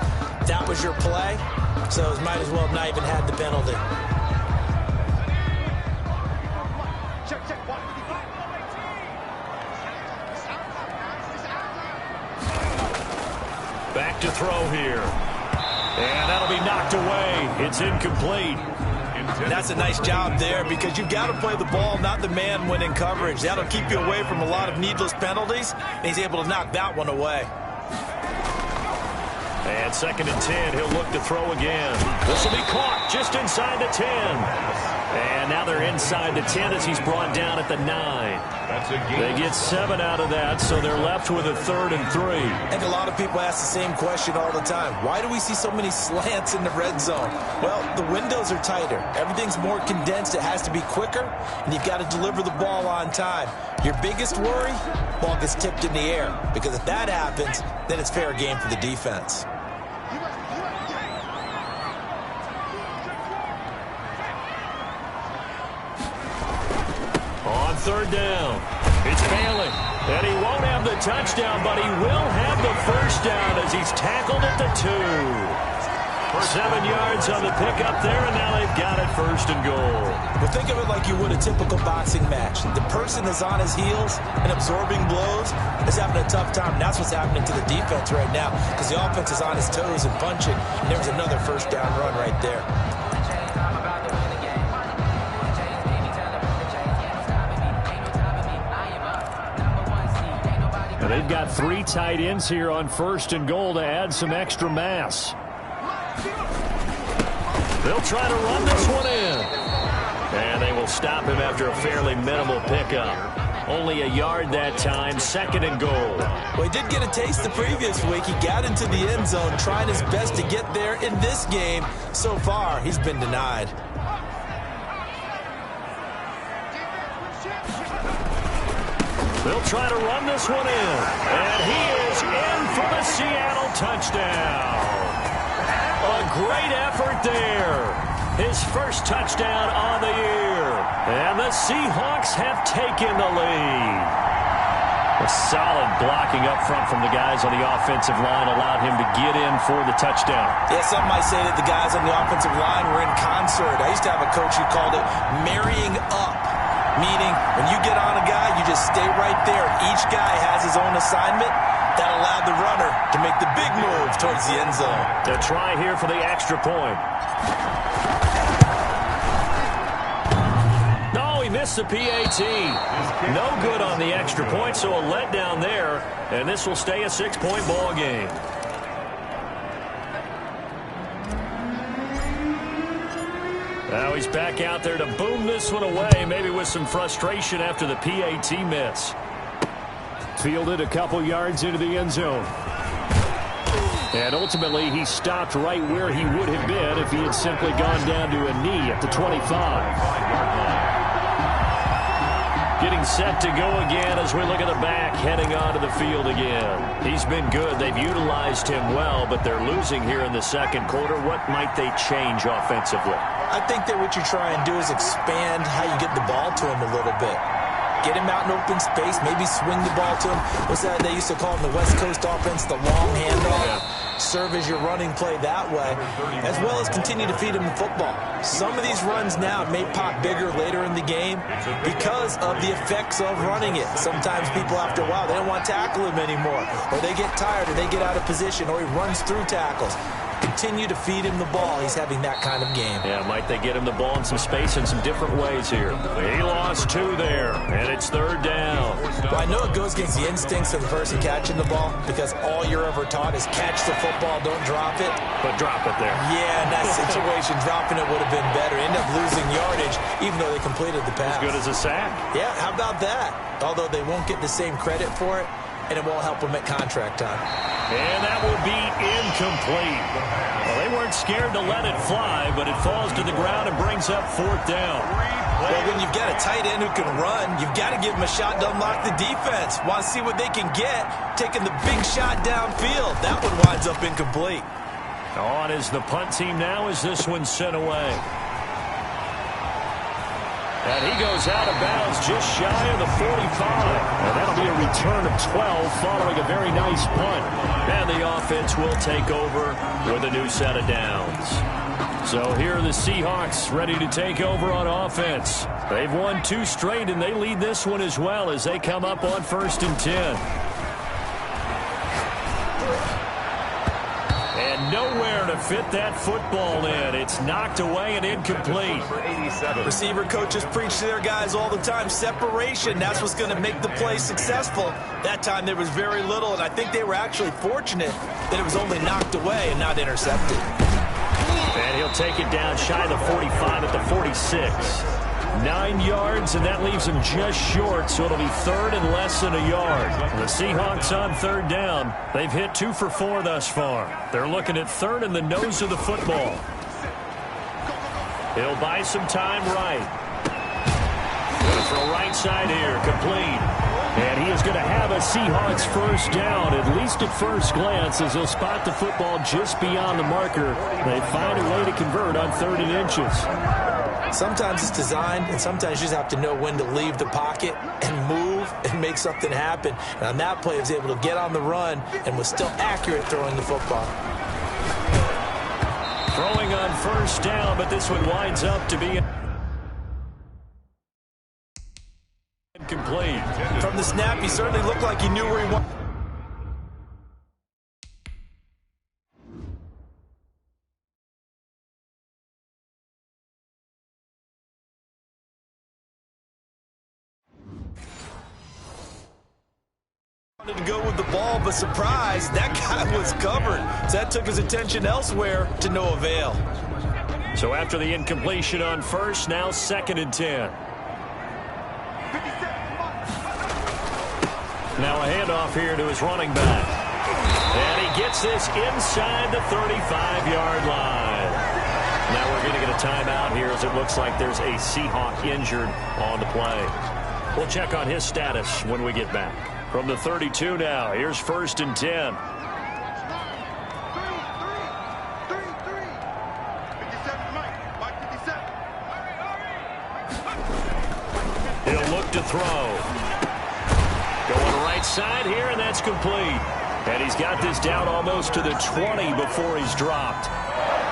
That was your play, so it might as well have not even had the penalty. Back to throw here. And that'll be knocked away. It's incomplete. That's a nice job there because you've got to play the ball, not the man when in coverage. That'll keep you away from a lot of needless penalties, and he's able to knock that one away. And 2nd and 10, he'll look to throw again. This will be caught just inside the 10. And now they're inside the 10 as he's brought down at the 9. They get 7 out of that, so they're left with a 3rd and 3. And a lot of people ask the same question all the time. Why do we see so many slants in the red zone? Well, the windows are tighter. Everything's more condensed. It has to be quicker, and you've got to deliver the ball on time. Your biggest worry, ball gets tipped in the air, because if that happens, then it's fair game for the defense. On 3rd down, it's Bailey. And he won't have the touchdown, but he will have the 1st down as he's tackled at the 2. 7 yards on the pickup there, and now they've got it 1st and goal. Well, think of it like you would a typical boxing match. The person is on his heels and absorbing blows is having a tough time. And that's what's happening to the defense right now because the offense is on his toes and punching. And there's another 1st down run right there. And they've got 3 tight ends here on 1st and goal to add some extra mass. They'll try to run this one in. And they will stop him after a fairly minimal pickup. Only a yard that time, 2nd and goal. Well, he did get a taste the previous week. He got into the end zone, trying his best to get there in this game. So far, he's been denied. They'll try to run this one in. And he is in for the Seattle touchdown. A great effort there. His 1st touchdown on the year. And the Seahawks have taken the lead. A solid blocking up front from the guys on the offensive line allowed him to get in for the touchdown. Yeah, some might say that the guys on the offensive line were in concert. I used to have a coach who called it marrying up. Meaning, when you get on a guy, you just stay right there. Each guy has his own assignment. That allowed the runner to make the big move towards the end zone. They'll try here for the extra point. No, he missed the PAT. No good on the extra point, so a letdown there. And this will stay a 6-point ball game. Now he's back out there to boom this one away, maybe with some frustration after the PAT miss. Fielded a couple yards into the end zone. And ultimately, he stopped right where he would have been if he had simply gone down to a knee at the 25. Getting set to go again as we look at the back, heading onto the field again. He's been good. They've utilized him well, but they're losing here in the 2nd quarter. What might they change offensively? I think that what you try and do is expand how you get the ball to him a little bit. Get him out in open space, maybe swing the ball to him. What's that they used to call in the West Coast offense, the long handoff? Yeah. Serve as your running play that way, as well as continue to feed him the football. Some of these runs now may pop bigger later in the game because of the effects of running it. Sometimes people, after a while, they don't want to tackle him anymore, or they get tired, or they get out of position, or he runs through tackles. Continue to feed him the ball. He's having that kind of game. Yeah, might they get him the ball in some space in some different ways here. He lost 2 there, and it's 3rd down. Well, I know it goes against the instincts of the person catching the ball because all you're ever taught is catch the football, don't drop it. But drop it there. Yeah, in that situation, dropping it would have been better. End up losing yardage, even though they completed the pass. As good as a sack. Yeah, how about that? Although they won't get the same credit for it, and it won't help them at contract time. And that will be incomplete. Well, they weren't scared to let it fly, but it falls to the ground and brings up 4th down. Well, when you've got a tight end who can run, you've got to give him a shot to unlock the defense. Want to see what they can get, taking the big shot downfield. That one winds up incomplete. On is the punt team now as this one's sent away. And he goes out of bounds just shy of the 45. And that'll be a return of 12 following a very nice punt. And the offense will take over with a new set of downs. So here are the Seahawks ready to take over on offense. They've won 2 straight, and they lead this one as well as they come up on 1st and 10. And nowhere to fit that football in. It's knocked away and incomplete. Receiver coaches preach to their guys all the time. Separation, that's what's going to make the play successful. That time there was very little, and I think they were actually fortunate that it was only knocked away and not intercepted. And he'll take it down shy of the 45 at the 46. 9 yards, and that leaves him just short, so it'll be third and less than a yard. The Seahawks on third down. They've hit 2 for 4 thus far. They're looking at third in the nose of the football. He'll buy some time right. Going to throw right side here, complete. And he is going to have a Seahawks first down, at least at first glance, as he'll spot the football just beyond the marker. They find a way to convert on 3rd and inches. Sometimes it's designed, and sometimes you just have to know when to leave the pocket and move and make something happen. And on that play, he was able to get on the run and was still accurate throwing the football. Throwing on first down, but this one winds up to be incomplete. From the snap, he certainly looked like he knew where he wanted. To go with the ball, but surprise, that guy was covered. So that took his attention elsewhere to no avail. So after the incompletion on first, now 2nd and 10. Now a handoff here to his running back. And he gets this inside the 35-yard line. Now we're going to get a timeout here as it looks like there's a Seahawk injured on the play. We'll check on his status when we get back. From the 32 now, here's 1st and 10. He'll look to throw. Going right side here, and that's complete. And he's got this down almost to the 20 before he's dropped.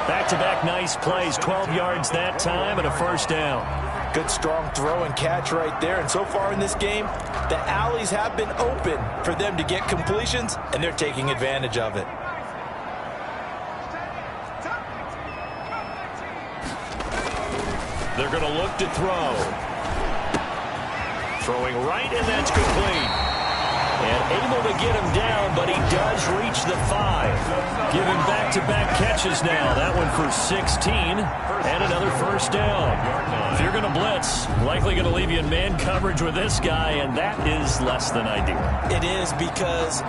Back-to-back nice plays, 12 yards that time, and a first down. Good strong throw and catch right there. And so far in this game, the alleys have been open for them to get completions, and they're taking advantage of it. They're going to look to throw. Throwing right, and that's complete. And able to get him down, but he does reach the 5. Giving back-to-back catches now. That one for 16, and another first down. If you're going to blitz, likely going to leave you in man coverage with this guy, and that is less than ideal. It is, because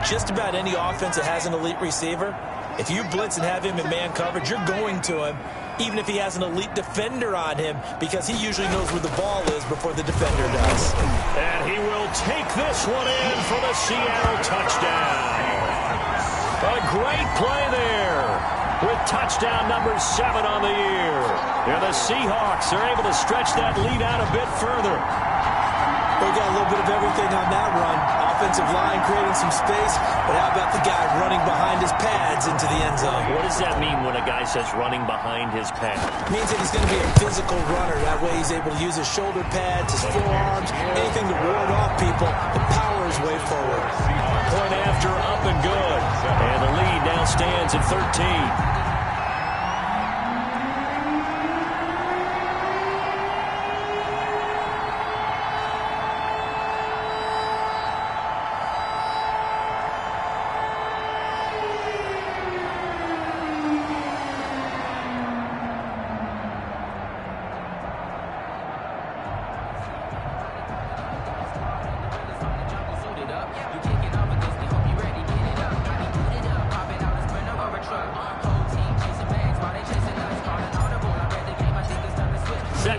just about any offense that has an elite receiver, if you blitz and have him in man coverage, you're going to him, even if he has an elite defender on him, because he usually knows where the ball is before the defender does. And he will take this one in for the Seattle touchdown. A great play there with touchdown number 7 on the year. And the Seahawks are able to stretch that lead out a bit further. We got a little bit of everything on that run. Offensive line creating some space, but how about the guy running behind his pads into the end zone? What does that mean when a guy says running behind his pad? It means that he's going to be a physical runner. That way he's able to use his shoulder pads, his forearms, anything to ward off people. The power is way forward. Point after, up and good. And the lead now stands at 13.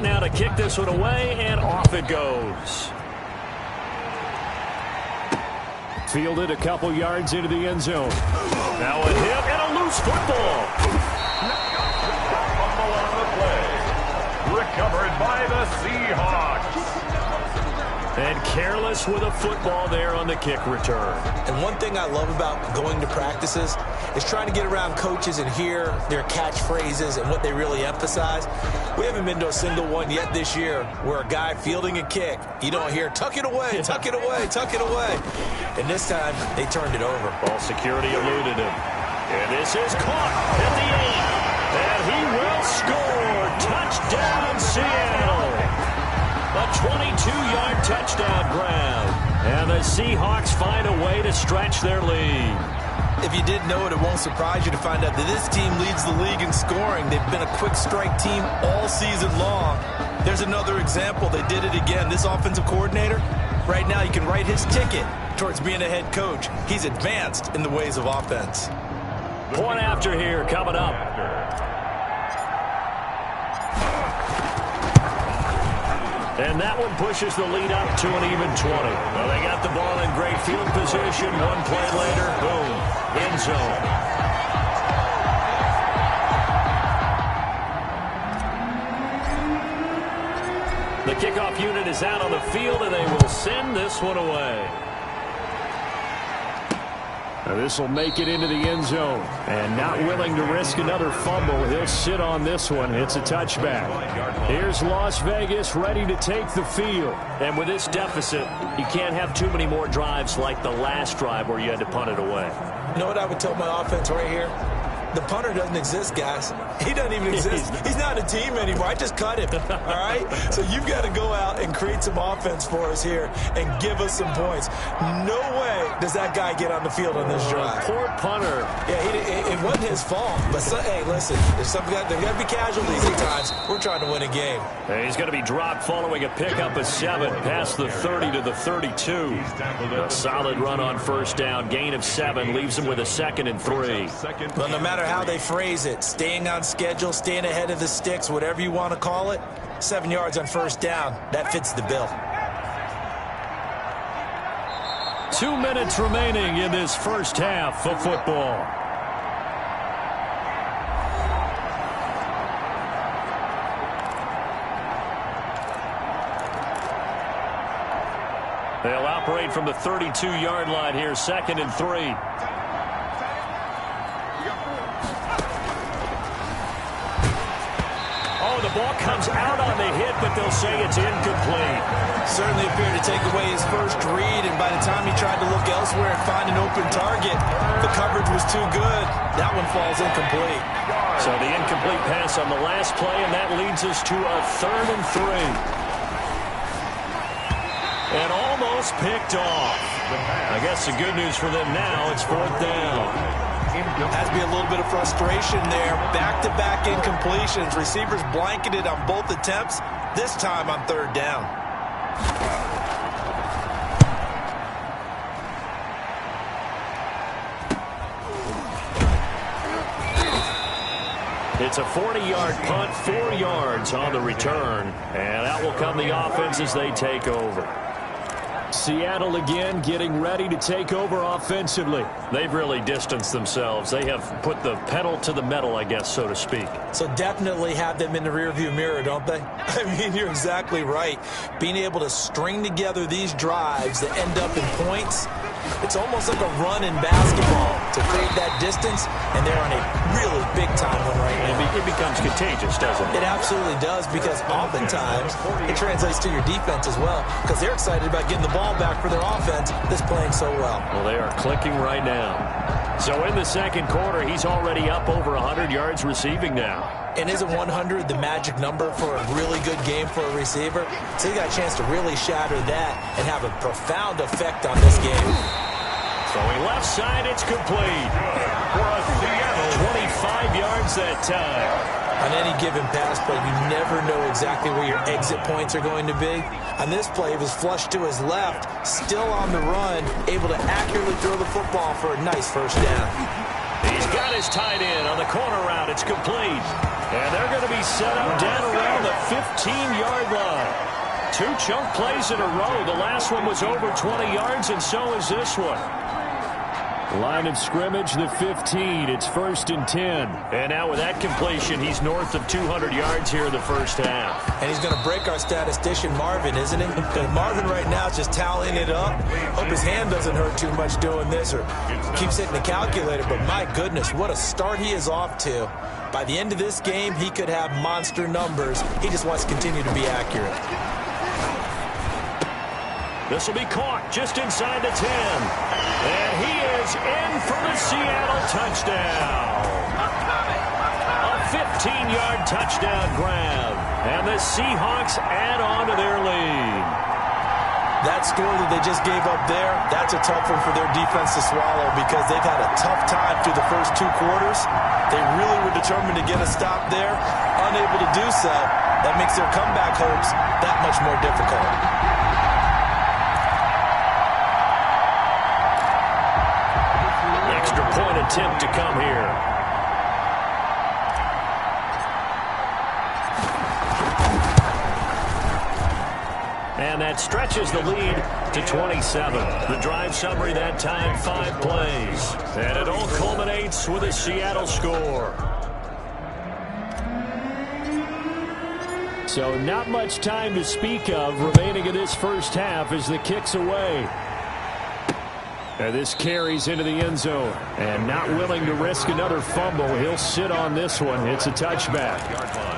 Now to kick this one away, and off it goes. Fielded a couple yards into the end zone. Now a hit and a loose football. Fumble on the play. Recovered by the Seahawks. And careless with a football there on the kick return. And one thing I love about going to practices is trying to get around coaches and hear their catchphrases and what they really emphasize. We haven't been to a single one yet this year where a guy fielding a kick, you don't hear, tuck it away, tuck it away, tuck it away. And this time, they turned it over. Ball security eluded him. And this is caught at the 8. And he will score. Touchdown, Seattle. A 22-yard touchdown grab. And the Seahawks find a way to stretch their lead. If you didn't know it, it won't surprise you to find out that this team leads the league in scoring. They've been a quick strike team all season long. There's another example. They did it again. This offensive coordinator, right now you can write his ticket towards being a head coach. He's advanced in the ways of offense. Point after here coming up. And that one pushes the lead up to an even 20. Well, they got the ball in great field position. One play later, boom, end zone. The kickoff unit is out on the field, and they will send this one away. Now this will make it into the end zone. And not willing to risk another fumble, he'll sit on this one. It's a touchback. Here's Las Vegas ready to take the field. And with this deficit, you can't have too many more drives like the last drive where you had to punt it away. You know what I would tell my offense right here? The punter doesn't exist, guys. He doesn't even exist. He's not a team anymore. I just cut him, all right? So you've got to go out and create some offense for us here and give us some points. No way does that guy get on the field on this drive. Poor punter. Yeah, it wasn't his fault. But, hey, listen, there's got to be casualties at times. We're trying to win a game. And he's going to be dropped following a pickup of 7 past the 30 to the 32. A solid run on first down. Gain of 7 leaves him with a 2nd and 3. Well, no matter how they phrase it, staying on schedule, staying ahead of the sticks, whatever you want to call it, 7 yards on first down, that fits the bill. 2 minutes remaining in this first half of football. They'll operate from the 32-yard line here, 2nd and 3. The ball comes out on the hit, but they'll say it's incomplete. Certainly appeared to take away his first read, and by the time he tried to look elsewhere and find an open target, the coverage was too good. That one falls incomplete. So the incomplete pass on the last play, and that leads us to a 3rd and 3. And almost picked off. I guess the good news for them now, it's 4th down. Has to be a little bit of frustration there. Back-to-back incompletions. Receivers blanketed on both attempts, this time on 3rd down. It's a 40-yard punt, 4 yards on the return. And out will come the offense as they take over. Seattle again getting ready to take over offensively. They've really distanced themselves. They have put the pedal to the metal, I guess, so to speak. So definitely have them in the rearview mirror, don't they? I mean, you're exactly right. Being able to string together these drives that end up in points, it's almost like a run in basketball to create that distance, and they're on a really big-time one right now. It becomes contagious, doesn't it? It absolutely does, because oftentimes it translates to your defense as well, because they're excited about getting the ball back for their offense that's playing so well. Well, they are clicking right now. So in the second quarter, he's already up over 100 yards receiving now. And isn't 100 the magic number for a really good game for a receiver? So he got a chance to really shatter that and have a profound effect on this game. Throwing left side, it's complete. For a Seattle 25 yards that time. On any given pass play, you never know exactly where your exit points are going to be. On this play, it was flushed to his left, still on the run, able to accurately throw the football for a nice first down. He's got his tight end on the corner route. It's complete. And they're going to be set up down around the 15-yard line. 2 chunk plays in a row. The last one was over 20 yards, and so is this one. Line of scrimmage, the 15. It's 1st and 10. And now with that completion, he's north of 200 yards here in the first half. And he's going to break our statistician, Marvin, isn't he? Because Marvin right now is just tallying it up. Hope his hand doesn't hurt too much doing this or keeps hitting the calculator. But my goodness, what a start he is off to. By the end of this game, he could have monster numbers. He just wants to continue to be accurate. This will be caught just inside the 10. And he is in for the Seattle touchdown. A 15-yard touchdown grab. And the Seahawks add on to their lead. That score that they just gave up there, that's a tough one for their defense to swallow because they've had a tough time through the first 2 quarters. They really were determined to get a stop there, unable to do so. That makes their comeback hopes that much more difficult. Extra point attempt to come here. And that stretches the lead to 27. The drive summary that time, 5 plays. And it all culminates with a Seattle score. So not much time to speak of remaining in this first half as the kick's away. And this carries into the end zone. And not willing to risk another fumble, he'll sit on this one. It's a touchback.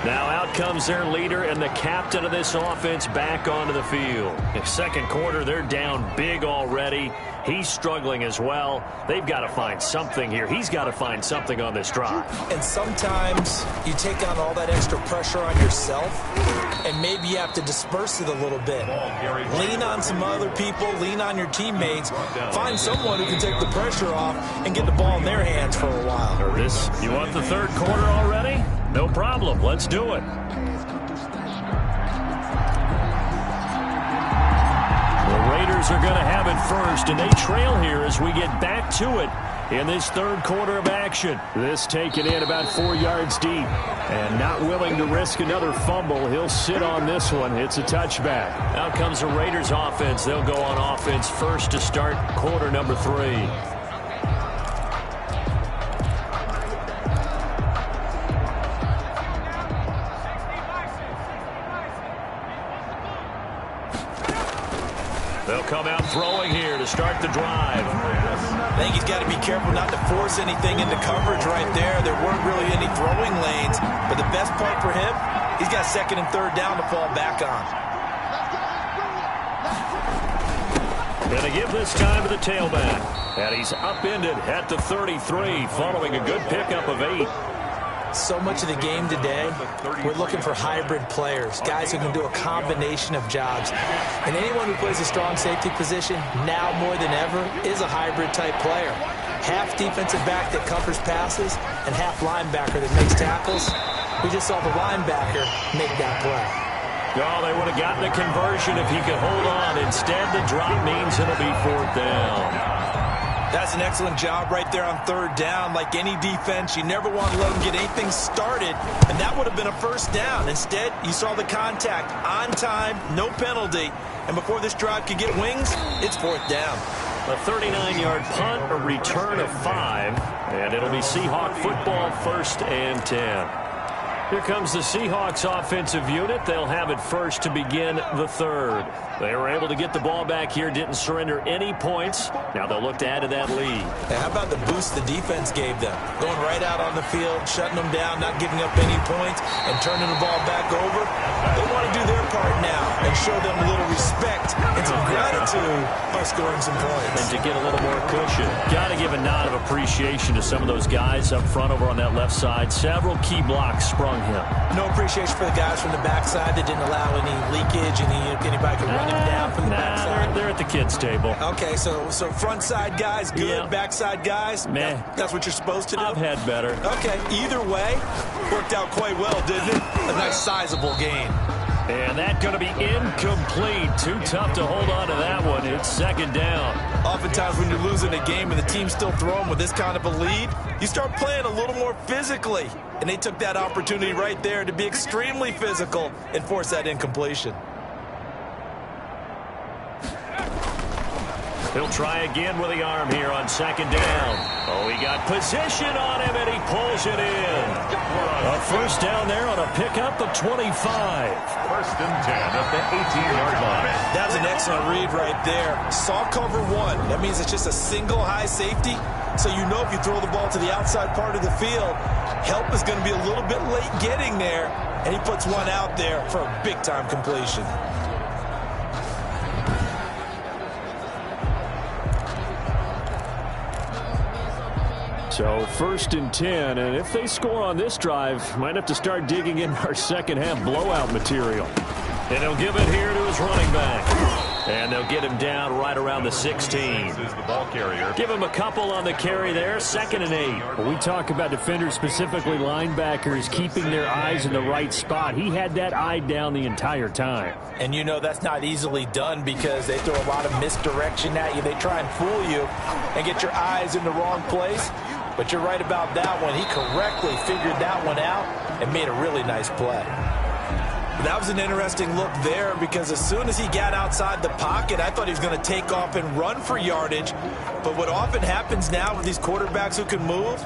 Now out comes their leader and the captain of this offense back onto the field. In second quarter, they're down big already. He's struggling as well. They've got to find something here. He's got to find something on this drive. And sometimes you take on all that extra pressure on yourself, and maybe you have to disperse it a little bit. Lean on some other people, lean on your teammates, find someone who can take the pressure off and get the ball in their hands for a while. You want the third quarter already? No problem. Let's do it. The Raiders are going to have it first, and they trail here as we get back to it in this third quarter of action. This taken in about 4 yards deep. And not willing to risk another fumble, he'll sit on this one. It's a touchback. Out comes the Raiders offense. They'll go on offense first to start quarter number 3. They'll come out throwing here to start the drive. I think he's got to be careful not to force anything into coverage right there. There weren't really any throwing lanes, but the best part for him, he's got second and third down to fall back on. Going to give this time to the tailback. And he's upended at the 33 following a good pickup of 8. So much of the game today, we're looking for hybrid players, guys who can do a combination of jobs. And anyone who plays a strong safety position, now more than ever, is a hybrid-type player. Half defensive back that covers passes and half linebacker that makes tackles. We just saw the linebacker make that play. Oh, they would have gotten a conversion if he could hold on. Instead, the drop means it'll be 4th down. That's an excellent job right there on third down. Like any defense, you never want to let them get anything started, and that would have been a first down. Instead, you saw the contact on time, no penalty, and before this drive could get wings, it's 4th down. A 39-yard punt, a return of 5, and it'll be Seahawk football, 1st and 10. Here comes the Seahawks offensive unit. They'll have it first to begin the third. They were able to get the ball back here, didn't surrender any points. Now they'll look to add to that lead. And how about the boost the defense gave them? Going right out on the field, shutting them down, not giving up any points, and turning the ball back over. They want to do their part now and show them a little respect and some gratitude by scoring some points. And to get a little more cushion. Got to give a nod of appreciation to some of those guys up front over on that left side. Several key blocks sprung him. No appreciation for the guys from the backside that didn't allow any leakage and anybody could run him down from the backside. They're at the kids' table. Okay, so front side guys, good. Yeah. Backside guys, meh. That's what you're supposed to do? I've had better. Okay, either way, worked out quite well, didn't it? A nice sizable gain. And that's going to be incomplete. Too tough to hold on to that one. It's 2nd down. Oftentimes when you're losing a game and the team's still throwing with this kind of a lead, you start playing a little more physically. And they took that opportunity right there to be extremely physical and force that incompletion. He'll try again with the arm here on 2nd down. Oh, he got position on him, and he pulls it in. A first down there on a pickup of 25. 1st and 10 at the 18-yard line. That was an excellent read right there. Saw cover 1. That means it's just a single high safety. So you know if you throw the ball to the outside part of the field, help is going to be a little bit late getting there. And he puts one out there for a big-time completion. So 1st and 10, and if they score on this drive, might have to start digging in our second half blowout material. And he'll give it here to his running back. And they'll get him down right around the 16. This is the ball carrier. Give him a couple on the carry there, 2nd and 8. When we talk about defenders, specifically linebackers, keeping their eyes in the right spot. He had that eye down the entire time. And you know that's not easily done because they throw a lot of misdirection at you. They try and fool you and get your eyes in the wrong place. But you're right about that one. He correctly figured that one out and made a really nice play. That was an interesting look there because as soon as he got outside the pocket, I thought he was going to take off and run for yardage. But what often happens now with these quarterbacks who can move,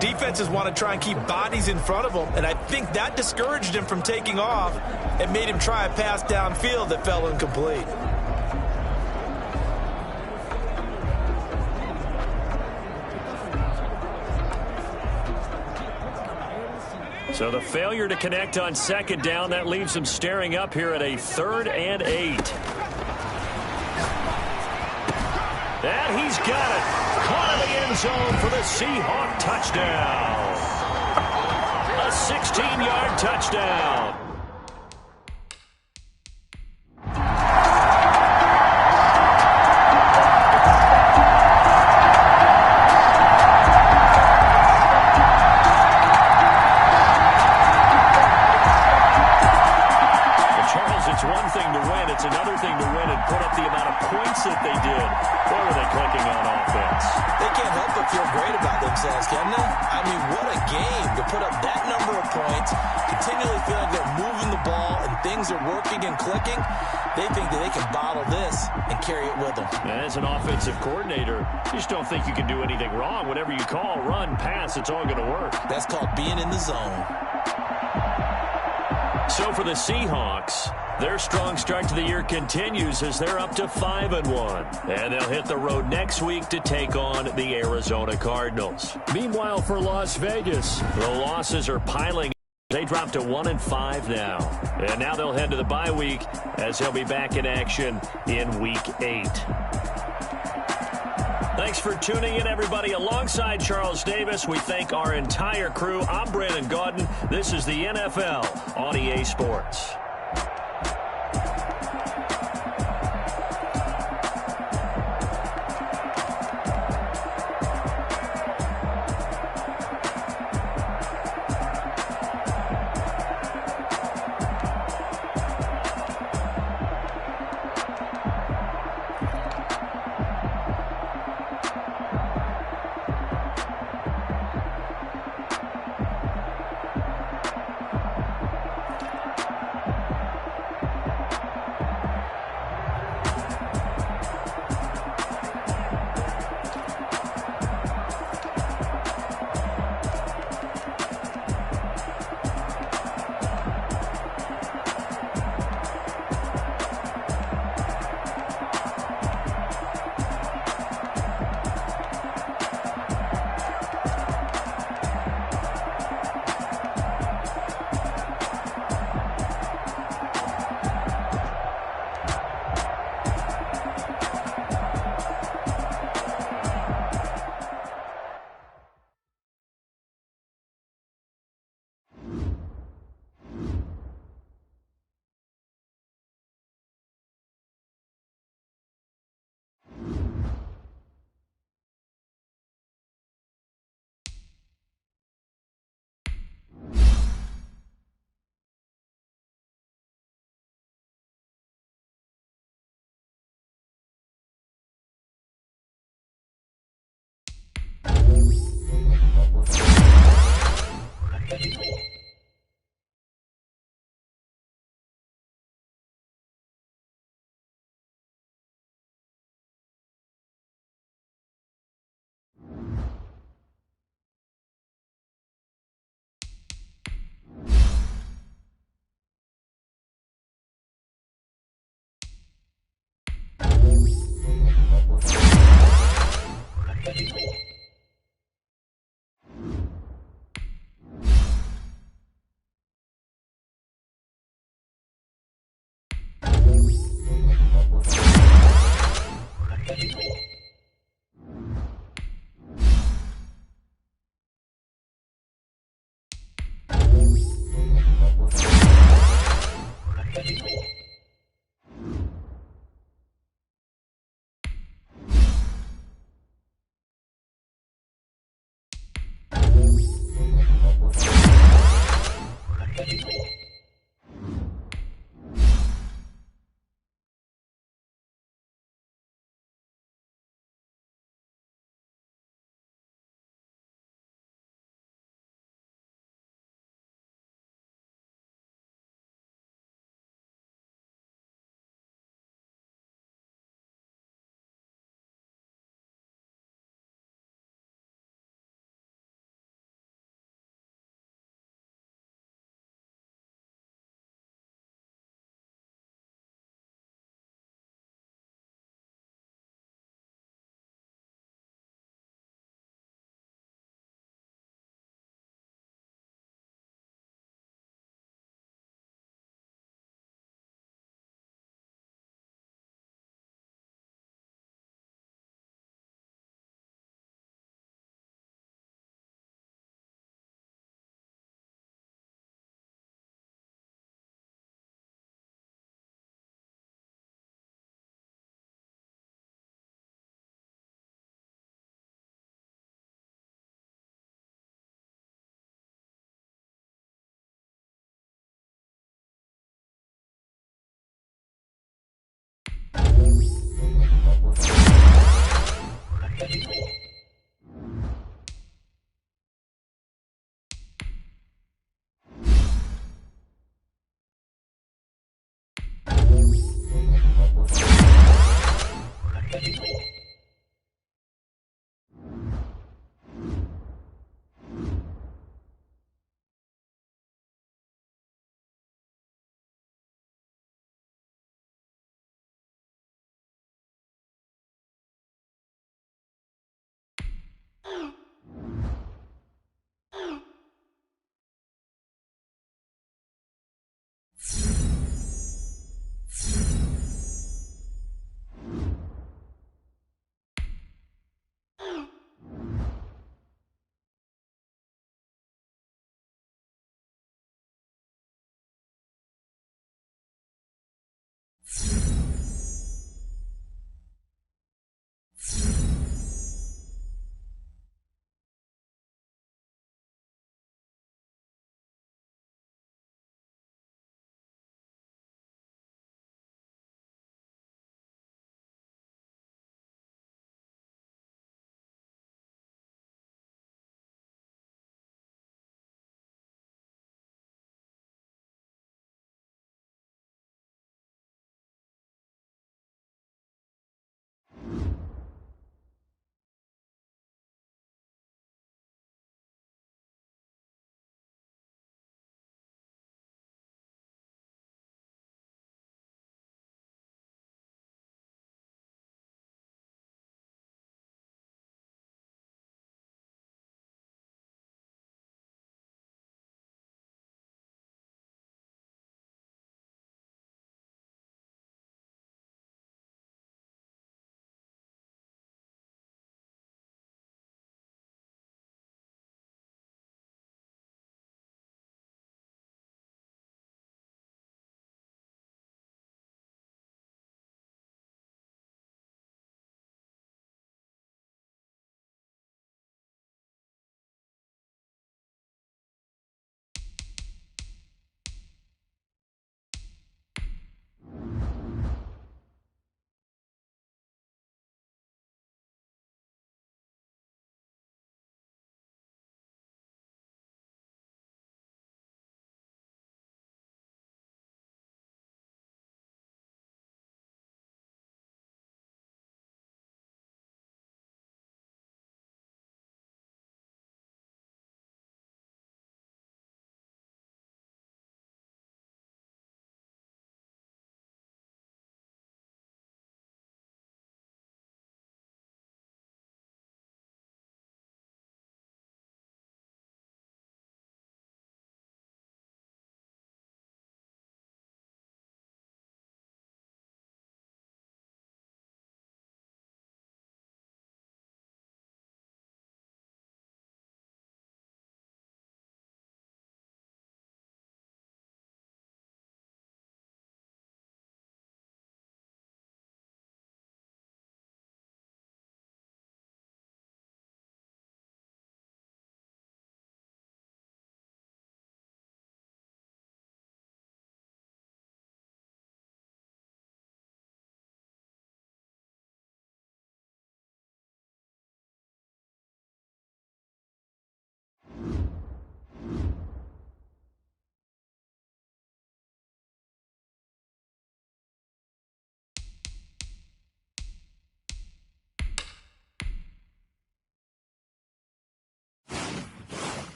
defenses want to try and keep bodies in front of them. And I think that discouraged him from taking off and made him try a pass downfield that fell incomplete. So the failure to connect on 2nd down, that leaves him staring up here at a 3rd and 8. And he's got it. Caught in the end zone for the Seahawk touchdown. A 16-yard touchdown. That they did. Boy, were they clicking on offense. They can't help but feel great about themselves, can they? I mean, what a game to put up that number of points, continually feel like they're moving the ball and things are working and clicking. They think that they can bottle this and carry it with them. As an offensive coordinator, you just don't think you can do anything wrong. Whatever you call, run, pass, it's all going to work. That's called being in the zone. So for the Seahawks, their strong start to the year continues as they're up to 5-1. And they'll hit the road next week to take on the Arizona Cardinals. Meanwhile, for Las Vegas, the losses are piling. They dropped to 1-5 now. And now they'll head to the bye week as they'll be back in action in Week 8. Thanks for tuning in, everybody. Alongside Charles Davis, we thank our entire crew. I'm Brandon Gaudin. This is the NFL on EA Sports.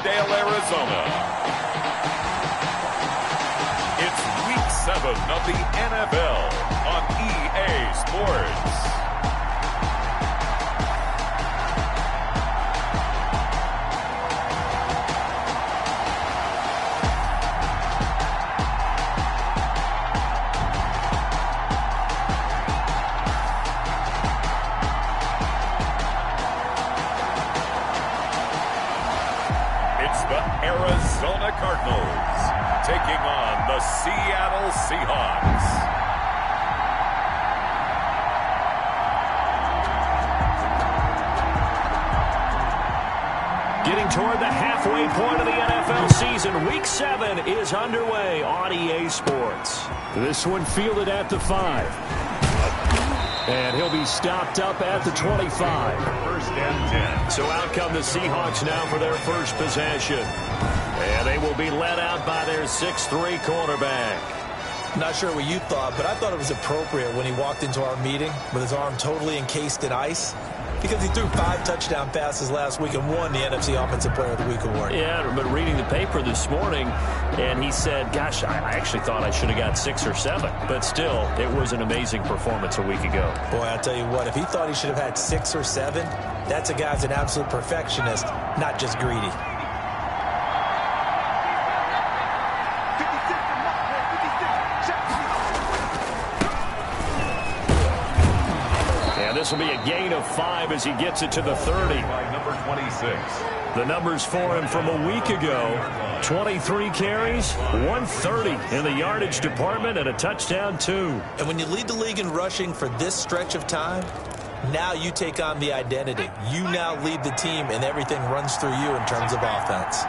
Glendale, Arizona. It's Week 7 of the NFL on EA Sports. Arizona Cardinals taking on the Seattle Seahawks. Getting toward the halfway point of the NFL season, Week 7 is underway on EA Sports. This one fielded at the 5. And he'll be stopped up at the 25. First and 10. So out come the Seahawks now for their first possession. And they will be led out by their 6'3" quarterback. Not sure what you thought, but I thought it was appropriate when he walked into our meeting with his arm totally encased in ice, because he threw 5 touchdown passes last week and won the NFC Offensive Player of the Week award. Yeah, but reading the paper this morning, and he said, gosh, I actually thought I should have got 6 or 7. But still, it was an amazing performance a week ago. Boy, I'll tell you what, if he thought he should have had 6 or 7, that's a guy who's an absolute perfectionist, not just greedy. This will be a gain of 5 as he gets it to the 30. By number 26. The numbers for him from a week ago: 23 carries, 130 in the yardage department, and a touchdown, 2. And when you lead the league in rushing for this stretch of time, now you take on the identity. You now lead the team, and everything runs through you in terms of offense.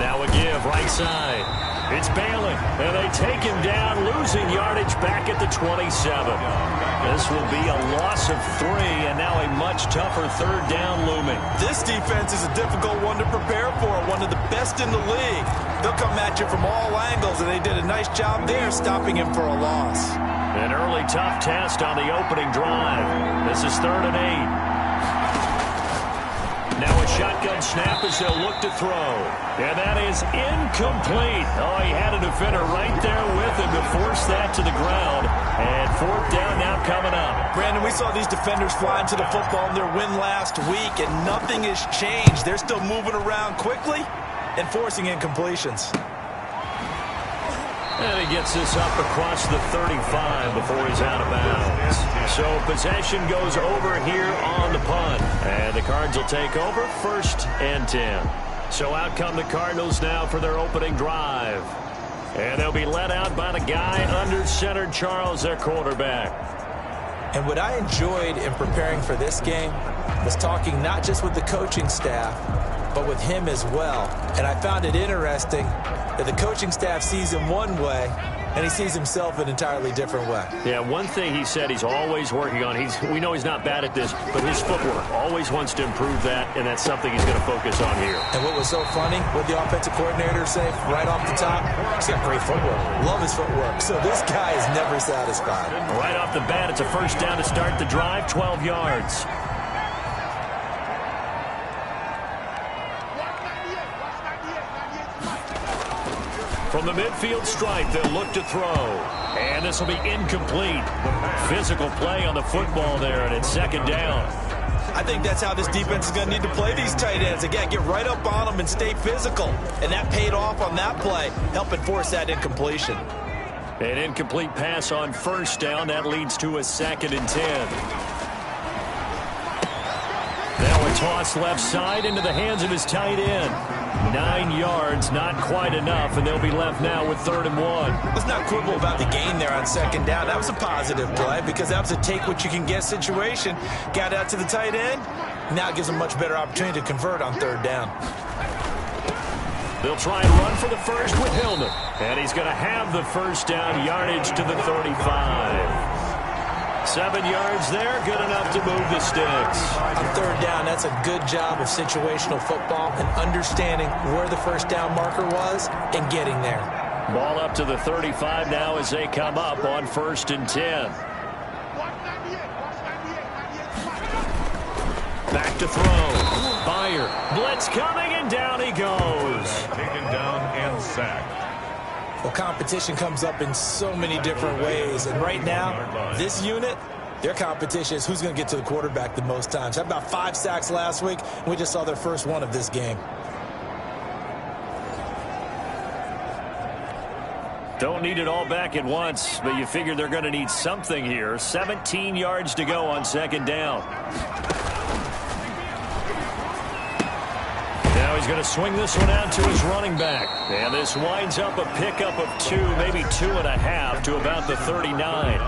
Now a give, right side. It's Balin, and they take him down, losing yardage back at the 27. This will be a loss of 3, and now a much tougher third down looming. This defense is a difficult one to prepare for, one of the best in the league. They'll come at you from all angles, and they did a nice job there stopping him for a loss. An early tough test on the opening drive. This is 3rd and 8. Now a shotgun snap as they'll look to throw. And that is incomplete. Oh, he had a defender right there with him to force that to the ground. And 4th down now coming up. Brandon, we saw these defenders fly into the football in their win last week, and nothing has changed. They're still moving around quickly and forcing incompletions. And he gets this up across the 35 before he's out of bounds. So possession goes over here on the punt. And the Cards will take over 1st and 10. So out come the Cardinals now for their opening drive. And they'll be led out by the guy under center, Charles, their quarterback. And what I enjoyed in preparing for this game was talking not just with the coaching staff, but with him as well. And I found it interesting that the coaching staff sees him one way, and he sees himself an entirely different way. Yeah, one thing he said he's always working on, we know he's not bad at this, but his footwork, always wants to improve that, and that's something he's going to focus on here. And what was so funny, what the offensive coordinator say right off the top, he's got great footwork. Love his footwork. So this guy is never satisfied. Right off the bat, it's a 1st down to start the drive, 12 yards. From the midfield stripe, they'll look to throw. And this will be incomplete. Physical play on the football there, and it's 2nd down. I think that's how this defense is going to need to play these tight ends. Again, get right up on them and stay physical. And that paid off on that play, helping force that incompletion. An incomplete pass on 1st down. That leads to a 2nd and 10. Now a toss left side into the hands of his tight end. 9 yards, not quite enough, and they'll be left now with 3rd and 1. Let's not quibble about the gain there on 2nd down. That was a positive play because that was a take-what-you-can-get situation. Got out to the tight end. Now it gives him a much better opportunity to convert on 3rd down. They'll try and run for the first with Hillman. And he's going to have the 1st down, yardage to the 35. 7 yards there, good enough to move the sticks. On 3rd down, that's a good job of situational football and understanding where the 1st down marker was and getting there. Ball up to the 35 now as they come up on 1st and 10. Back to throw. player. Blitz coming, and down he goes. Taken down and sacked. Well, competition comes up in so many different ways. And right now, this unit, their competition is who's going to get to the quarterback the most times. Had about 5 sacks last week, and we just saw their first one of this game. Don't need it all back at once, but you figure they're going to need something here. 17 yards to go on second down. Now he's going to swing this one out to his running back. And this winds up a pickup of 2, maybe 2.5 to about the 39.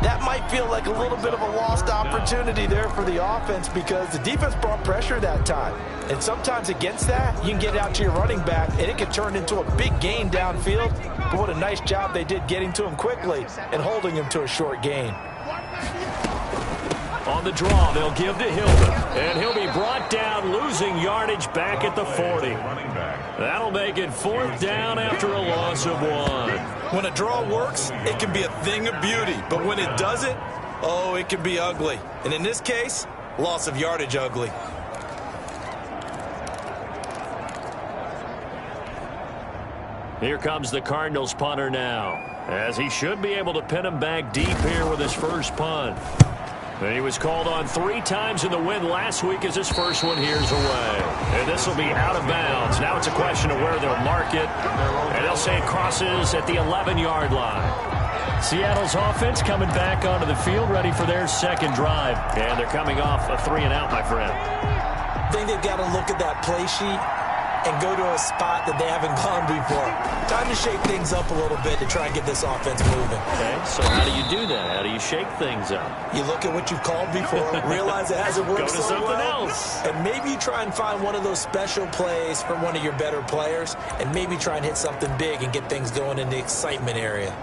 That might feel like a little bit of a lost opportunity there for the offense because the defense brought pressure that time. And sometimes against that, you can get out to your running back, and it can turn into a big gain downfield. But what a nice job they did getting to him quickly and holding him to a short gain. On the draw, they'll give to Hilton. And he'll be brought down, losing yardage back at the 40. That'll make it 4th down after a loss of 1. When a draw works, it can be a thing of beauty. But when it doesn't, oh, it can be ugly. And in this case, loss of yardage ugly. Here comes the Cardinals punter now, as he should be able to pin him back deep here with his first punt. And he was called on 3 times in the win last week as his first one here's away. And this will be out of bounds. Now it's a question of where they'll mark it. And they'll say it crosses at the 11-yard line. Seattle's offense coming back onto the field, ready for their second drive. And they're coming off a 3-and-out, my friend. I think they've got to look at that play sheet and go to a spot that they haven't gone before. Time to shake things up a little bit to try and get this offense moving. Okay, so how do you do that? How do you shake things up? You look at what you've called before, realize it hasn't worked Go to so something well, else. and maybe you try and find one of those special plays from one of your better players, and maybe try and hit something big and get things going in the excitement area.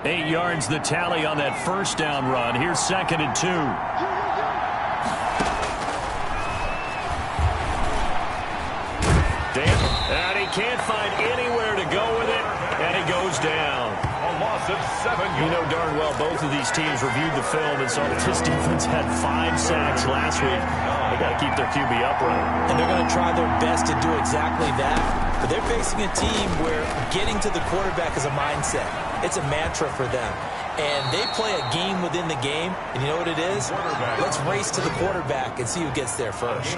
Eight yards the tally on that first down run. Here's 2nd and 2. And he can't find anywhere to go with it, and he goes down. A loss of 7 yards. You know darn well both of these teams reviewed the film and saw that this defense had 5 sacks last week. They got to keep their QB upright. And they're going to try their best to do exactly that. But they're facing a team where getting to the quarterback is a mindset. It's a mantra for them. And they play a game within the game. And you know what it is? Let's race to the quarterback and see who gets there first.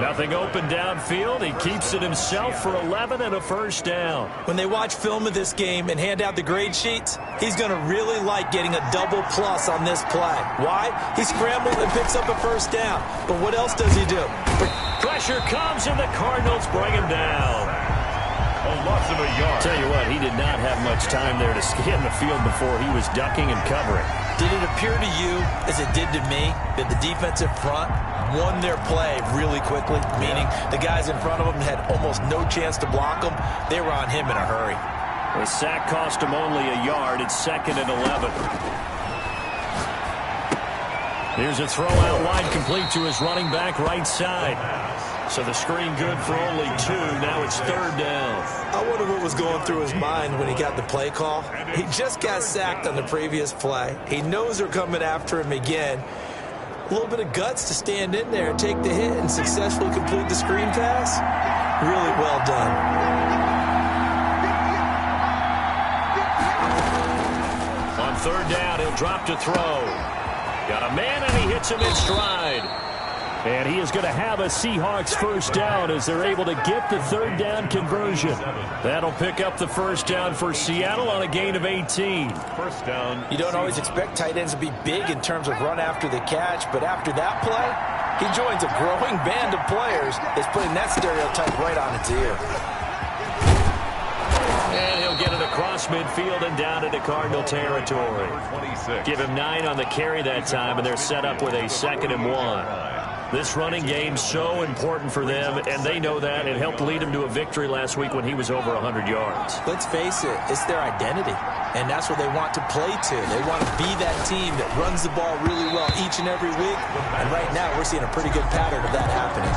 Nothing open downfield. He keeps it himself for 11 and a first down. When they watch film of this game and hand out the grade sheets, he's going to really like getting a double plus on this play. Why? He scrambled and picks up a first down. But what else does he do? Pressure comes and the Cardinals bring him down. A loss of a yard. Tell you what, he did not have much time there to scan the field before he was ducking and covering. Did it appear to you, as it did to me, that the defensive front won their play really quickly? Meaning the guys in front of them had almost no chance to block them. They were on him in a hurry. The sack cost him only a yard. It's 2nd and 11. Here's a throw out wide, complete to his running back right side. So the screen good for only 2. Now it's 3rd down. I wonder what was going through his mind when he got the play call. He just got sacked on the previous play. He knows they're coming after him again. A little bit of guts to stand in there and take the hit and successfully complete the screen pass. Really well done. On 3rd down, he'll drop to throw. Got a man, and he hits him in stride. And he is going to have a Seahawks first down as they're able to get the 3rd down conversion. That'll pick up the first down for Seattle on a gain of 18. First down. You don't always expect tight ends to be big in terms of run after the catch, but after that play, he joins a growing band of players that's putting that stereotype right on its ear. And he'll get it across midfield and down into Cardinal territory. 26. Give him 9 on the carry that time, and they're set up with a 2nd and 1. This running game's so important for them, and they know that. It helped lead him to a victory last week when he was over 100 yards. Let's face it, it's their identity, and that's what they want to play to. They want to be that team that runs the ball really well each and every week, and right now we're seeing a pretty good pattern of that happening.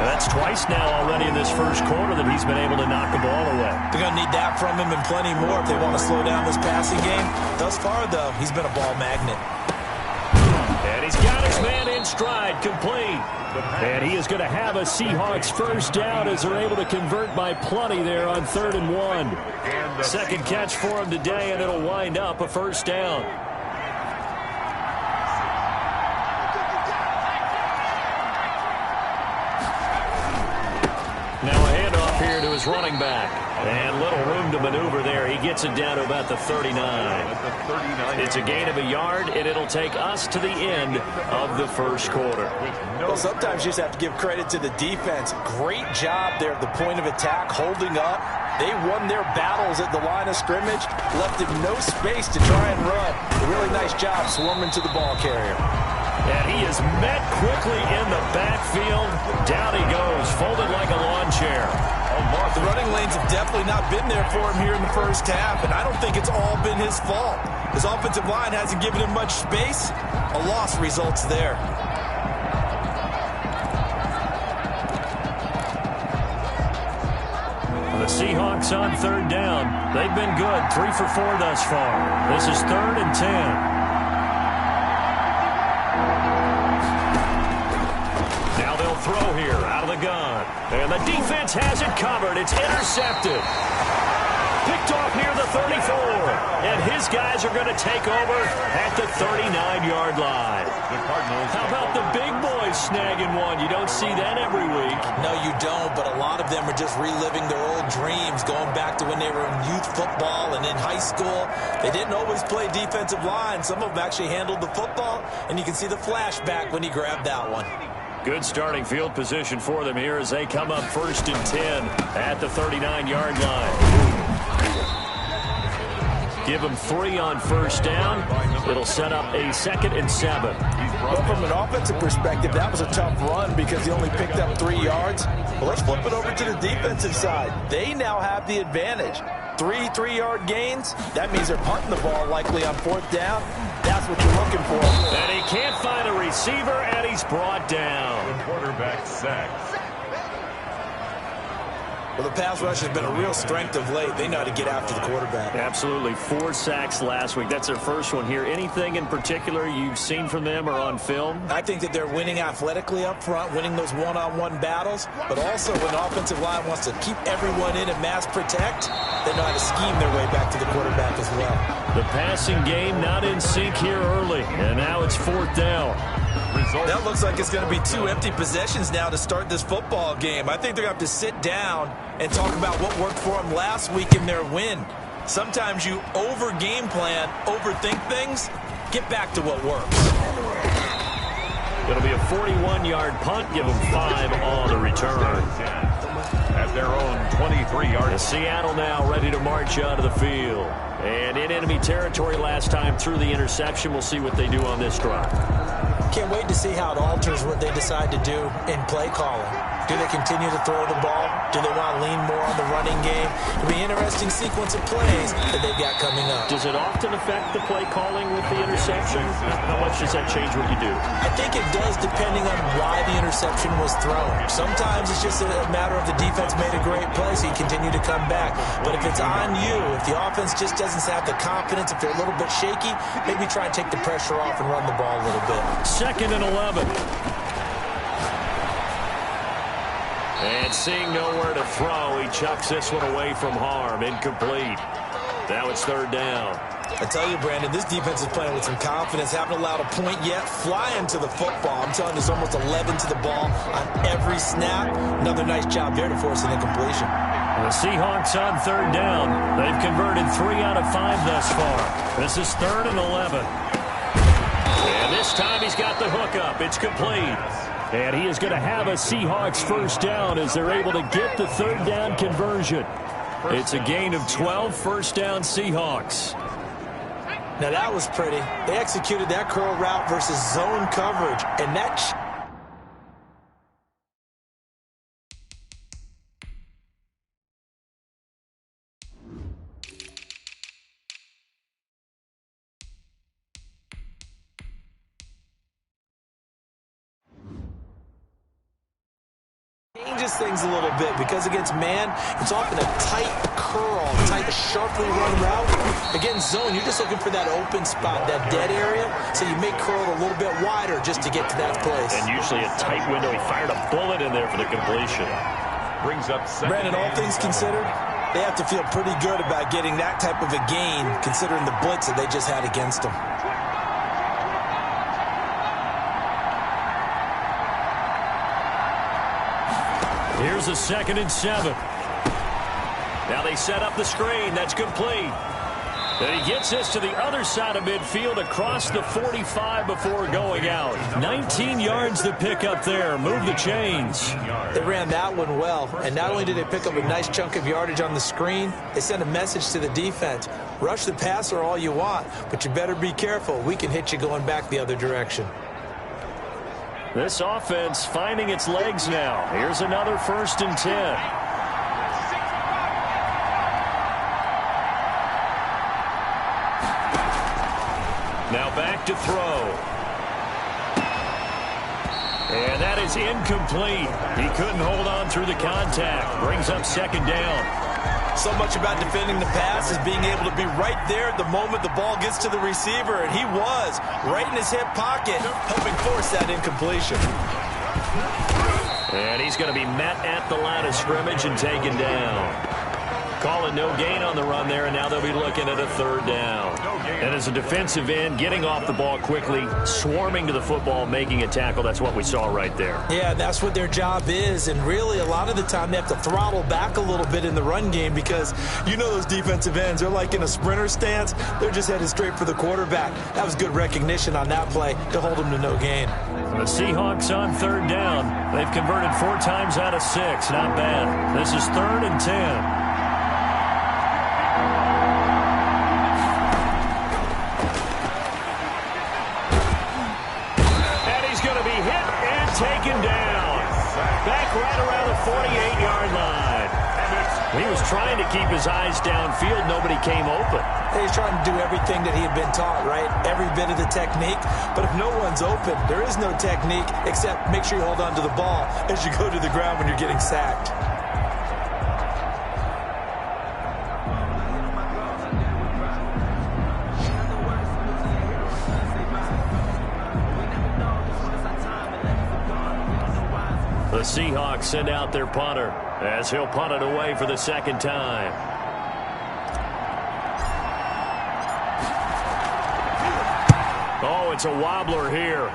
That's twice now already in this first quarter that he's been able to knock the ball away. They're going to need that from him and plenty more if they want to slow down this passing game. Thus far, though, he's been a ball magnet. And he's got his man in stride, complete. And he is going to have a Seahawks first down as they're able to convert by plenty there on 3rd and 1. Second catch for him today, and it'll wind up a first down. Now a handoff here to his running back. And little room to maneuver there. He gets it down to about the 39. It's a gain of a yard, and it'll take us to the end of the first quarter. Well, sometimes you just have to give credit to the defense. Great job there at the point of attack, holding up. They won their battles at the line of scrimmage, left him no space to try and run. A really nice job swarming to the ball carrier. And he is met quickly in the backfield. Down he goes, folded like a lawn chair. The running lanes have definitely not been there for him here in the first half, and I don't think it's all been his fault. His offensive line hasn't given him much space. A loss results there. The Seahawks on 3rd down. They've been good, 3 for 4 thus far. This is 3rd and 10. Throw here out of the gun. And the defense has it covered. It's intercepted. Picked off near the 34. And his guys are going to take over at the 39-yard line. How about the big boys snagging one? You don't see that every week. No, you don't, but a lot of them are just reliving their old dreams, going back to when they were in youth football and in high school. They didn't always play defensive line. Some of them actually handled the football, and you can see the flashback when he grabbed that one. Good starting field position for them here as they come up 1st and 10 at the 39-yard line. Give them 3 on 1st down. It'll set up a 2nd and 7. Well, from an offensive perspective, that was a tough run because he only picked up 3 yards. Well, let's flip it over to the defensive side. They now have the advantage. 3 3-yard gains. That means they're punting the ball likely on 4th down. That's what you're looking for. And he can't find a receiver, and he's brought down. The quarterback sack. Well, the pass rush has been a real strength of late. They know how to get after the quarterback. Absolutely. 4 sacks last week. That's their first one here. Anything in particular you've seen from them or on film? I think that they're winning athletically up front, winning those one-on-one battles, but also when the offensive line wants to keep everyone in and mass protect, they know how to scheme their way back to the quarterback as well. The passing game not in sync here early, and now it's 4th down. That looks like it's going to be 2 empty possessions now to start this football game. I think they're going to have to sit down and talk about what worked for them last week in their win. Sometimes you over-game plan, overthink things, get back to what works. It'll be a 41-yard punt. Give them 5 on the return. At their own 23-yard. Seattle now ready to march out of the field. And in enemy territory last time through the interception. We'll see what they do on this drive. Can't wait to see how it alters what they decide to do in play calling. Do they continue to throw the ball? Do they want to lean more on the running game? It'll be an interesting sequence of plays that they've got coming up. Does it often affect the play calling with the interception? How much does that change what you do? I think it does depending on why the interception was thrown. Sometimes it's just a matter of the defense made a great play, so you continue to come back. But if it's on you, if the offense just doesn't have the confidence, if they're a little bit shaky, maybe try and take the pressure off and run the ball a little bit. 2nd and 11. And seeing nowhere to throw, he chucks this one away from harm. Incomplete. Now it's 3rd down. I tell you, Brandon, this defense is playing with some confidence. Haven't allowed a point yet. Flying to the football. I'm telling you, there's almost 11 to the ball on every snap. Another nice job there to force an incompletion. The Seahawks on 3rd down. They've converted 3 out of 5 thus far. This is 3rd and 11. And this time he's got the hook up. It's complete. And he is going to have a Seahawks first down as they're able to get the 3rd down conversion. It's a gain of 12, first down Seahawks. Now that was pretty. They executed that curl route versus zone coverage, and that changes things a little bit because against man, it's often a tight curl, tight, sharply run route. Against zone, you're just looking for that open spot, that dead area, so you make curl a little bit wider just to get to that place. And usually a tight window. He fired a bullet in there for the completion. Brings up second. Brandon, all things considered, they have to feel pretty good about getting that type of a gain considering the blitz that they just had against them. Here's a 2nd and 7. Now they set up the screen. That's complete. And he gets this to the other side of midfield across the 45 before going out. 19 yards to pick up there. Move the chains. They ran that one well. And not only did they pick up a nice chunk of yardage on the screen, they sent a message to the defense. Rush the passer all you want, but you better be careful. We can hit you going back the other direction. This offense finding its legs now. Here's another 1st and 10. Now back to throw. And that is incomplete. He couldn't hold on through the contact. Brings up 2nd down. So much about defending the pass is being able to be right there at the moment the ball gets to the receiver. And he was right in his hip pocket, helping force that incompletion. And he's going to be met at the line of scrimmage and taken down. Calling no gain on the run there, and now they'll be looking at a 3rd down. And as a defensive end, getting off the ball quickly, swarming to the football, making a tackle, that's what we saw right there. Yeah, that's what their job is, and really a lot of the time they have to throttle back a little bit in the run game because you know those defensive ends, they're like in a sprinter stance. They're just headed straight for the quarterback. That was good recognition on that play to hold them to no gain. The Seahawks on 3rd down. They've converted 4 times out of 6. Not bad. This is 3rd and 10. Taken down. Back right around the 48-yard line. He was trying to keep his eyes downfield. Nobody came open. He's trying to do everything that he had been taught, right? Every bit of the technique. But if no one's open, there is no technique except make sure you hold on to the ball as you go to the ground when you're getting sacked. The Seahawks send out their punter as he'll punt it away for the 2nd time. Oh, it's a wobbler here.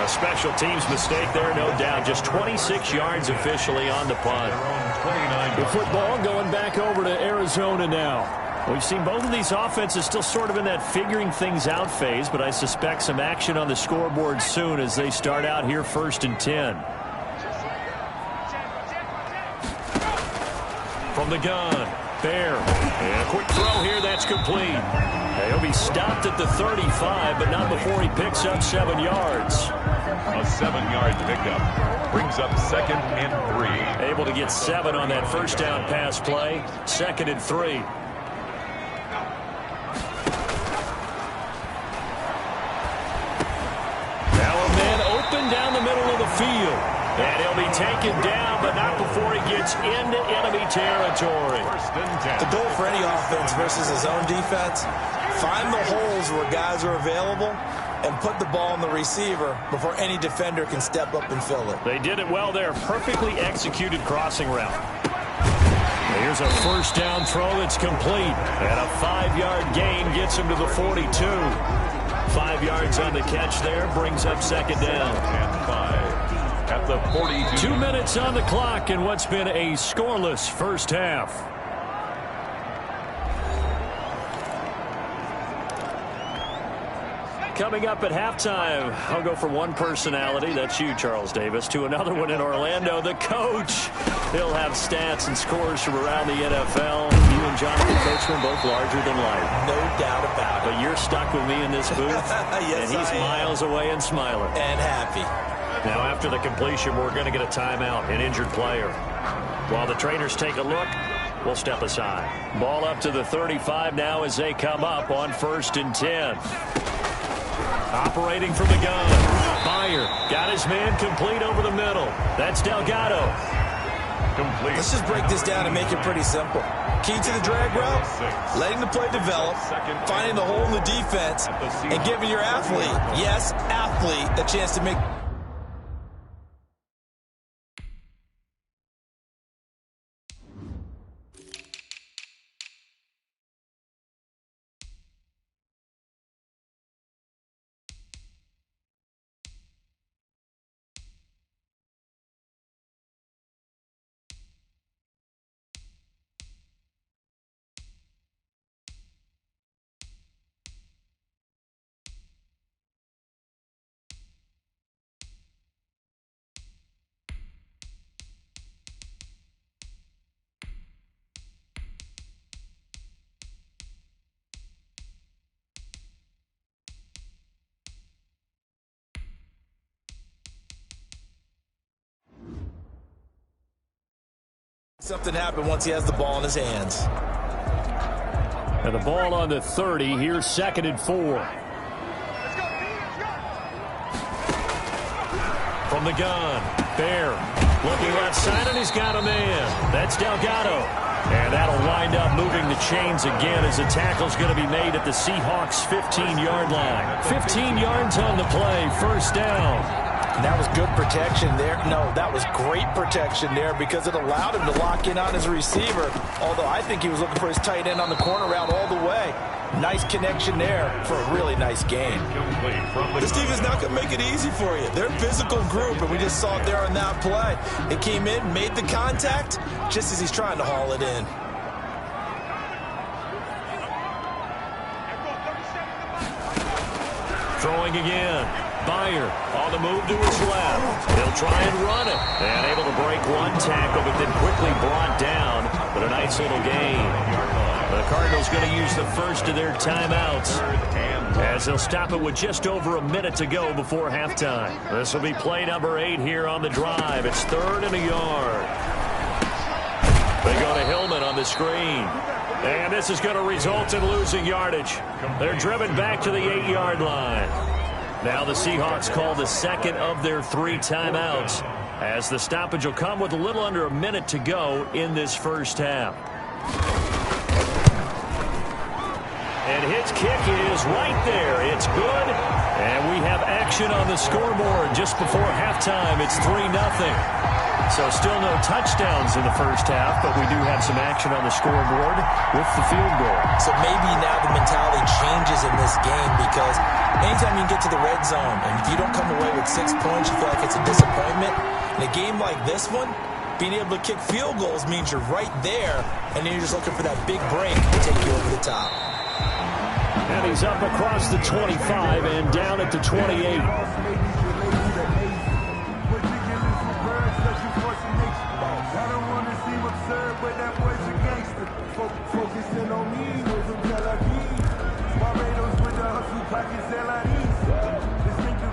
A special teams mistake there, no doubt. Just 26 yards officially on the punt. The football going back over to Arizona now. We've seen both of these offenses still sort of in that figuring things out phase, but I suspect some action on the scoreboard soon as they start out here 1st and 10. From the gun, Bear. And a quick throw here, that's complete. He'll be stopped at the 35, but not before he picks up 7 yards. A 7-yard pickup. Brings up 2nd and 3. Able to get 7 on that 1st down pass play. 2nd and 3. Down the middle of the field. And he'll be taken down, but not before he gets into enemy territory. The goal for any offense versus his own defense, find the holes where guys are available and put the ball on the receiver before any defender can step up and fill it. They did it well there. Perfectly executed crossing route. Here's a 1st down throw that's complete. And a 5-yard gain gets him to the 42. 5 yards on the catch there, brings up 2nd down. And 5 at the 42. 2 minutes on the clock in what's been a scoreless 1st half. Coming up at halftime, I'll go from one personality, that's you, Charles Davis, to another one in Orlando, the coach. He'll have stats and scores from around the NFL. You and Jonathan Coachman both larger than life. No doubt about it. But you're stuck with me in this booth, yes, and he's miles away and smiling. And happy. Now, after the completion, we're going to get a timeout, an injured player. While the trainers take a look, we'll step aside. Ball up to the 35 now as they come up on 1st and 10. Operating from the gun. Meyer got his man complete over the middle. That's Delgado. Complete. Let's just break this down and make it pretty simple. Key to the drag route, letting the play develop, finding the hole in the defense, and giving your athlete, yes, athlete, a chance to make... Something happened once he has the ball in his hands. And the ball on the 30. Here's 2nd and 4. From the gun, Bear looking left side, and he's got a man. That's Delgado. And that'll wind up moving the chains again as the tackle's going to be made at the Seahawks' 15-yard line. 15 yards on the play, first down. And that was good protection there. No, that was great protection there because it allowed him to lock in on his receiver, although I think he was looking for his tight end on the corner route all the way. Nice connection there for a really nice game. This team is not going to make it easy for you. They're a physical group, and we just saw it there on that play. It came in, made the contact, just as he's trying to haul it in. Throwing again. Meyer on the move to his left. He'll try and run it. And able to break one tackle, but then quickly brought down. But a nice little gain. The Cardinals going to use the first of their timeouts, as they'll stop it with just over a minute to go before halftime. This will be play number 8 here on the drive. It's 3rd and a yard. They go to Hillman on the screen. And this is going to result in losing yardage. They're driven back to the 8-yard line. Now the Seahawks call the second of their 3 timeouts, as the stoppage will come with a little under a minute to go in this first half. And his kick is right there. It's good. And we have action on the scoreboard just before halftime. It's 3-0. So still no touchdowns in the first half, but we do have some action on the scoreboard with the field goal. So maybe now the mentality changes in this game, because anytime you get to the red zone and if you don't come away with 6 points, you feel like it's a disappointment. In a game like this one, being able to kick field goals means you're right there, and then you're just looking for that big break to take you over the top. And he's up across the 25 and down at the 28.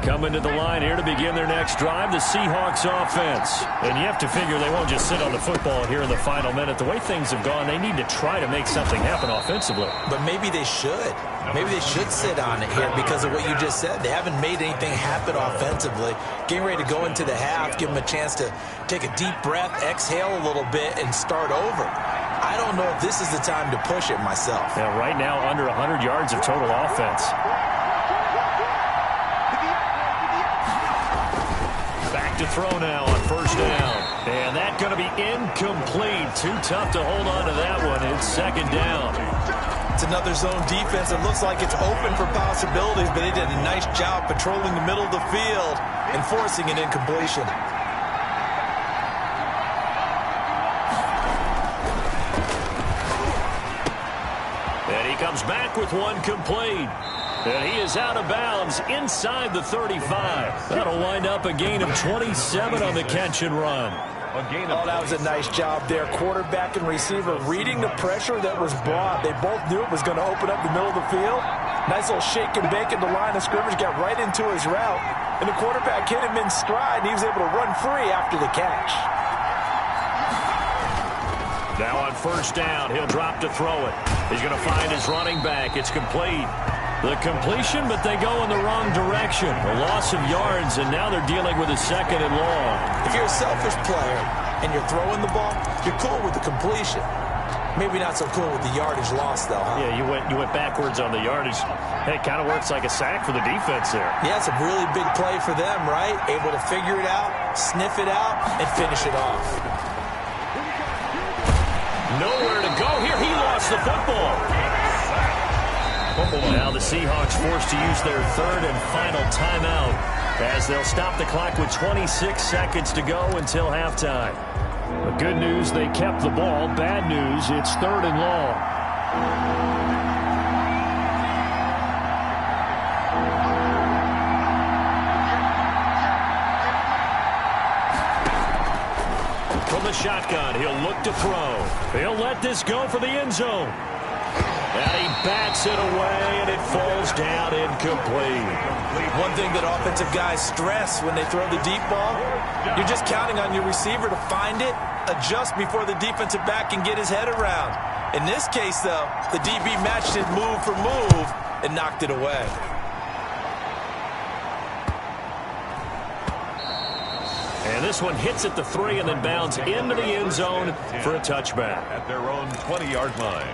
Coming to the line here to begin their next drive, the Seahawks offense. And you have to figure they won't just sit on the football here in the final minute. The way things have gone, they need to try to make something happen offensively. But maybe they should. Maybe they should sit on it here because of what you just said. They haven't made anything happen offensively. Getting ready to go into the half, give them a chance to take a deep breath, exhale a little bit, and start over. I don't know if this is the time to push it myself. Yeah, right now under 100 yards of total offense. Back to throw now on first down. And that's going to be incomplete. Too tough to hold on to that one. It's 2nd down. It's another zone defense. It looks like it's open for possibilities, but they did a nice job patrolling the middle of the field and forcing an incompletion. And he comes back with one complete. And he is out of bounds inside the 35. That'll wind up a gain of 27 on the catch and run. Oh, that was a nice job there. Quarterback and receiver reading the pressure that was brought. They both knew it was going to open up the middle of the field. Nice little shake and bake at the line of scrimmage, got right into his route. And the quarterback hit him in stride, and he was able to run free after the catch. Now on first down, he'll drop to throw it. He's going to find his running back. It's complete. The completion, but they go in the wrong direction. A loss of yards, and now they're dealing with a 2nd and long. If you're a selfish player and you're throwing the ball, you're cool with the completion. Maybe not so cool with the yardage loss, though, huh? Yeah, you went backwards on the yardage. Hey, it kind of works like a sack for the defense there. Yeah, it's a really big play for them, right? Able to figure it out, sniff it out, and finish it off. Nowhere to go here. He lost the football. Now the Seahawks forced to use their 3rd and final timeout as they'll stop the clock with 26 seconds to go until halftime. The good news, they kept the ball. Bad news, it's 3rd and long. From the shotgun, he'll look to throw. He'll let this go for the end zone. And he bats it away, and it falls down incomplete. One thing that offensive guys stress when they throw the deep ball, you're just counting on your receiver to find it, adjust before the defensive back can get his head around. In this case, though, the DB matched it move for move and knocked it away. And this one hits at the 3 and then bounds into the end zone for a touchback. At their own 20-yard line.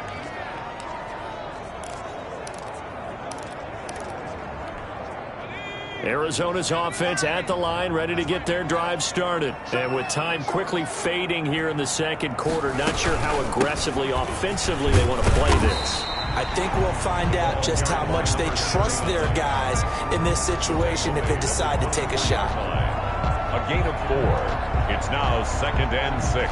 Arizona's offense at the line, ready to get their drive started. And with time quickly fading here in the 2nd quarter, not sure how aggressively, offensively they want to play this. I think we'll find out just how much they trust their guys in this situation if they decide to take a shot. A gain of 4. It's now 2nd and 6.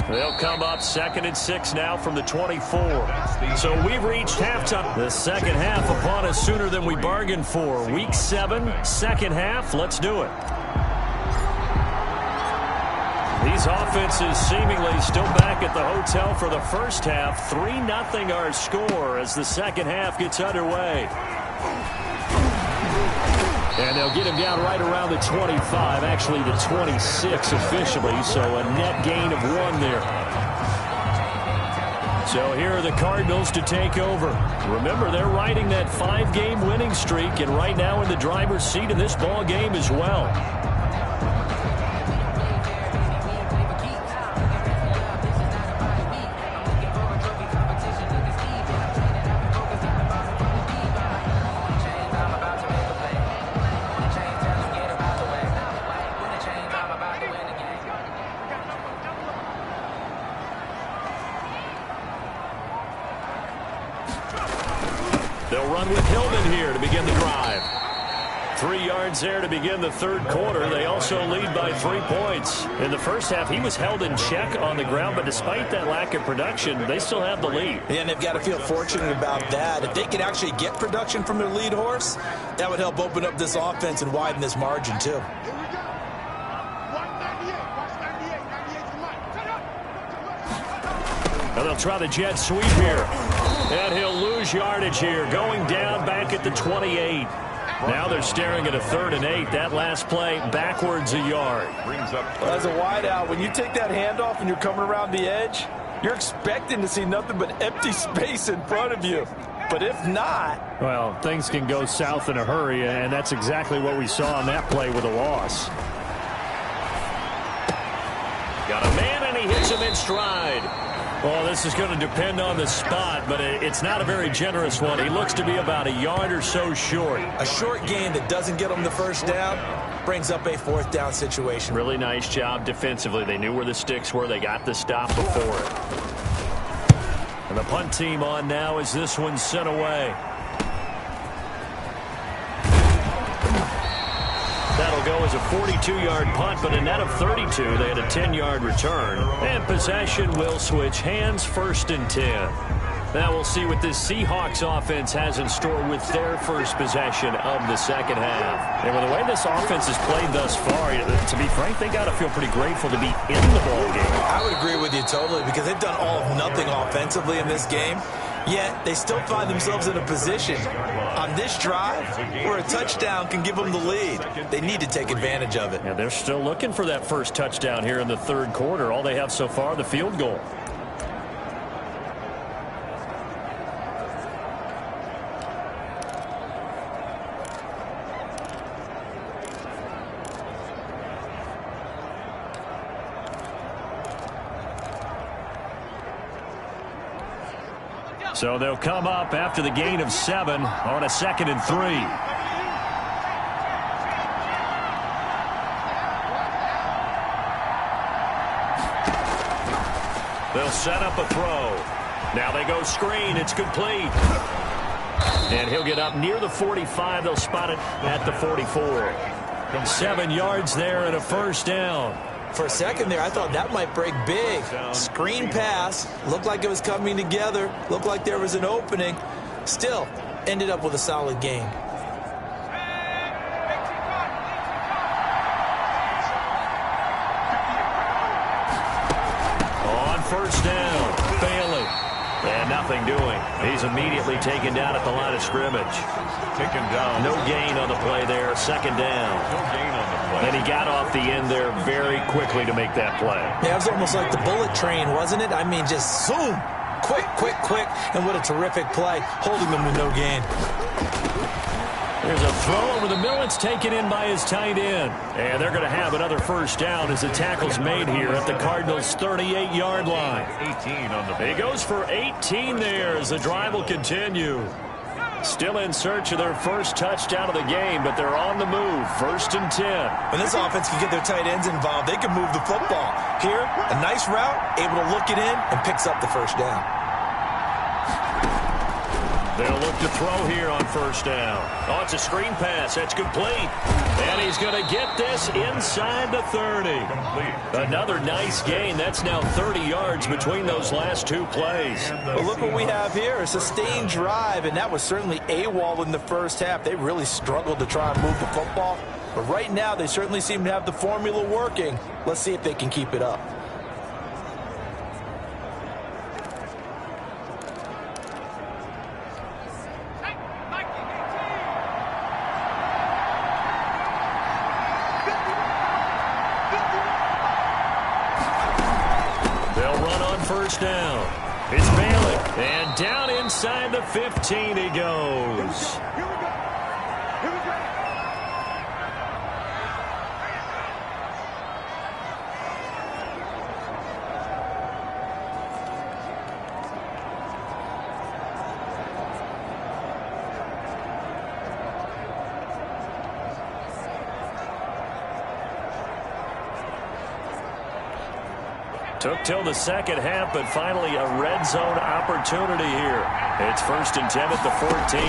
They'll come up 2nd and 6 now from the 24. So we've reached halftime. The second half upon us sooner than we bargained for. Week 7, 2nd half. Let's do it. These offenses seemingly still back at the hotel for the first half. 3-0 our score as the second half gets underway. And they'll get him down right around the 25, actually the 26 officially, so a net gain of 1 there. So here are the Cardinals to take over. Remember, they're riding that 5-game winning streak, and right now in the driver's seat in this ball game as well. They'll run with Hillman here to begin the drive. 3 yards there to begin the 3rd quarter. They also lead by 3 points. In the first half, he was held in check on the ground, but despite that lack of production, they still have the lead. And they've got to feel fortunate about that. If they can actually get production from their lead horse, that would help open up this offense and widen this margin, too. Now they'll try the jet sweep here. And he'll lose yardage here, going down back at the 28. Now they're staring at a 3rd and 8. That last play backwards a yard. As a wideout, when you take that handoff and you're coming around the edge, you're expecting to see nothing but empty space in front of you. But if not... Well, things can go south in a hurry, and that's exactly what we saw on that play with a loss. Got a man, and he hits him in stride. Well, this is going to depend on the spot, but it's not a very generous one. He looks to be about a yard or so short. A short gain that doesn't get him the first down brings up a 4th down situation. Really nice job defensively. They knew where the sticks were. They got the stop before it. And the punt team on now as this one's sent away. That'll go as a 42-yard punt, but a net of 32. They had a 10-yard return. And possession will switch hands, 1st and 10. Now we'll see what this Seahawks offense has in store with their first possession of the second half. And with the way this offense has played thus far, to be frank, they got to feel pretty grateful to be in the ball game. I would agree with you totally because they've done all of nothing offensively in this game. Yet they still find themselves in a position on this drive where a touchdown can give them the lead. They need to take advantage of it. And they're still looking for that first touchdown here in the 3rd quarter. All they have so far, the field goal. So they'll come up after the gain of 7 on a 2nd and 3. They'll set up a throw. Now they go screen. It's complete. And he'll get up near the 45. They'll spot it at the 44. 7 yards there and a first down. For a second there, I thought that might break big. Screen pass. Looked like it was coming together. Looked like there was an opening. Still, ended up with a solid gain. On first down, failing. And nothing doing. He's immediately taken down at the line of scrimmage. Taken down. No gain on the play there. 2nd down. No gain on the play. And he got off the end there very quickly to make that play. Yeah, it was almost like the bullet train, wasn't it? I mean, just zoom. Quick, quick, quick. And what a terrific play, holding them to no gain. There's a throw over the middle. It's taken in by his tight end. And they're going to have another first down as the tackle's made here at the Cardinals' 38-yard line. 18 on the play. He goes for 18 there as the drive will continue. Still in search of their first touchdown of the game, but they're on the move. 1st and 10. When this offense can get their tight ends involved, they can move the football. Here, a nice route, able to look it in, and picks up the first down. They'll look to throw here on first down. Oh, it's a screen pass. That's complete. And he's going to get this inside the 30. Complete. Another nice gain. That's now 30 yards between those last 2 plays. But look what we have here, a sustained drive, and that was certainly AWOL in the first half. They really struggled to try and move the football. But right now, they certainly seem to have the formula working. Let's see if they can keep it up. First down. It's Bailey. And down inside the 15 he goes. Took till the second half, but finally a red zone opportunity here. It's 1st and 10 at the 14.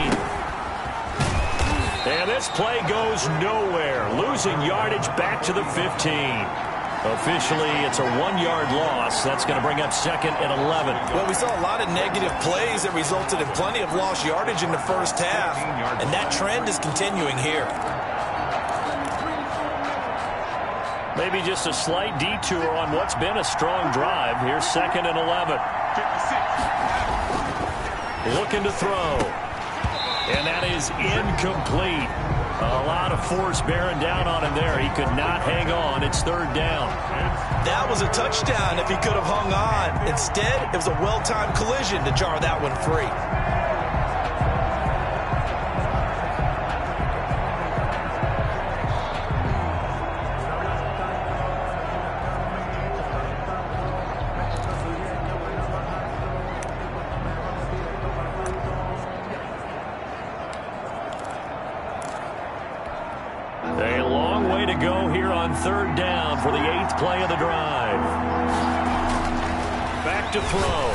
And this play goes nowhere. Losing yardage back to the 15. Officially, it's a 1-yard loss. That's going to bring up 2nd and 11. Well, we saw a lot of negative plays that resulted in plenty of lost yardage in the first half. And that trend is continuing here. Maybe just a slight detour on what's been a strong drive. Here's 2nd and 11. 56. Looking to throw. And that is incomplete. A lot of force bearing down on him there. He could not hang on. It's 3rd down. That was a touchdown if he could have hung on. Instead, it was a well-timed collision to jar that one free. A long way to go here on 3rd down for the 8th play of the drive. Back to throw.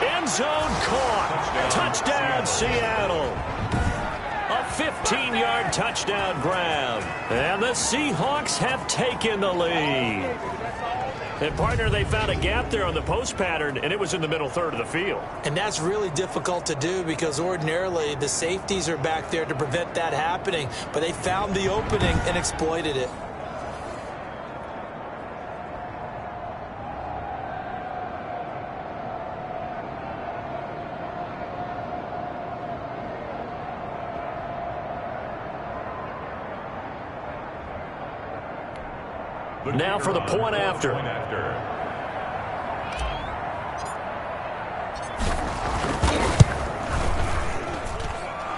End zone caught. Touchdown, Seattle. A 15-yard touchdown grab. And the Seahawks have taken the lead. And, partner, they found a gap there on the post pattern, and it was in the middle third of the field. And that's really difficult to do because ordinarily the safeties are back there to prevent that happening. But they found the opening and exploited it. Now for the point after.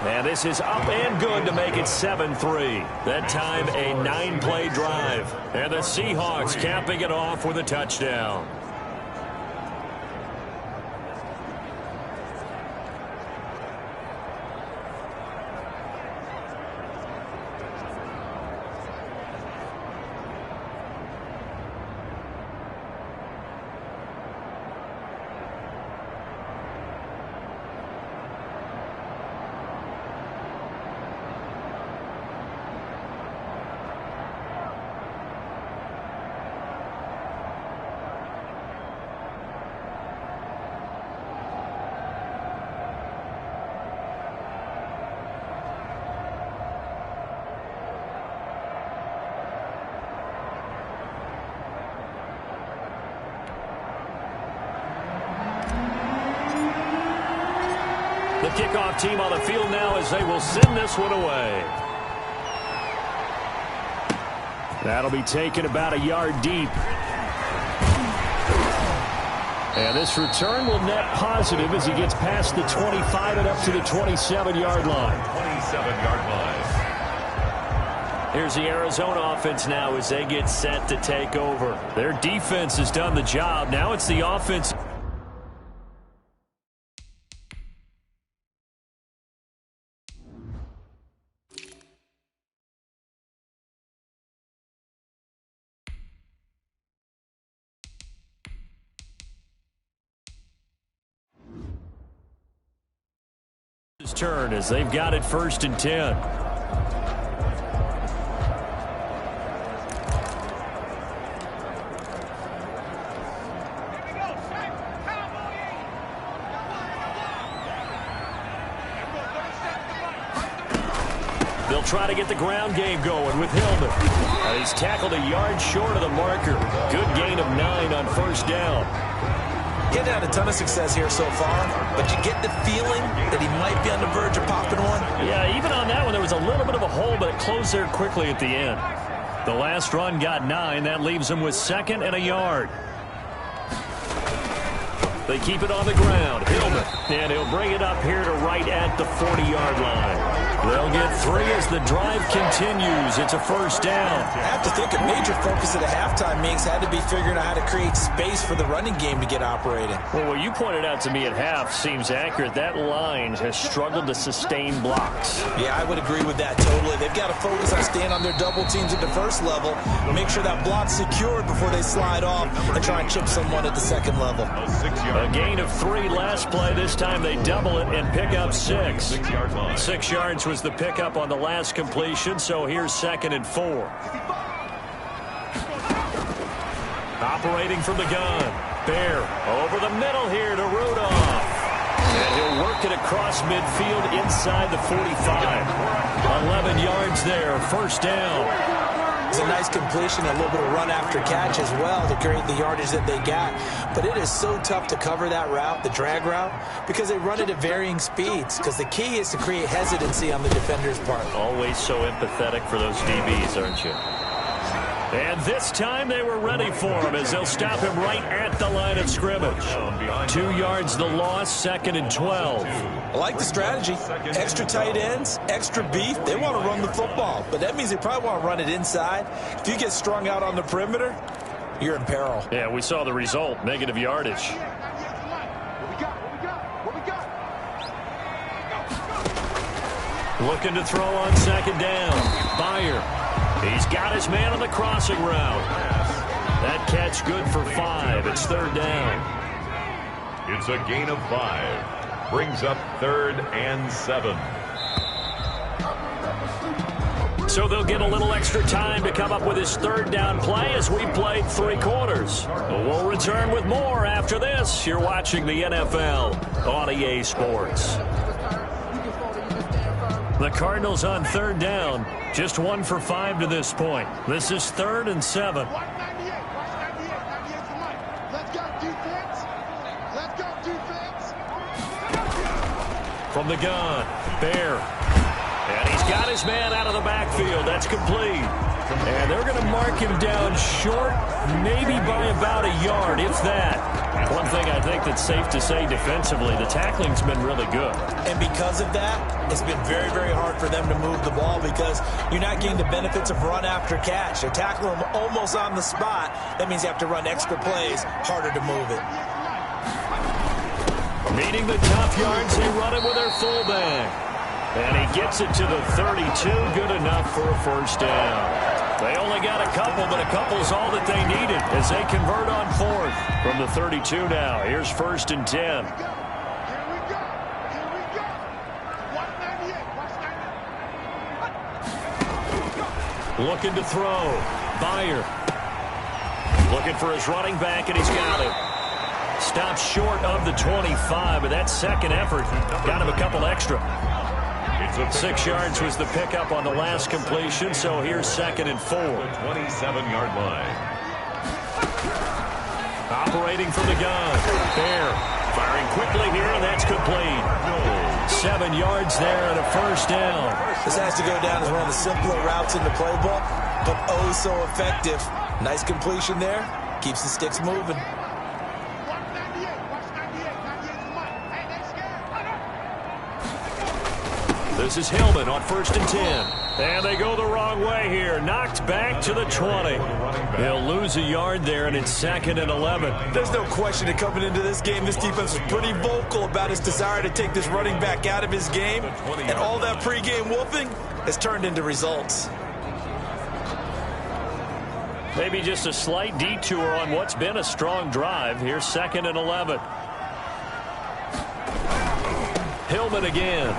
And this is up and good to make it 7-3. That time a 9-play drive. And the Seahawks capping it off with a touchdown. kickoff team on the field now as they will send this one away. That'll be taken about a yard deep. And this return will net positive as he gets past the 25 and up to the 27-yard line. 27-yard line. Here's the Arizona offense now as they get set to take over. Their defense has done the job. Now it's the offense. Turn as they've got it 1st and 10. They'll try to get the ground game going with Hillman. He's tackled a yard short of the marker. Good gain of 9 on 1st down. He had a ton of success here so far, but you get the feeling that he might be on the verge of popping one. Yeah, even on that one, there was a little bit of a hole, but it closed there quickly at the end. The last run got 9. That leaves him with 2nd and a yard. They keep it on the ground. Hillman, and he'll bring it up here to right at the 40-yard line. They'll get 3 as the drive continues. It's a 1st down. I have to think a major focus of the halftime meetings had to be figuring out how to create space for the running game to get operating. Well, what you pointed out to me at half seems accurate. That line has struggled to sustain blocks. Yeah, I would agree with that totally. They've got to focus on staying on their double teams at the 1st level, make sure that block's secured before they slide off and try and chip someone at the 2nd level. A gain of 3 last play. This time they double it and pick up 6. 6 yards was the pickup on the last completion, so here's 2nd and 4. Operating from the gun. Bear over the middle here to Rudolph. And he'll work it across midfield inside the 45. 11 yards there, 1st down. It's a nice completion, a little bit of run after catch as well to create the yardage that they got. But it is so tough to cover that route, the drag route, because they run it at varying speeds. Because the key is to create hesitancy on the defender's part. Always so empathetic for those DBs, aren't you? And this time they were ready for him as they'll stop him right at the line of scrimmage. 2 yards the loss, 2nd and 12. I like the strategy. Extra tight ends, extra beef. They want to run the football, but that means they probably want to run it inside. If you get strung out on the perimeter, you're in peril. Yeah, we saw the result, negative yardage. Looking to throw on 2nd down. Beyer. He's got his man on the crossing route. That catch good for 5. It's 3rd down. It's a gain of 5. Brings up 3rd and 7. So they'll get a little extra time to come up with his 3rd down play as we played 3 quarters. We'll return with more after this. You're watching the NFL on EA Sports. The Cardinals on 3rd down. Just 1 for 5 to this point. This is 3rd and 7. From the gun, Bear. And he's got his man out of the backfield. That's complete. And they're going to mark him down short, maybe by about a yard, if that. One thing I think that's safe to say defensively, the tackling's been really good. And because of that, it's been very, very hard for them to move the ball because you're not getting the benefits of run after catch. They tackle them almost on the spot. That means you have to run extra plays, harder to move it. Meeting the tough yards, they run it with their fullback. And he gets it to the 32, good enough for a 1st down. They only got a couple, but a couple's all that they needed as they convert on 4th. From the 32 now, here's 1st and 10. Looking to throw. Beyer. Looking for his running back, and he's got it. Stopped short of the 25, but that 2nd effort got him a couple extra. 6 yards was the pickup on the last completion, so here's 2nd and 4. 27-yard line. Operating from the gun. Bear firing quickly here, and that's complete. 7 yards there and a first down. This has to go down as one of the simpler routes in the playbook, but oh so effective. Nice completion there. Keeps the sticks moving. This is Hillman on 1st and 10. And they go the wrong way here. Knocked back to the 20. He'll lose a yard there, and it's 2nd and 11. There's no question that coming into this game, this defense was pretty vocal about its desire to take this running back out of his game. And all that pregame wolfing has turned into results. Maybe just a slight detour on what's been a strong drive. Here's 2nd and 11. Hillman again.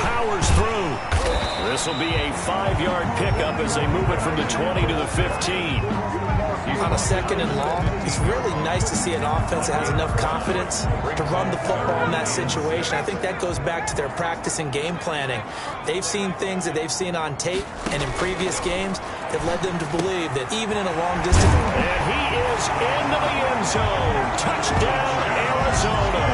Powers through. This will be a 5-yard pickup as they move it from the 20 to the 15. On a 2nd and long, it's really nice to see an offense that has enough confidence to run the football in that situation. I think that goes back to their practice and game planning. They've seen things that they've seen on tape and in previous games that led them to believe that even in a long distance. And he is into the end zone. Touchdown, Arizona.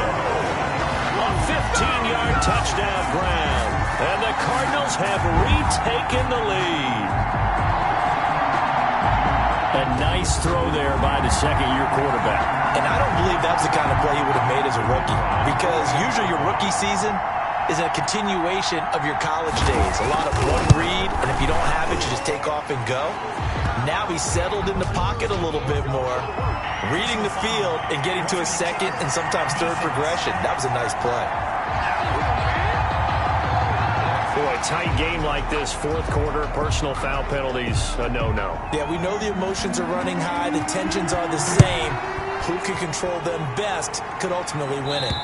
A 15-yard touchdown ground. And the Cardinals have retaken the lead. A nice throw there by the second-year quarterback. And I don't believe that was the kind of play he would have made as a rookie, because usually your rookie season is a continuation of your college days. A lot of one read, and if you don't have it, you just take off and go. Now he's settled in the pocket a little bit more, reading the field and getting to a second and sometimes third progression. That was a nice play. Boy, a tight game like this, 4th quarter, personal foul penalties, a no-no. Yeah, we know the emotions are running high, the tensions are the same. Who can control them best could ultimately win it.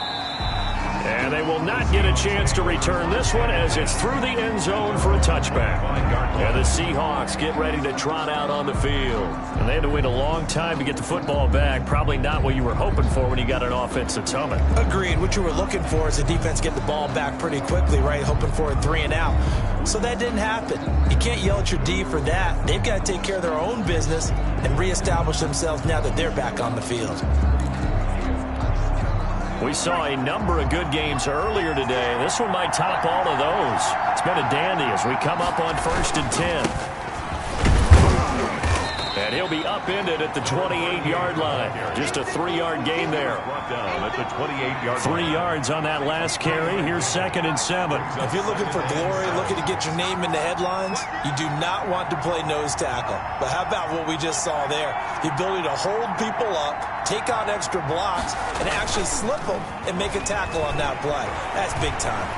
And they will not get a chance to return this one as it's through the end zone for a touchback. And the Seahawks get ready to trot out on the field. And they had to wait a long time to get the football back. Probably not what you were hoping for when you got an offense that's humming. Agreed. What you were looking for is the defense get the ball back pretty quickly, right? Hoping for a 3 and out. So that didn't happen. You can't yell at your D for that. They've got to take care of their own business and reestablish themselves now that they're back on the field. We saw a number of good games earlier today. This one might top all of those. It's been a dandy as we come up on 1st and 10. And he'll be upended at the 28-yard line. Just a 3-yard gain there. 3 yards on that last carry. Here's 2nd and 7. If you're looking for glory, looking to get your name in the headlines, you do not want to play nose tackle. But how about what we just saw there? The ability to hold people up, take out extra blocks, and actually slip them and make a tackle on that play. That's big time.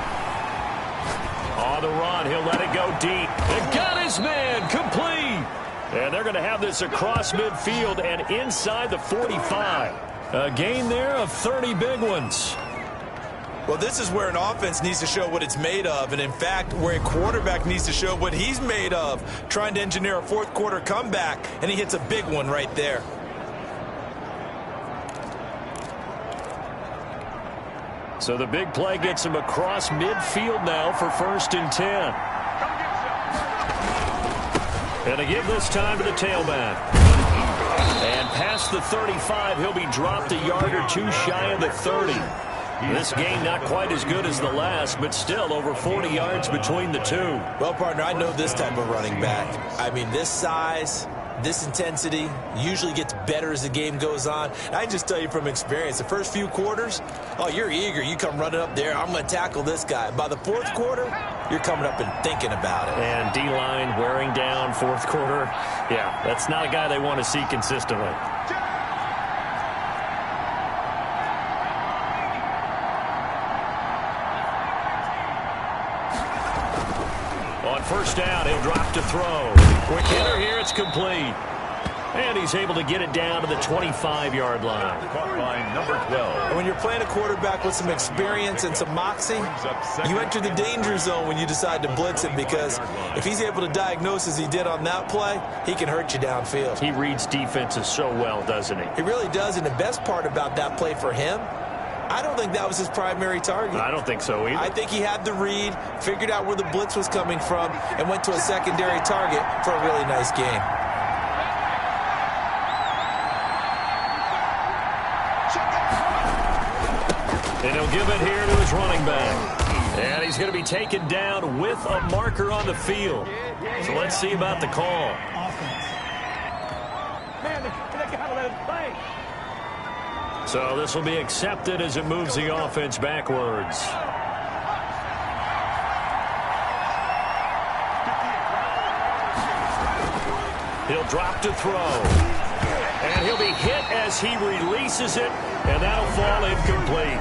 On the run, he'll let it go deep. And got his man, complete. And they're going to have this across midfield and inside the 45. A gain there of 30 big ones. Well, this is where an offense needs to show what it's made of. And, in fact, where a quarterback needs to show what he's made of. Trying to engineer a 4th quarter comeback, and he hits a big one right there. So the big play gets him across midfield now for 1st and 10. And to give this time to the tailback. And past the 35, he'll be dropped a yard or two shy of the 30. This game not quite as good as the last, but still over 40 yards between the two. Well, partner, I know this type of running back. I mean, this size, this intensity usually gets better as the game goes on. I can just tell you from experience, the first few quarters, oh, you're eager. You come running up there, I'm going to tackle this guy. By the 4th quarter, you're coming up and thinking about it. And D-line wearing down 4th quarter. Yeah, that's not a guy they want to see consistently. On 1st down, he'll drop to throw. Quick hitter here, it's complete. And he's able to get it down to the 25-yard line. Caught by number 12. And when you're playing a quarterback with some experience and some moxie, you enter the danger zone when you decide to blitz him, because if he's able to diagnose as he did on that play, he can hurt you downfield. He reads defenses so well, doesn't he? He really does, and the best part about that play for him, I don't think that was his primary target. I don't think so either. I think he had the read, figured out where the blitz was coming from, and went to a secondary target for a really nice game. And he'll give it here to his running back. And he's going to be taken down with a marker on the field. So let's see about the call. Offense. Man, they gotta let him play. So this will be accepted as it moves the offense backwards. He'll drop to throw. And he'll be hit as he releases it, and that'll fall incomplete.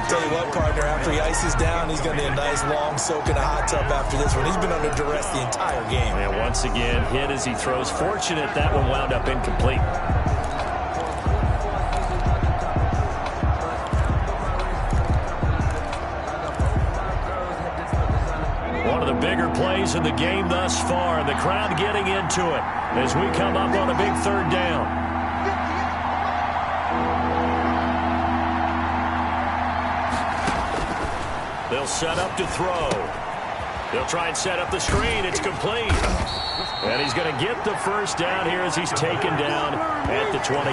Tell you what, partner, after he ices down, he's going to need a nice long soak in a hot tub after this one. He's been under duress the entire game. And once again, hit as he throws. Fortunate that one wound up incomplete. One of the bigger plays in the game thus far, and the crowd getting into it as we come up on a big third down. They'll set up to throw. They'll try and set up the screen. It's complete. And he's going to get the first down here as he's taken down at the 22.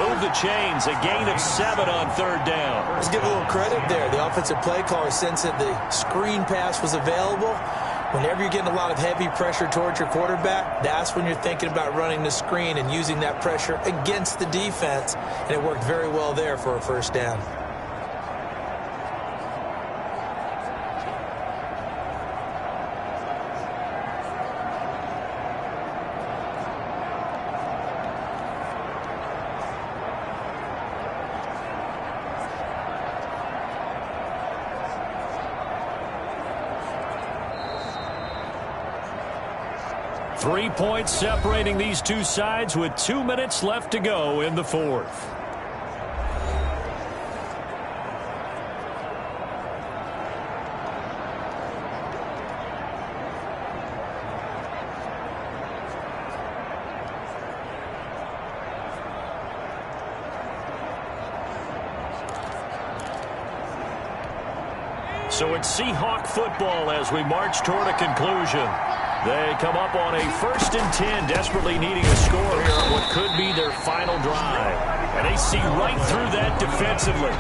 Move the chains. A gain of 7 on third down. Let's give a little credit there. The offensive play caller sensed that the screen pass was available. Whenever you're getting a lot of heavy pressure towards your quarterback, that's when you're thinking about running the screen and using that pressure against the defense. And it worked very well there for a first down. Three points separating these two sides with 2 minutes left to go in the fourth. So it's Seahawk football as we march toward a conclusion. They come up on a 1st and 10, desperately needing a score here on what could be their final drive. And they see right through that defensively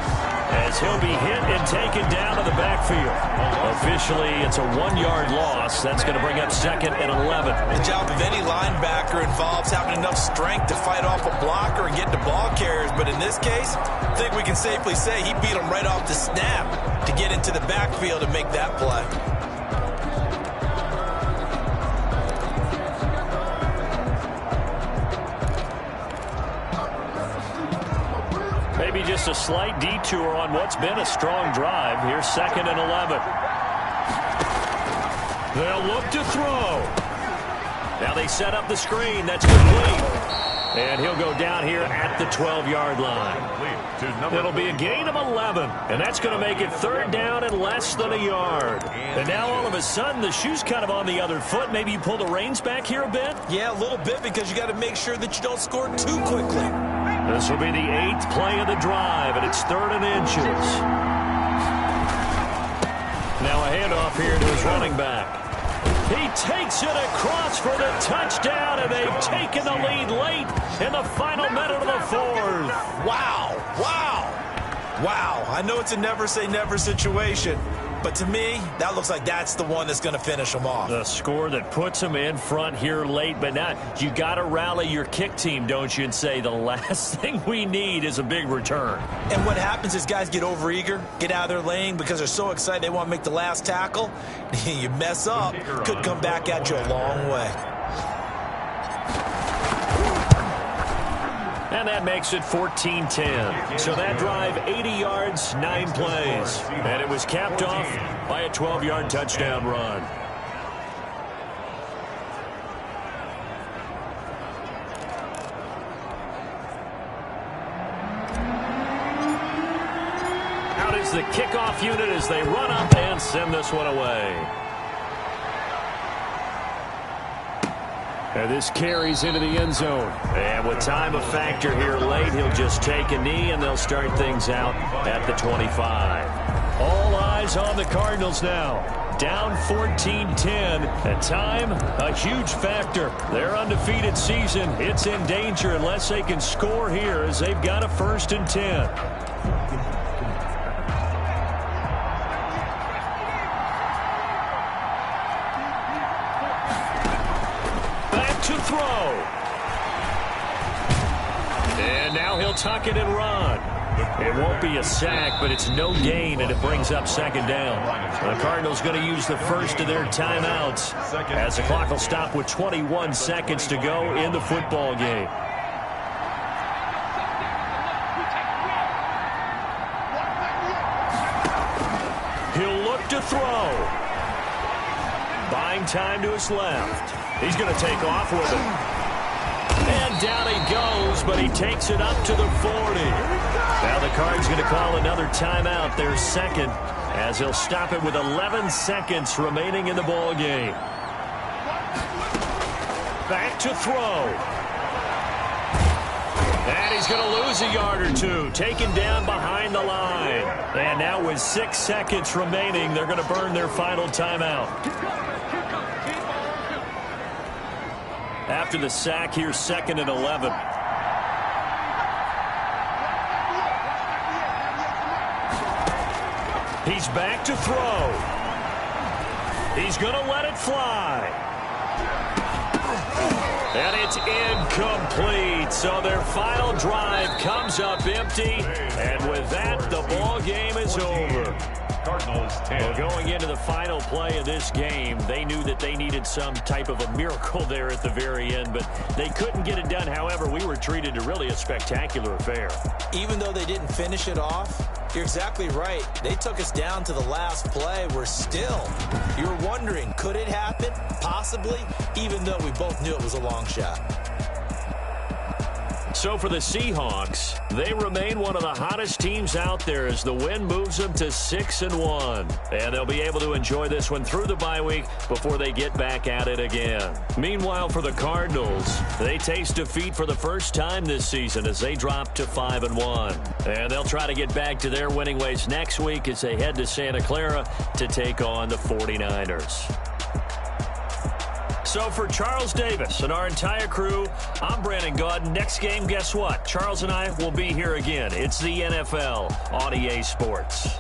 as he'll be hit and taken down to the backfield. Officially, it's a 1-yard loss. That's going to bring up 2nd and 11. The job of any linebacker involves having enough strength to fight off a blocker and get to ball carriers. But in this case, I think we can safely say he beat him right off the snap to get into the backfield and make that play. Maybe just a slight detour on what's been a strong drive. Here's 2nd and 11. They'll look to throw. Now they set up the screen. That's complete. And he'll go down here at the 12-yard line. It'll be a gain of 11. And that's going to make it 3rd down and less than a yard. And now all of a sudden the shoe's kind of on the other foot. Maybe you pull the reins back here a bit? Yeah, a little bit, because you got to make sure that you don't score too quickly. This will be the 8th play of the drive, and it's 3rd and inches. Now a handoff here to his running back. He takes it across for the touchdown, and they've taken the lead late in the final minute of the 4th. Wow, wow, wow. I know it's a never-say-never situation, but to me, that looks like that's the one that's going to finish them off. The score that puts them in front here late, but now you got to rally your kick team, don't you, and say the last thing we need is a big return. And what happens is guys get overeager, get out of their lane because they're so excited they want to make the last tackle. You mess up, could come back at you a long way. And that makes it 14-10. So that drive, 80 yards, 9 plays. And it was capped off by a 12-yard touchdown run. Out is the kickoff unit as they run up and send this one away. And this carries into the end zone. And with time a factor here late, he'll just take a knee, and they'll start things out at the 25. All eyes on the Cardinals now. Down 14-10. And time, a huge factor. Their undefeated season, it's in danger unless they can score here as they've got a 1st and 10. to throw. And now he'll tuck it and run. It won't be a sack, but it's no gain, and it brings up second down. The Cardinals going to use the first of their timeouts as the clock will stop with 21 seconds to go in the football game. He'll look to throw. Buying time to his left. He's going to take off with it. And down he goes, but he takes it up to the 40. Now the Cards going to call another timeout, their second, as he'll stop it with 11 seconds remaining in the ball game. Back to throw. And he's going to lose a yard or two, taken down behind the line. And now with 6 seconds remaining, they're going to burn their final timeout. After the sack, here's 2nd and 11. He's back to throw. He's going to let it fly. And it's incomplete. So their final drive comes up empty. And with that, the ball game is over. Well, going into the final play of this game, they knew that they needed some type of a miracle there at the very end, but they couldn't get it done. However, we were treated to really a spectacular affair. Even though they didn't finish it off, you're exactly right. They took us down to the last play. You're wondering, could it happen? Possibly, even though we both knew it was a long shot. So for the Seahawks, they remain one of the hottest teams out there as the win moves them to 6-1. And they'll be able to enjoy this one through the bye week before they get back at it again. Meanwhile, for the Cardinals, they taste defeat for the first time this season as they drop to 5-1. And they'll try to get back to their winning ways next week as they head to Santa Clara to take on the 49ers. So for Charles Davis and our entire crew, I'm Brandon Gaudin. Next game, guess what? Charles and I will be here again. It's the NFL on EA Sports.